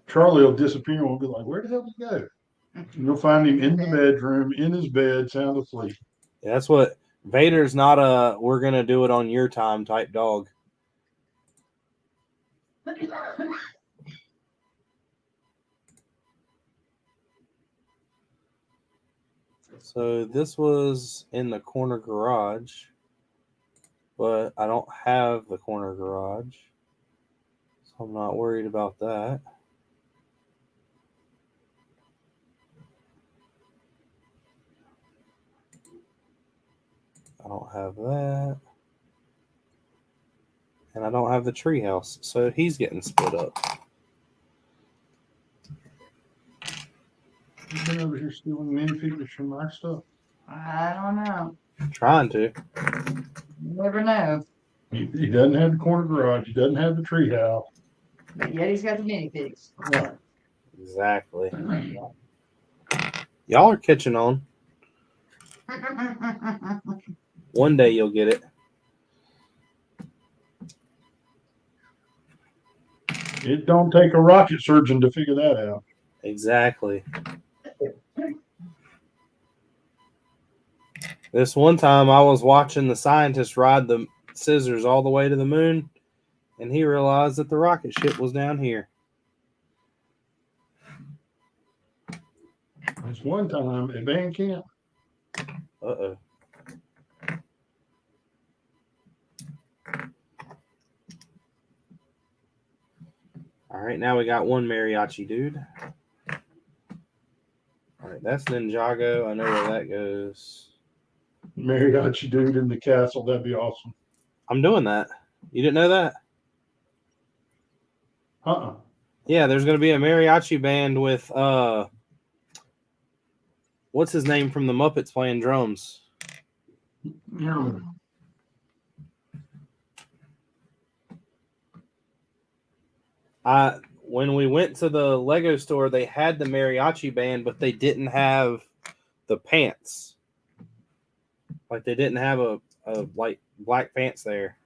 Charlie will disappear and we'll be like, where the hell did he go? And you'll find him in the bedroom, in his bed, sound asleep. Yeah, that's what Vader's not a we're going to do it on your time type dog. So this was in the corner garage, but I don't have the corner garage, so I'm not worried about that. I don't have that. And I don't have the treehouse, so he's getting split up. You've been over here stealing minifigures from my stuff. I don't know. Trying to. You never know. He doesn't have the corner garage. He doesn't have the treehouse. But yet he's got the minifigs. Right. Exactly. Y'all are catching on. One day you'll get it. It don't take a rocket surgeon to figure that out. Exactly. This one time I was watching the scientist ride the scissors all the way to the moon, and he realized that the rocket ship was down here. This one time at band camp, Uh-oh. All right, now we got one mariachi dude. All right, that's Ninjago. I know where that goes. mariachi dude in the castle, that'd be awesome. I'm doing that. You didn't know that? Yeah, there's going to be a mariachi band with what's his name from the Muppets playing drums? Yeah. When we went to the Lego store, they had the mariachi band, but they didn't have the pants. Like they didn't have a like black pants there.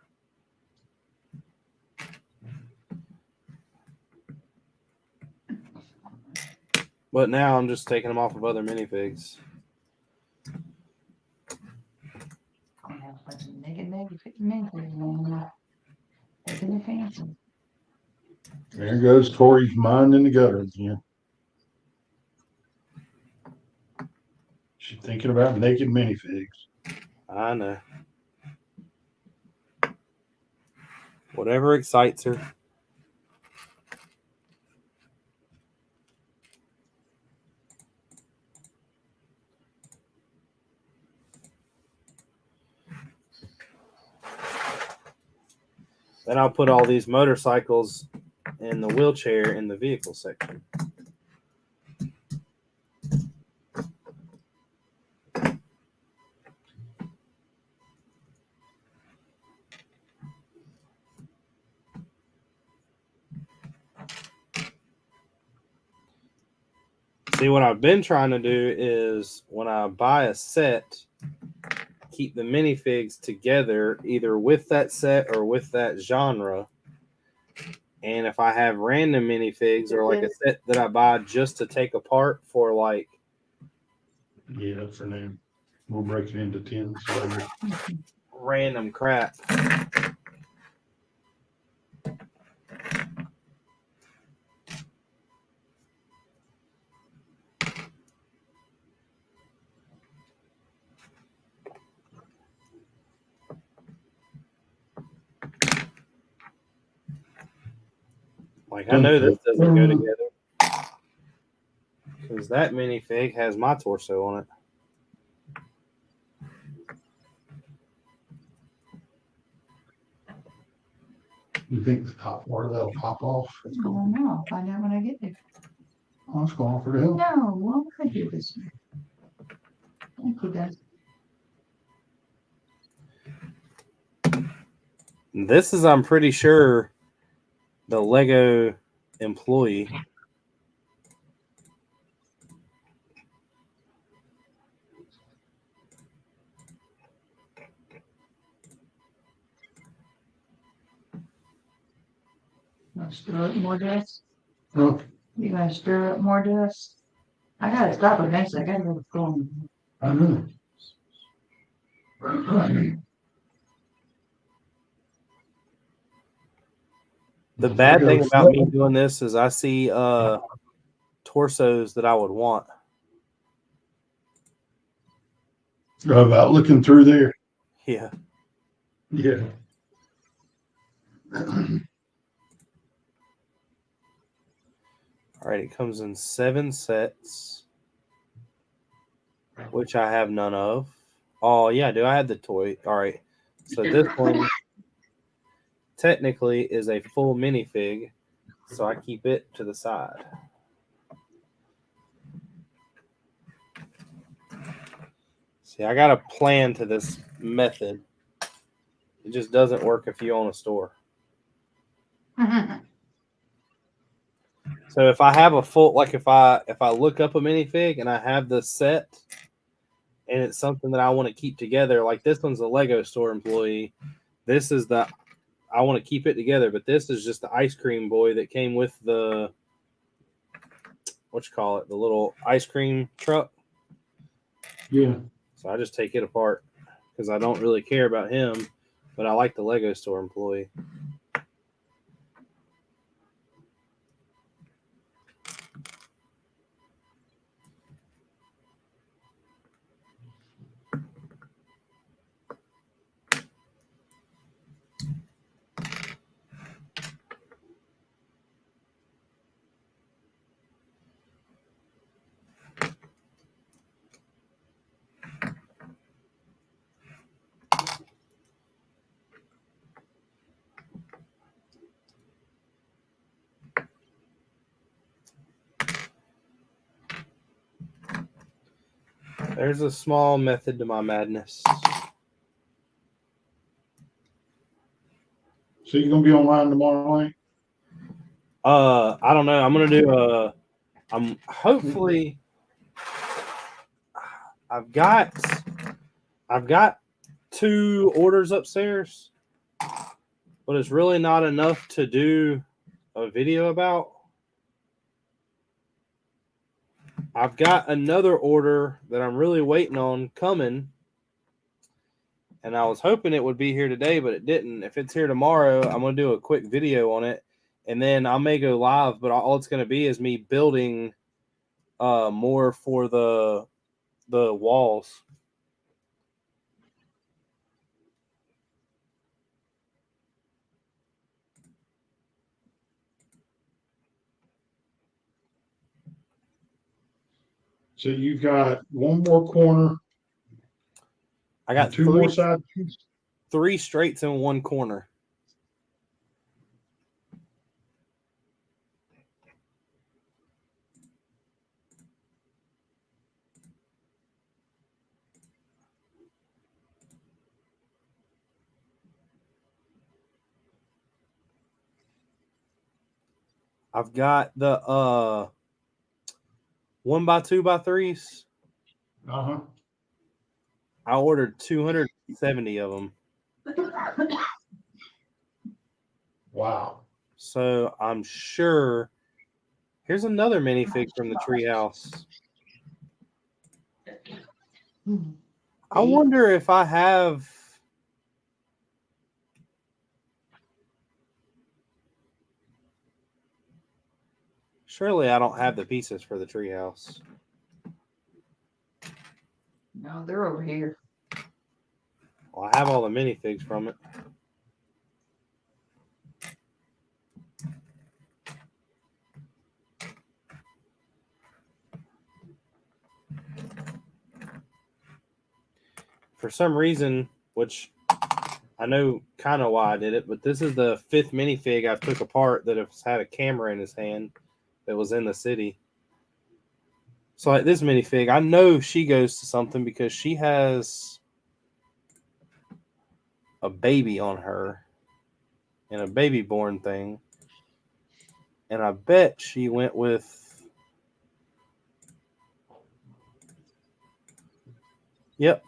But now I'm just taking them off of other minifigs. There goes Tori's mind in the gutter again. She's thinking about naked minifigs. I know. Whatever excites her. Then I'll put all these motorcycles and the wheelchair in the vehicle section. See, what I've been trying to do is when I buy a set, keep the minifigs together either with that set or with that genre. And if I have random minifigs or like a set that I buy just to take apart for like... Yeah, for now. We'll break it into 10s later. Random crap. Like, I know this doesn't go together because that minifig has my torso on it. You think the top part of that'll pop off? I don't know. I'll find out when I get there. Oh, it's going for the hill. No, why would I do this? Thank you, guys. This is, I'm pretty sure, the Lego employee. Want to stir up more dust? Oh, You gonna stir up more dust? I gotta stop eventually. I gotta go to the phone. I know. The bad thing about me doing this is I see torsos that I would want. About looking through there. Yeah. Yeah. All right, it comes in 7 sets, which I have none of. Oh, yeah, do I have the toy? All right. So this one technically is a full minifig, so I keep it to the side. See, I got a plan to this method. It just doesn't work if you own a store. So if I have a full, like if I look up a minifig and I have the set and it's something that I want to keep together, like this one's a Lego store employee. This is the, I want to keep it together, but this is just the ice cream boy that came with the, what you call it, the little ice cream truck. Yeah. So I just take it apart because I don't really care about him, but I like the Lego store employee. There's a small method to my madness. So you're gonna be online tomorrow night? I don't know. I'm gonna do I'm hopefully I've got 2 orders upstairs, but it's really not enough to do a video about. I've got another order that I'm really waiting on coming, and I was hoping it would be here today, but it didn't. If it's here tomorrow, I'm going to do a quick video on it, and then I may go live, but all it's going to be is me building more for the walls. So you've got one more corner. I got 2 more side pieces. 3 straights in one corner. I've got the 1x2x3s. Uh-huh. I ordered 270 of them. Wow. So I'm sure. Here's another minifig from the treehouse. I wonder if I have. Surely I don't have the pieces for the treehouse. No, they're over here. Well, I have all the minifigs from it. For some reason, which I know kind of why I did it, but this is the 5th minifig I took apart that has had a camera in his hand that was in the city. So like this minifig, I know she goes to something because she has a baby on her and a baby born thing. And I bet she went with... Yep.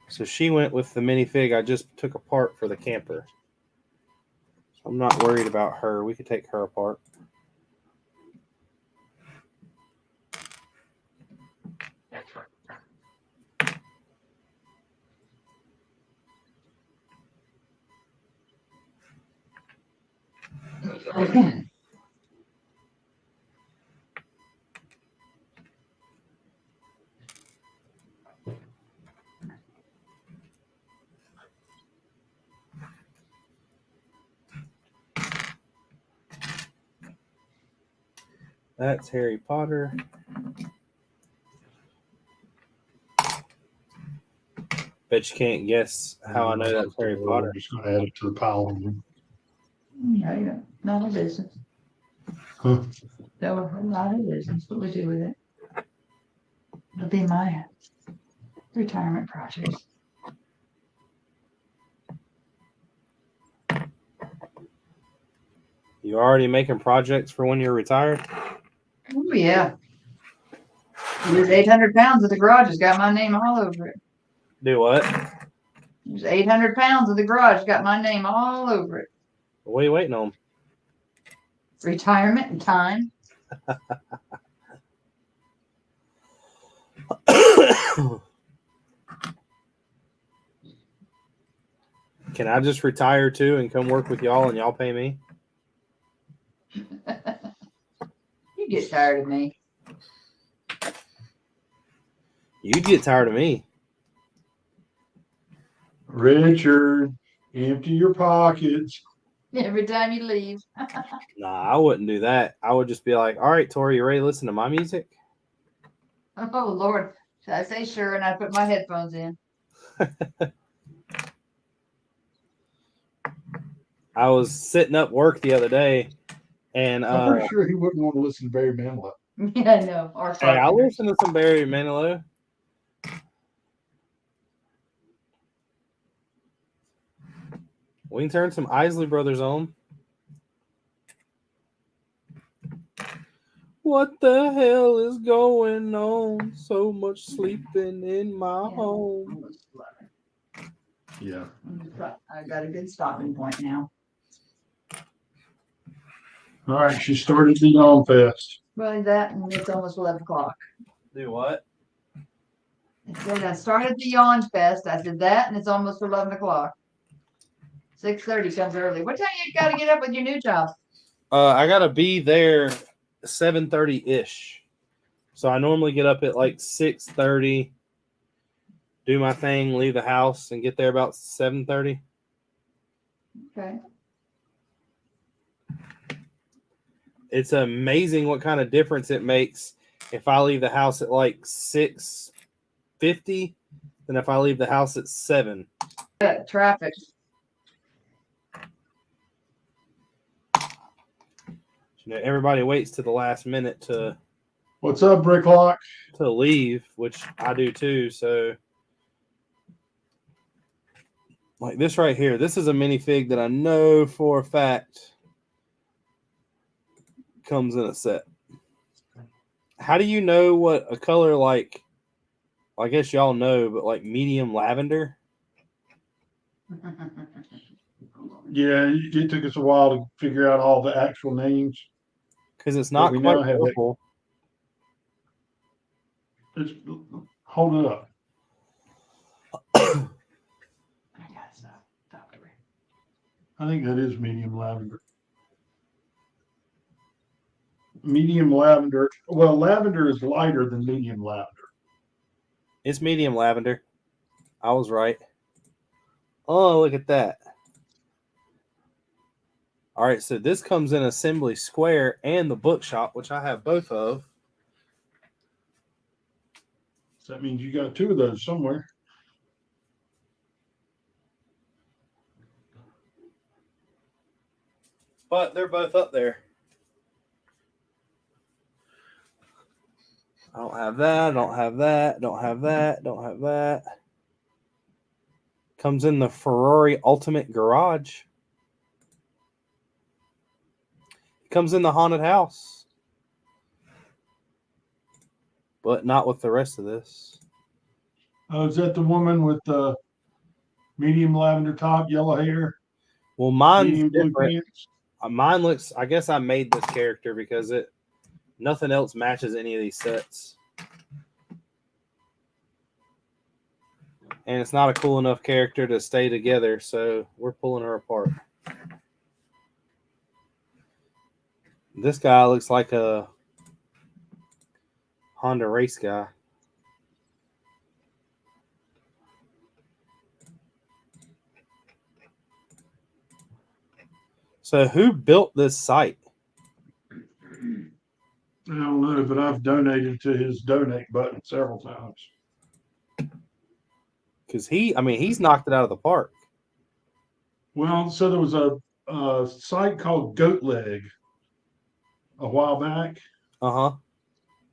So she went with the minifig I just took apart for the camper. So I'm not worried about her. We could take her apart. That's Harry Potter. Bet you can't guess how I know that's Harry Potter. I'm just going to add it to the pile. Yeah, yeah. None of business. Huh? No, not a business. What we do with it? It'll be my retirement project. You already making projects for when you're retired? Oh, yeah. There's 800 pounds at the garage. It's got my name all over it. Do what? There's 800 pounds of the garage. Got my name all over it. What are you waiting on? Retirement and time. Can I just retire too and come work with y'all and y'all pay me? You get tired of me. You'd get tired of me. Richard, empty your pockets. Every time you leave. Nah, I wouldn't do that. I would just be like, all right, Tori, you ready to listen to my music? Oh, Lord. Should I say sure? And I put my headphones in. I was sitting up work the other day and I'm pretty sure he wouldn't want to listen to Barry Manilow. Yeah, I know. Or hey, I'll listen to some Barry Manilow. We can turn some Isley Brothers on. What the hell is going on? So much sleeping in my home. Yeah. I got a good stopping point now. All right. She started the Yawn Fest. Well, that and it's almost 11 o'clock. Do what? I said I started the Yawn Fest. I did that and it's almost 11 o'clock. 6:30 comes early. What time you got to get up with your new job? I gotta be there 7:30-ish. So I normally get up at like 6:30, do my thing, leave the house, and get there about 7:30. Okay. It's amazing what kind of difference it makes if I leave the house at like 6:50 than if I leave the house at 7. Traffic. You know, everybody waits to the last minute to What's up, Bricklock? leave, which I do too. So, like this right here, this is a minifig that I know for a fact comes in a set. How do you know what a color like? I guess y'all know, but like medium lavender. Yeah, it took us a while to figure out all the actual names. Because it's not we quite now have that- purple. Let's hold it up. I got stuff. I think that is medium lavender. Medium lavender. Well, lavender is lighter than medium lavender. It's medium lavender. I was right. Oh, look at that. All right, so this comes in Assembly Square and the Bookshop, which I have both of. So that means you got two of those somewhere. But they're both up there. I don't have that. Don't have that. Don't have that. Don't have that. Comes in the Ferrari Ultimate Garage. Comes in the Haunted House. But not with the rest of this. Oh, is that the woman with the medium lavender top, yellow hair, Well, mine's medium blue different. pants? Mine looks, I guess I made this character because nothing else matches any of these sets. And it's not a cool enough character to stay together, so we're pulling her apart. This guy looks like a Honda race guy. So who built this site? I don't know, but I've donated to his donate button several times. Because he's knocked it out of the park. Well, so there was a site called Goat Leg a while back, Uh-huh.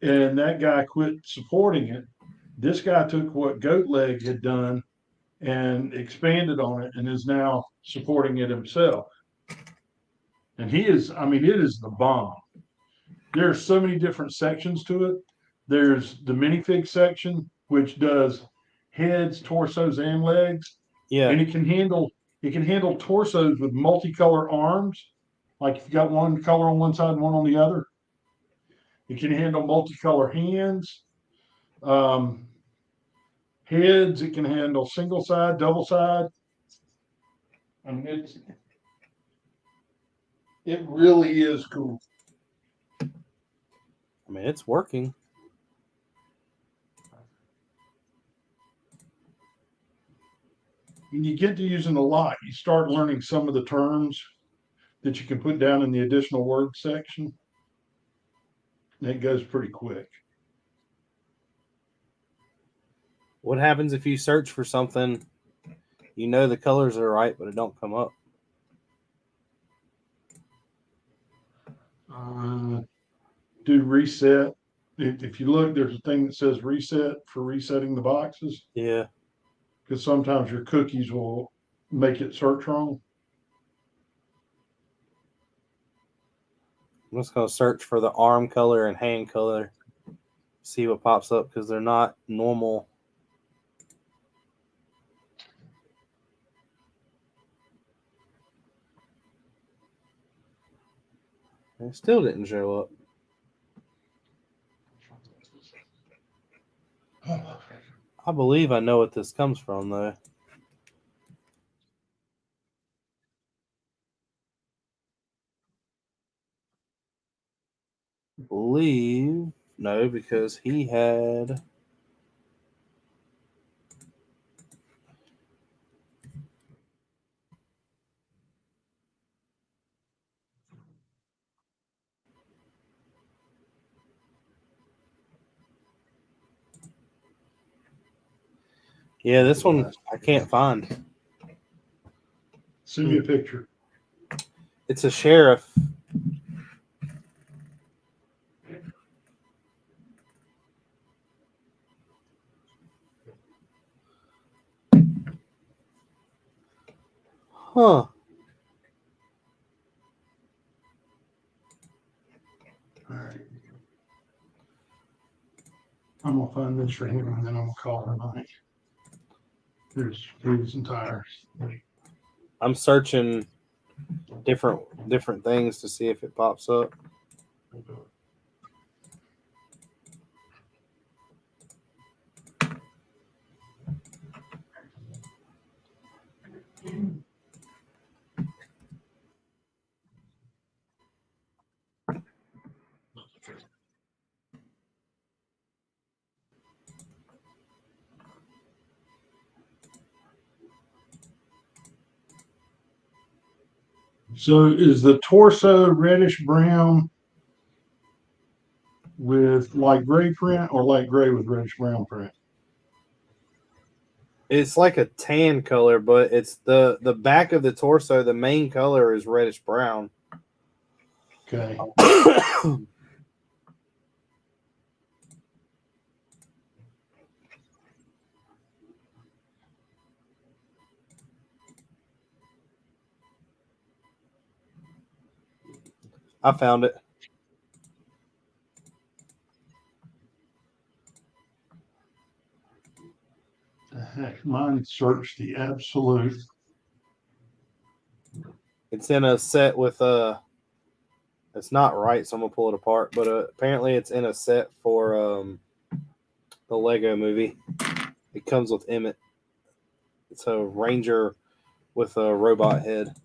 and that guy quit supporting it. This guy took what Goat Leg had done and expanded on it and is now supporting it himself. And it is the bomb. There are so many different sections to it. There's the minifig section, which does heads, torsos, and legs. Yeah. And it can handle torsos with multicolor arms. Like if you got one color on one side and one on the other. It can handle multicolor hands. Heads, it can handle single side, double side. I mean, it really is cool. I mean, it's working. When you get to using a lot, you start learning some of the terms that you can put down in the additional word section. And it goes pretty quick. What happens if you search for something, you know the colors are right, but it don't come up? Do reset. If you look, there's a thing that says reset for resetting the boxes. Yeah. Because sometimes your cookies will make it search wrong. I'm just going to search for the arm color and hand color. See what pops up because they're not normal. It still didn't show up. I believe I know what this comes from, though. Believe no, because he had. Yeah, this one I can't find. Send me a picture. It's a sheriff. Huh. All right. I'm gonna find this for him and then I'm gonna call him on it. There's wheels and tires. I'm searching different things to see if it pops up. So is the torso reddish brown with light gray print or light gray with reddish brown print? It's like a tan color, but it's the back of the torso. The main color is reddish brown. Okay. I found it. The heck, mine searched the absolute. It's in a set with it's not right, so I'm gonna pull it apart. But apparently, it's in a set for the Lego Movie. It comes with Emmett. It's a ranger with a robot head.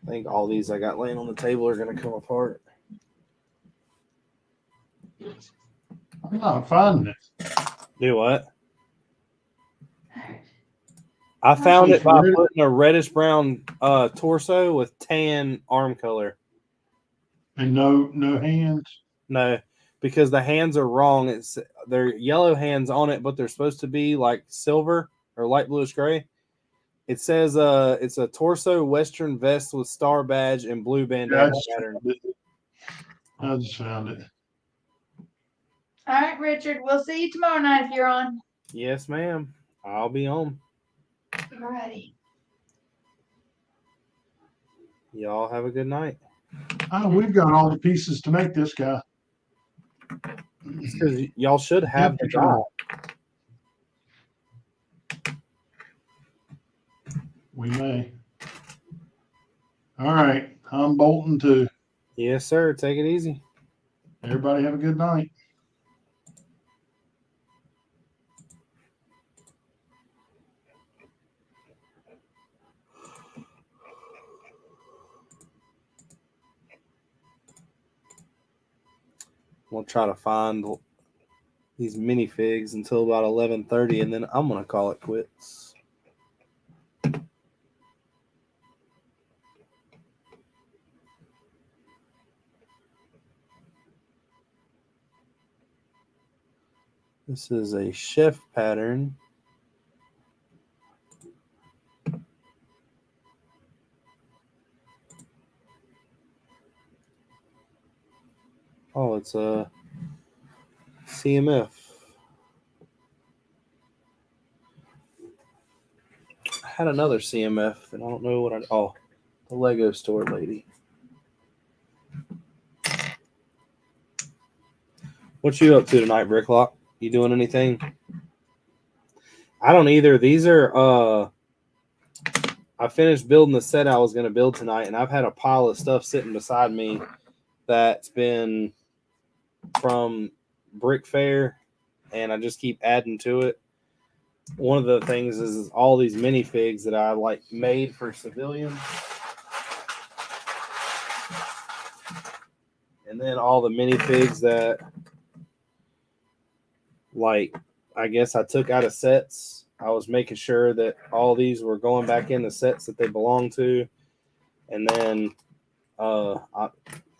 I think all these I got laying on the table are gonna come apart. I'm not finding it. Do what? I found it by putting a reddish brown torso with tan arm color. And no hands. No, because the hands are wrong. They're yellow hands on it, but they're supposed to be like silver or light bluish gray. It says it's a torso western vest with star badge and blue bandana pattern. I just found it. All right, Richard. We'll see you tomorrow night if you're on. Yes, ma'am. I'll be on. All righty. Y'all have a good night. Oh, we've got all the pieces to make this guy. Because y'all should have the guy. We may. All right. I'm bolting too. Yes, sir. Take it easy. Everybody have a good night. We'll try to find these minifigs until about 11:30, and then I'm gonna call it quits. This is a chef pattern. Oh, it's a CMF. I had another CMF, and I don't know what oh, the Lego store lady. What you up to tonight, Bricklock? You doing anything? I don't either. These are I finished building the set I was going to build tonight, and I've had a pile of stuff sitting beside me that's been from Brick Fair, and I just keep adding to it. One of the things is all these minifigs that I like made for civilians, and then all the minifigs that, like, I guess I took out of sets. I was making sure that all these were going back in the sets that they belong to, and then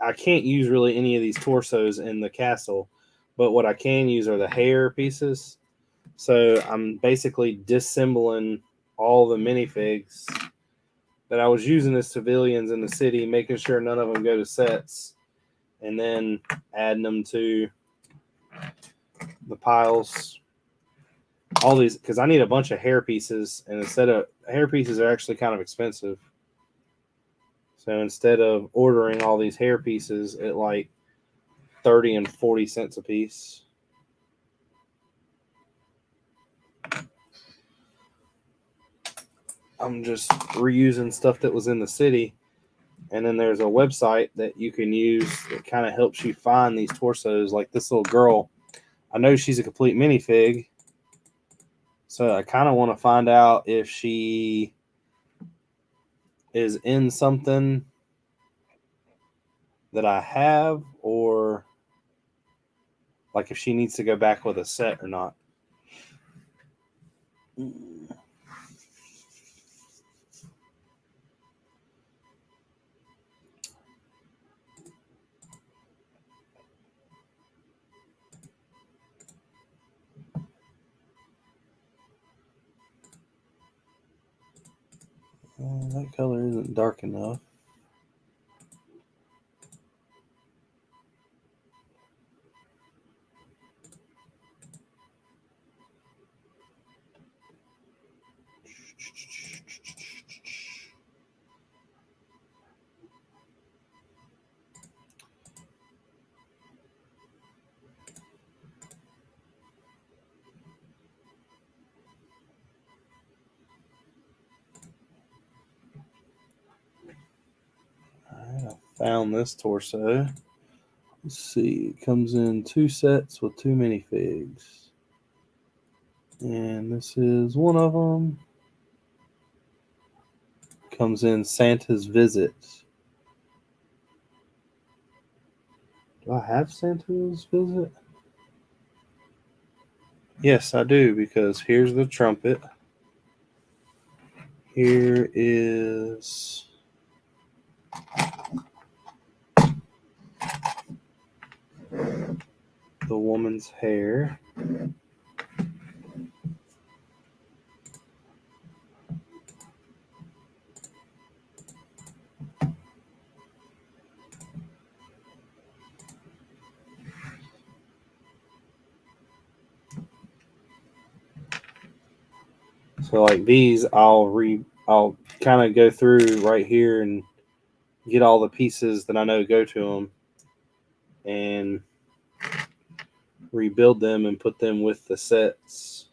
I can't use really any of these torsos in the castle, but what I can use are the hair pieces. So I'm basically disassembling all the minifigs that I was using as civilians in the city, making sure none of them go to sets, and then adding them to the piles. All these, because I need a bunch of hair pieces, and instead of hair pieces are actually kind of expensive. So instead of ordering all these hair pieces at like 30 and 40 cents a piece, I'm just reusing stuff that was in the city. And then there's a website that you can use that kind of helps you find these torsos. Like this little girl, I know she's a complete minifig, so I kind of want to find out if she is in something that I have, or like if she needs to go back with a set or not. That color isn't dark enough. I found this torso. Let's see. It comes in 2 sets with 2 minifigs. And this is one of them. Comes in Santa's Visit. Do I have Santa's Visit? Yes, I do, because here's the trumpet. Here is the woman's hair. So like these, I'll kind of go through right here and get all the pieces that I know go to them and rebuild them and put them with the sets.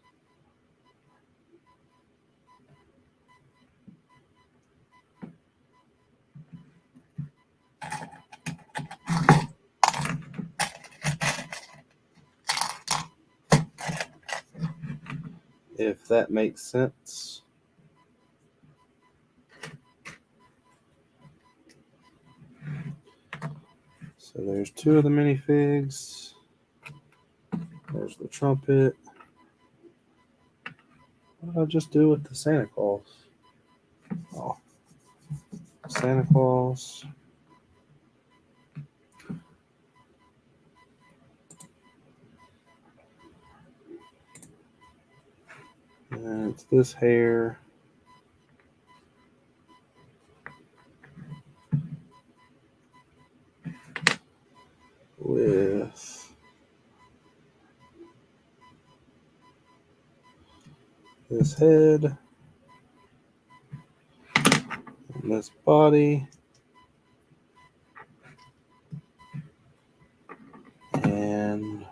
If that makes sense. So there's 2 of the minifigs. There's the trumpet. What did I just do with the Santa Claus? Oh, Santa Claus. And it's this hair. With this head. And this body. And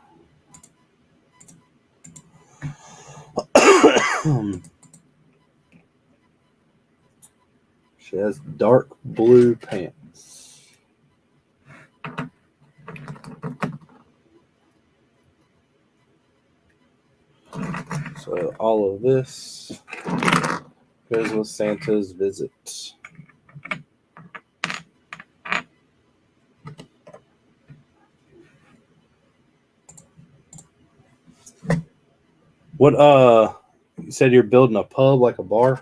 she has dark blue pants. So all of this goes with Santa's Visit. What you said you're building a pub like a bar?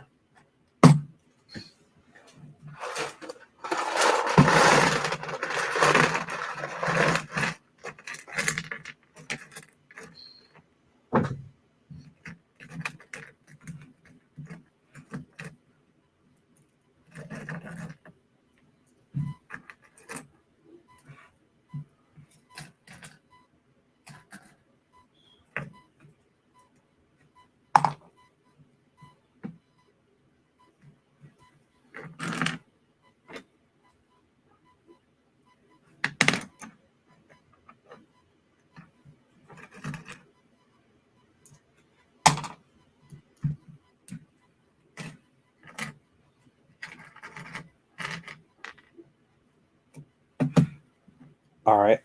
All right.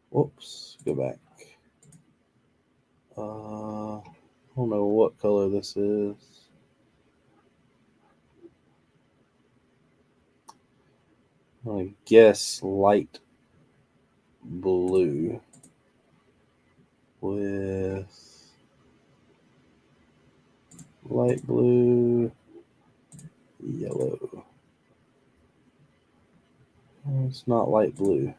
Whoops. Go back. I don't know what color this is. I guess light blue with light blue, yellow. It's not light blue.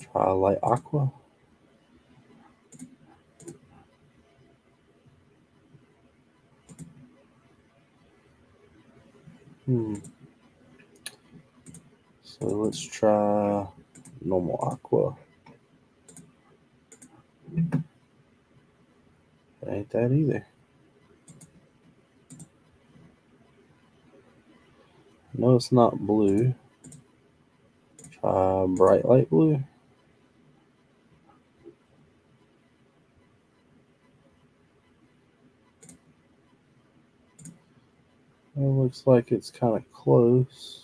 Try light aqua. So let's try normal aqua. Ain't that either. No, it's not blue. Try bright light blue. It looks like it's kind of close.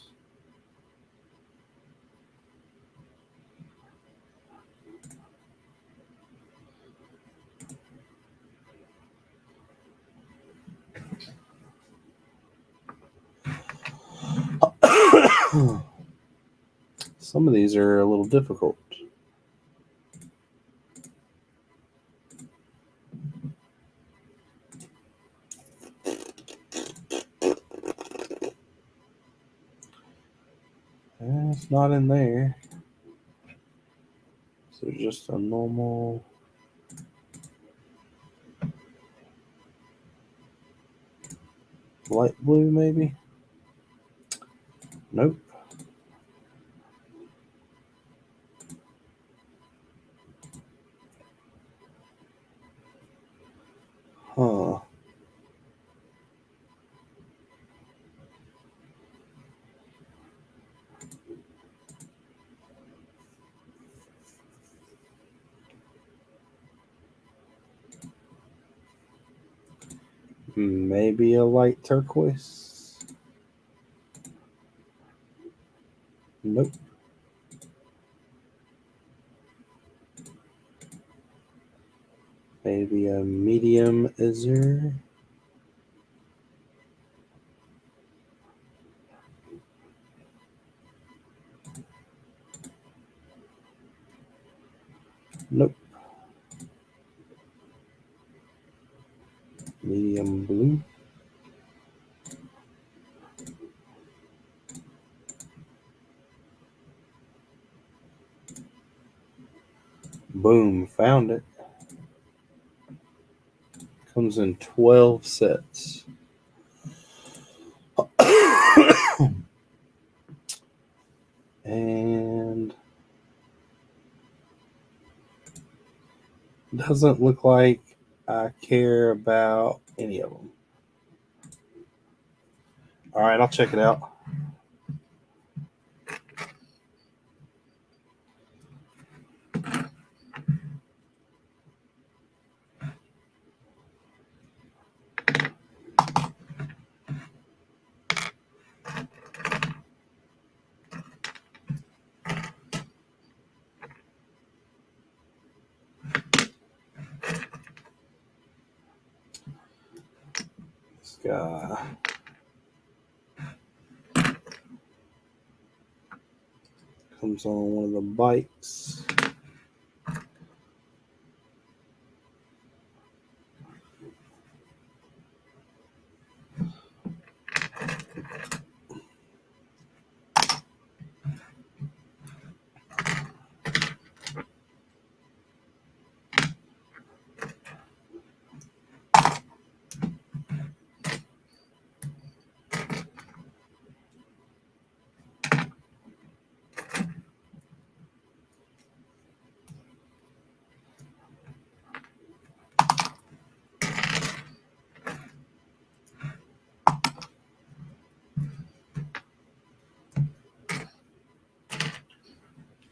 Some of these are a little difficult. It's not in there. So just a normal light blue, maybe? Nope. Huh. Maybe a light turquoise? Nope. Maybe a medium azure? Nope. Medium blue? Boom, found it. Comes in 12 sets. And doesn't look like I care about any of them. All right, I'll check it out. This guy comes on one of the bikes.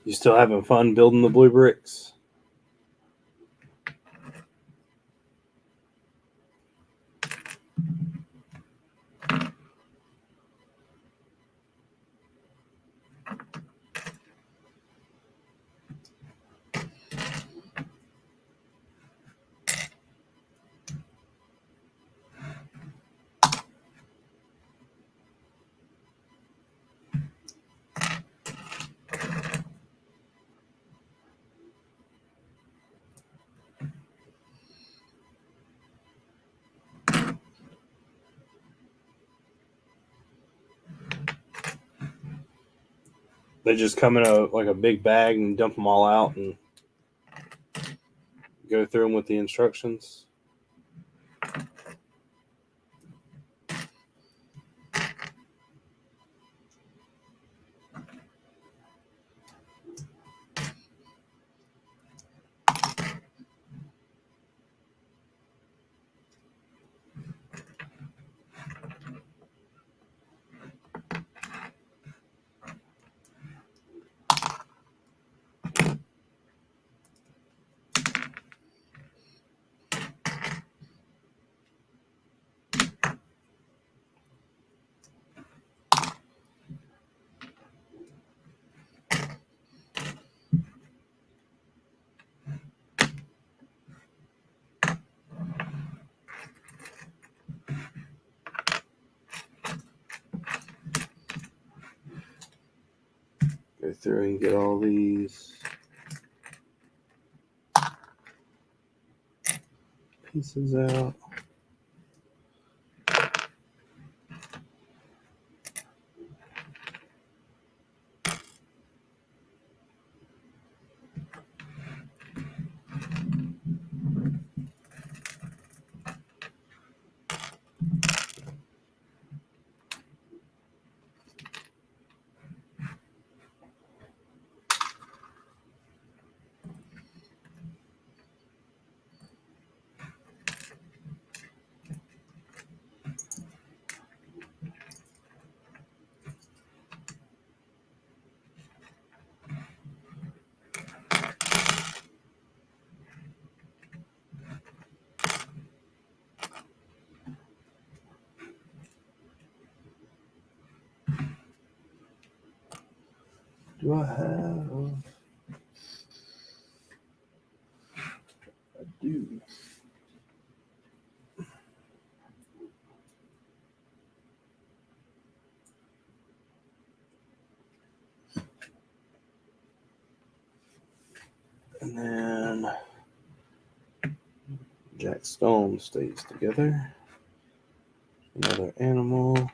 You still having fun building the blue bricks? They just come in a big bag and dump them all out and go through them with the instructions. Go through and get all these pieces out. Do I have? I do. And then Jack Stone stays together. Another animal.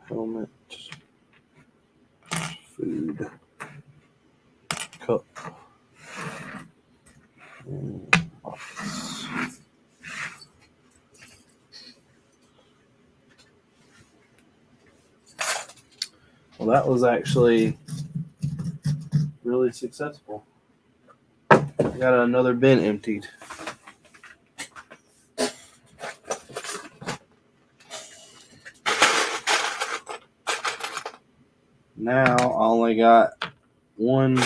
Helmet. Food. Cup. And box. Well, that was actually really successful. I got another bin emptied. Now I only got one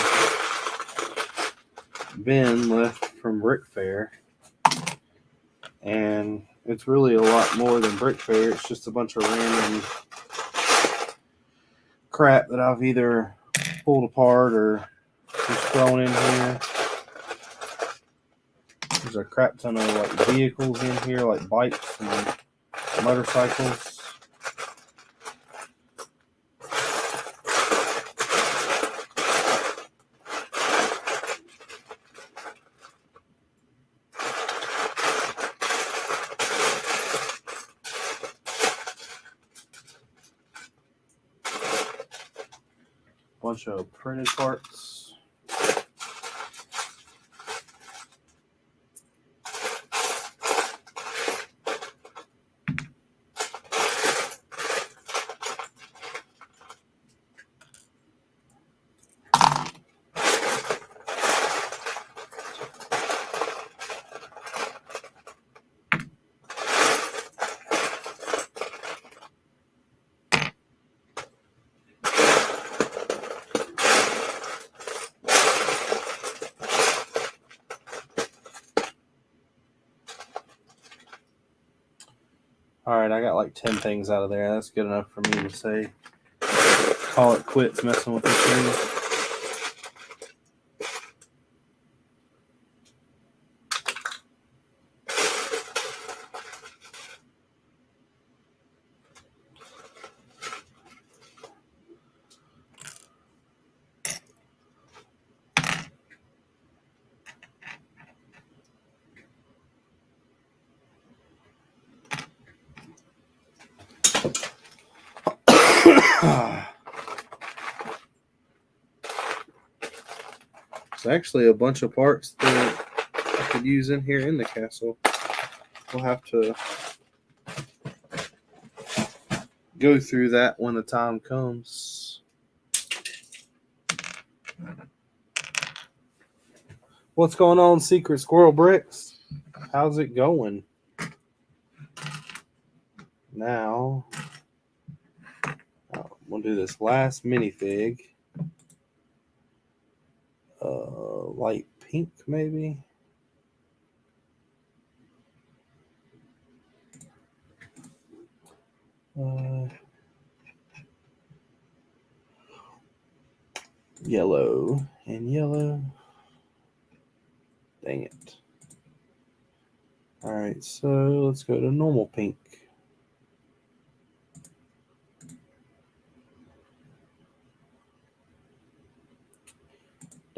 bin left from Brick Fair, and it's really a lot more than Brick Fair. It's just a bunch of random crap that I've either pulled apart or just thrown in here. There's a crap ton of like vehicles in here, like bikes and motorcycles. Bunch of printed parts. All right, I got like 10 things out of there. That's good enough for me to say, call it quits messing with this thing. There's actually a bunch of parts that I could use in here in the castle. We'll have to go through that when the time comes. What's going on, Secret Squirrel Bricks? How's it going? Now, we'll do this last minifig. Light pink, maybe. Yellow and yellow. Dang it. All right, so let's go to normal pink.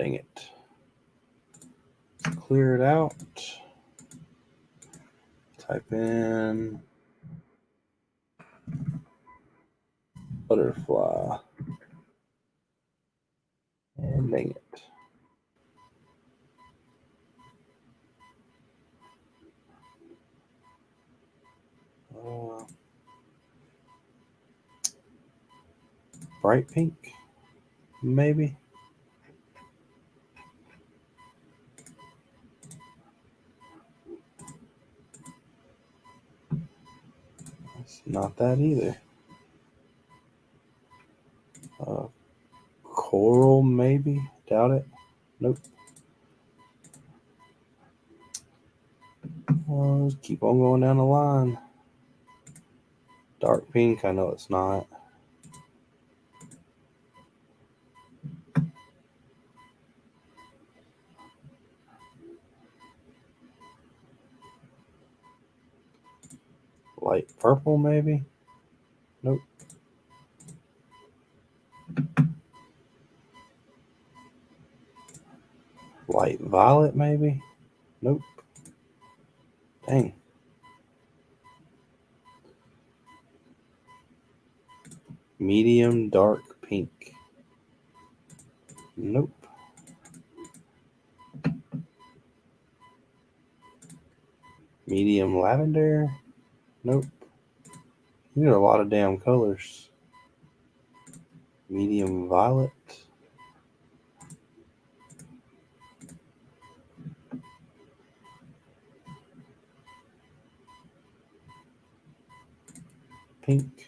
Dang it. Clear it out. Type in butterfly. And dang it. Bright pink, maybe. It's not that either. Coral, maybe. Doubt it. Nope. Let's keep on going down the line. Dark pink, I know it's not. Light purple, maybe. Nope. Light violet, maybe. Nope. Dang. Medium dark pink. Nope. Medium lavender. Nope. These are a lot of damn colors. Medium violet. Pink.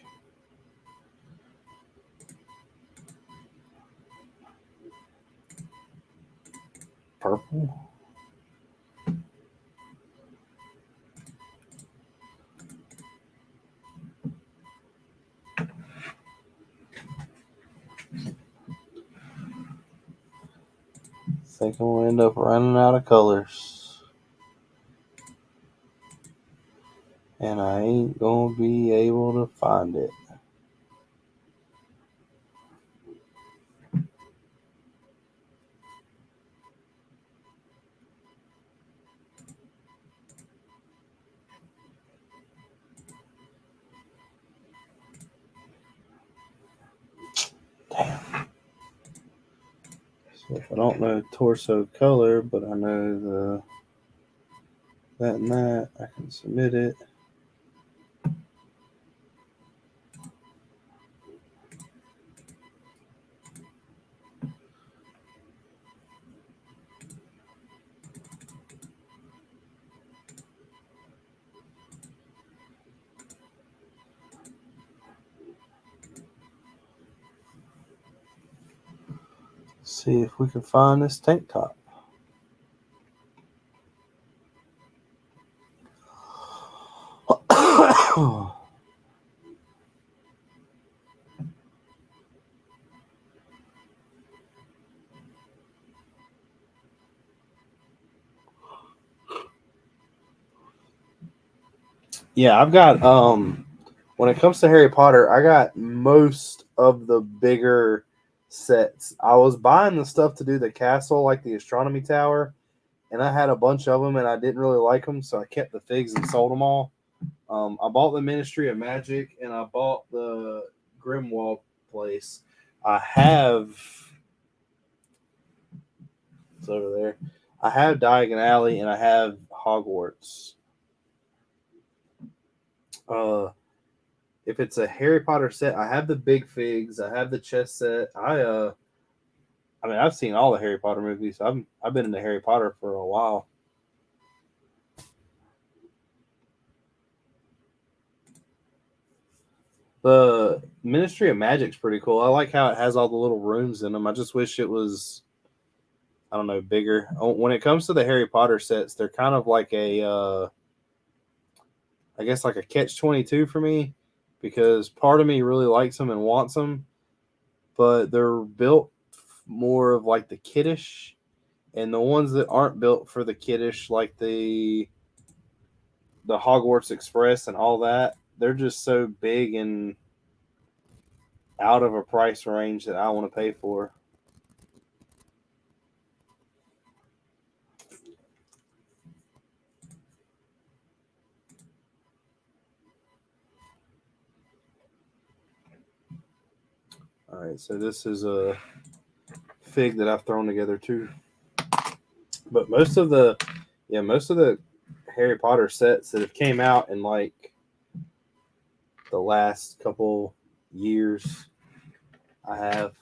Purple. I think I'm gonna end up running out of colors. And I ain't gonna be able to find it. Damn. So if I don't know torso color, but I know that and that, I can submit it. See if we can find this tank top. Yeah, I've got when it comes to Harry Potter, I got most of the bigger sets. I was buying the stuff to do the castle, like the astronomy tower, and I had a bunch of them and I didn't really like them, so I kept the figs and sold them all. I bought the Ministry of Magic and I bought the Grimwald place. I have it's over there. I have Diagon Alley and I have Hogwarts. If it's a Harry Potter set, I have the big figs. I have the chess set. I mean, I've seen all the Harry Potter movies. I've been into Harry Potter for a while. The Ministry of Magic's pretty cool. I like how it has all the little rooms in them. I just wish it was, I don't know, bigger. When it comes to the Harry Potter sets, they're kind of like a, I guess like a catch-22 for me, because part of me really likes them and wants them, but they're built more of like the kiddish, and the ones that aren't built for the kiddish, like the Hogwarts Express and all that, they're just so big and out of a price range that I want to pay for. All right, so this is a fig that I've thrown together too. But most of the Harry Potter sets that have came out in like the last couple years, I have.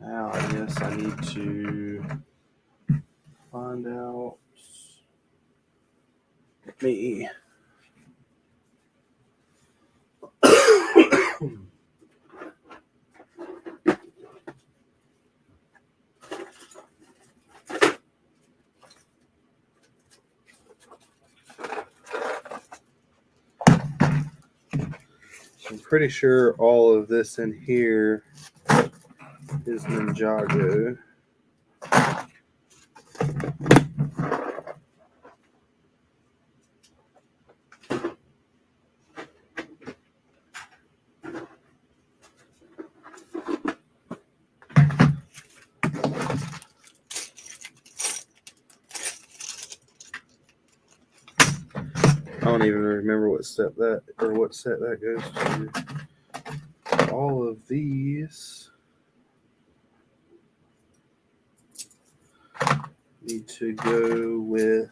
Now I guess I need to find out me. I'm pretty sure all of this in here is Ninjago. I don't even remember what set that goes to. All of these need to go with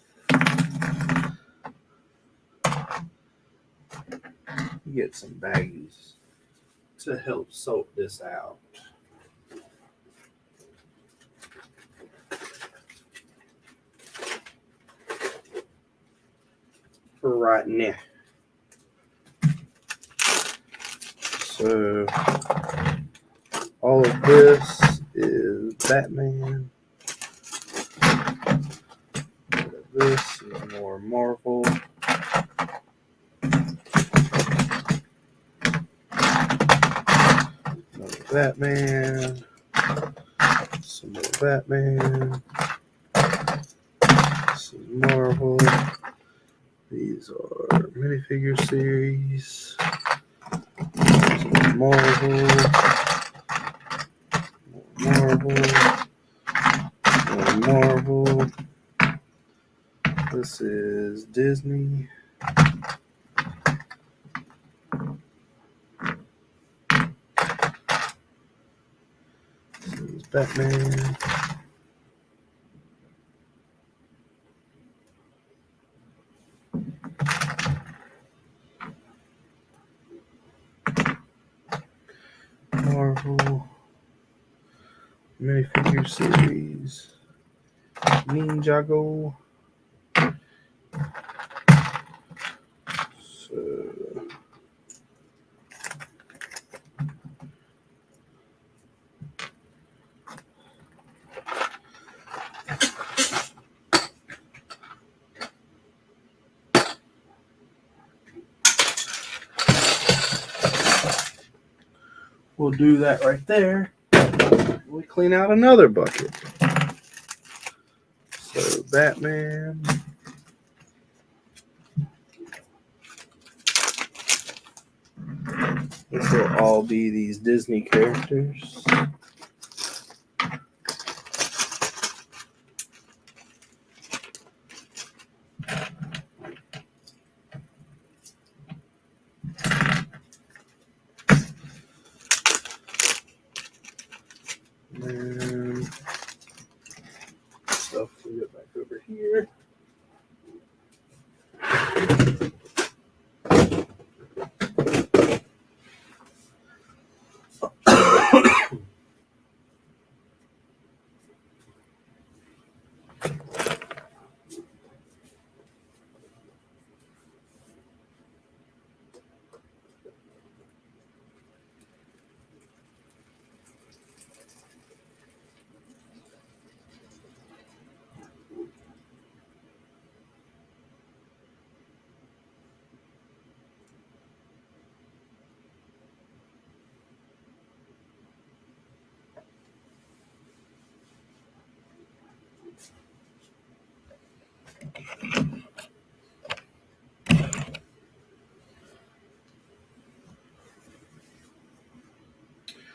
get some baggies to help sort this out. For right now. So all of this is Batman. This is more Marvel. Another Batman. Some more Batman. This is Marvel. These are minifigure series. Some Marvel. More Marvel. This is Disney. This is Batman. Marvel. Minifigure series. Ninjago. So we'll do that right there. We clean out another bucket. So Batman. This will all be these Disney characters. And stuff will get back over here.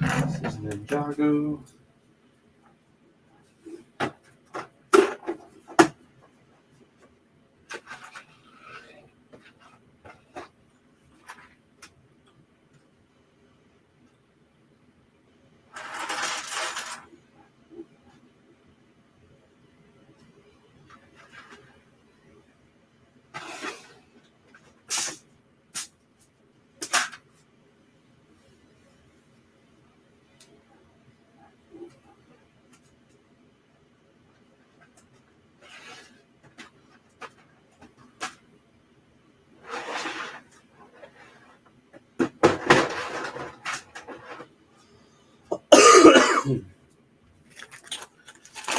This is Ninjago.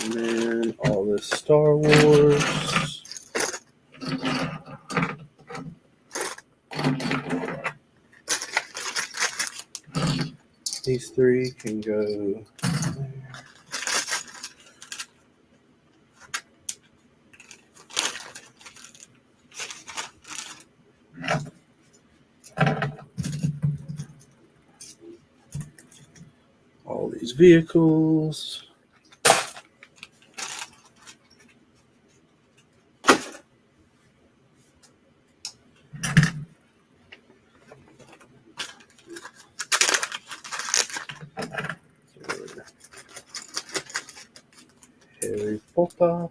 And then all this Star Wars. These three can go there. All these vehicles. Harry Potter.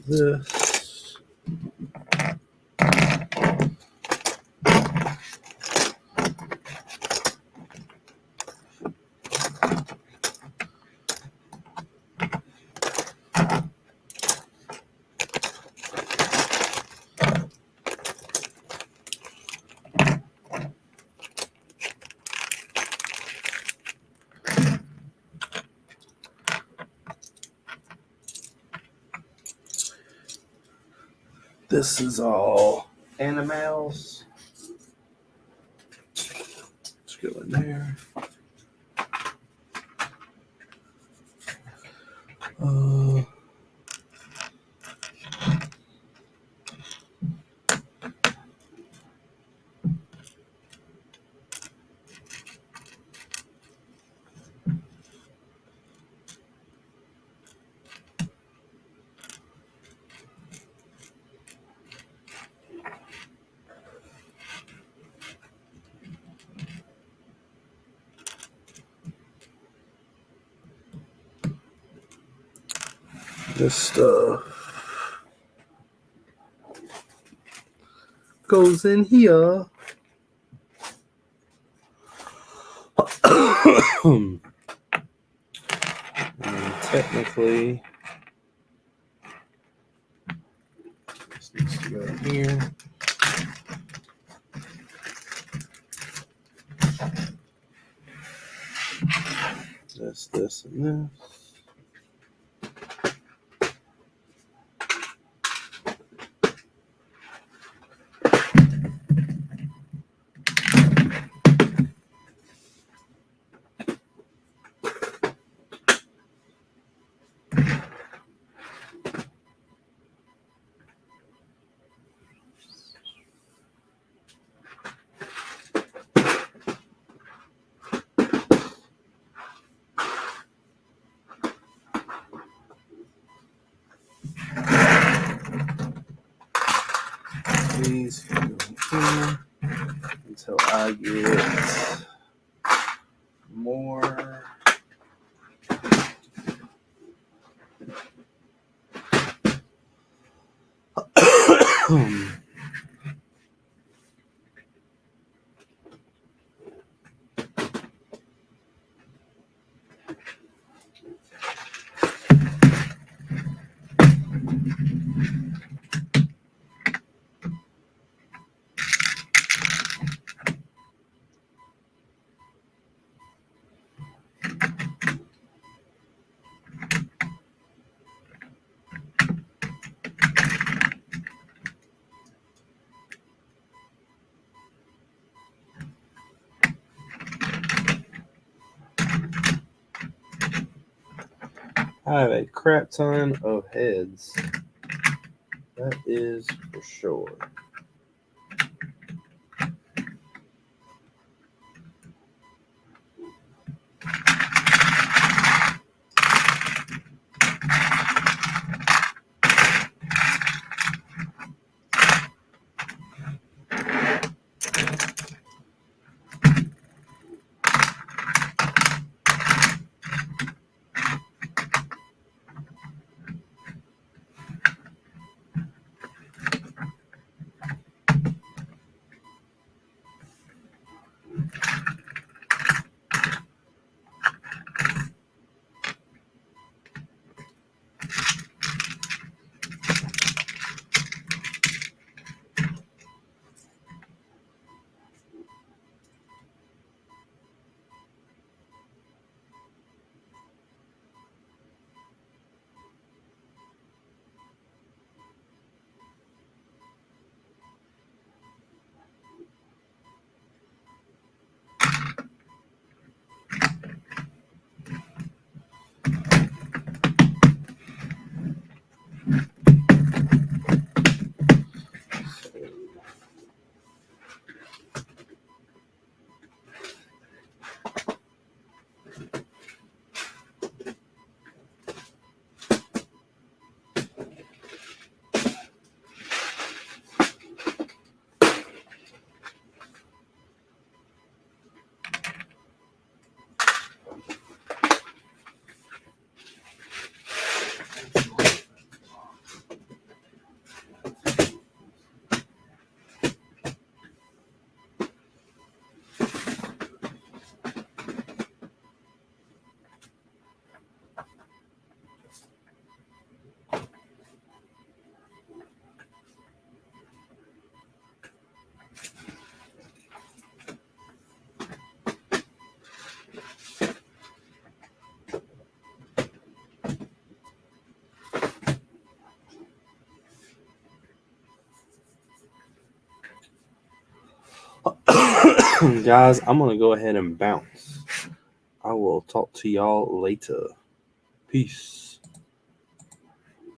This. This is all animals. Let's go in there. This stuff goes in here. And technically, this needs to go in here. this, and this. These go in here until I get more. I have a crap ton of heads. That is for sure. Guys, I'm going to go ahead and bounce. I will talk to y'all later. Peace.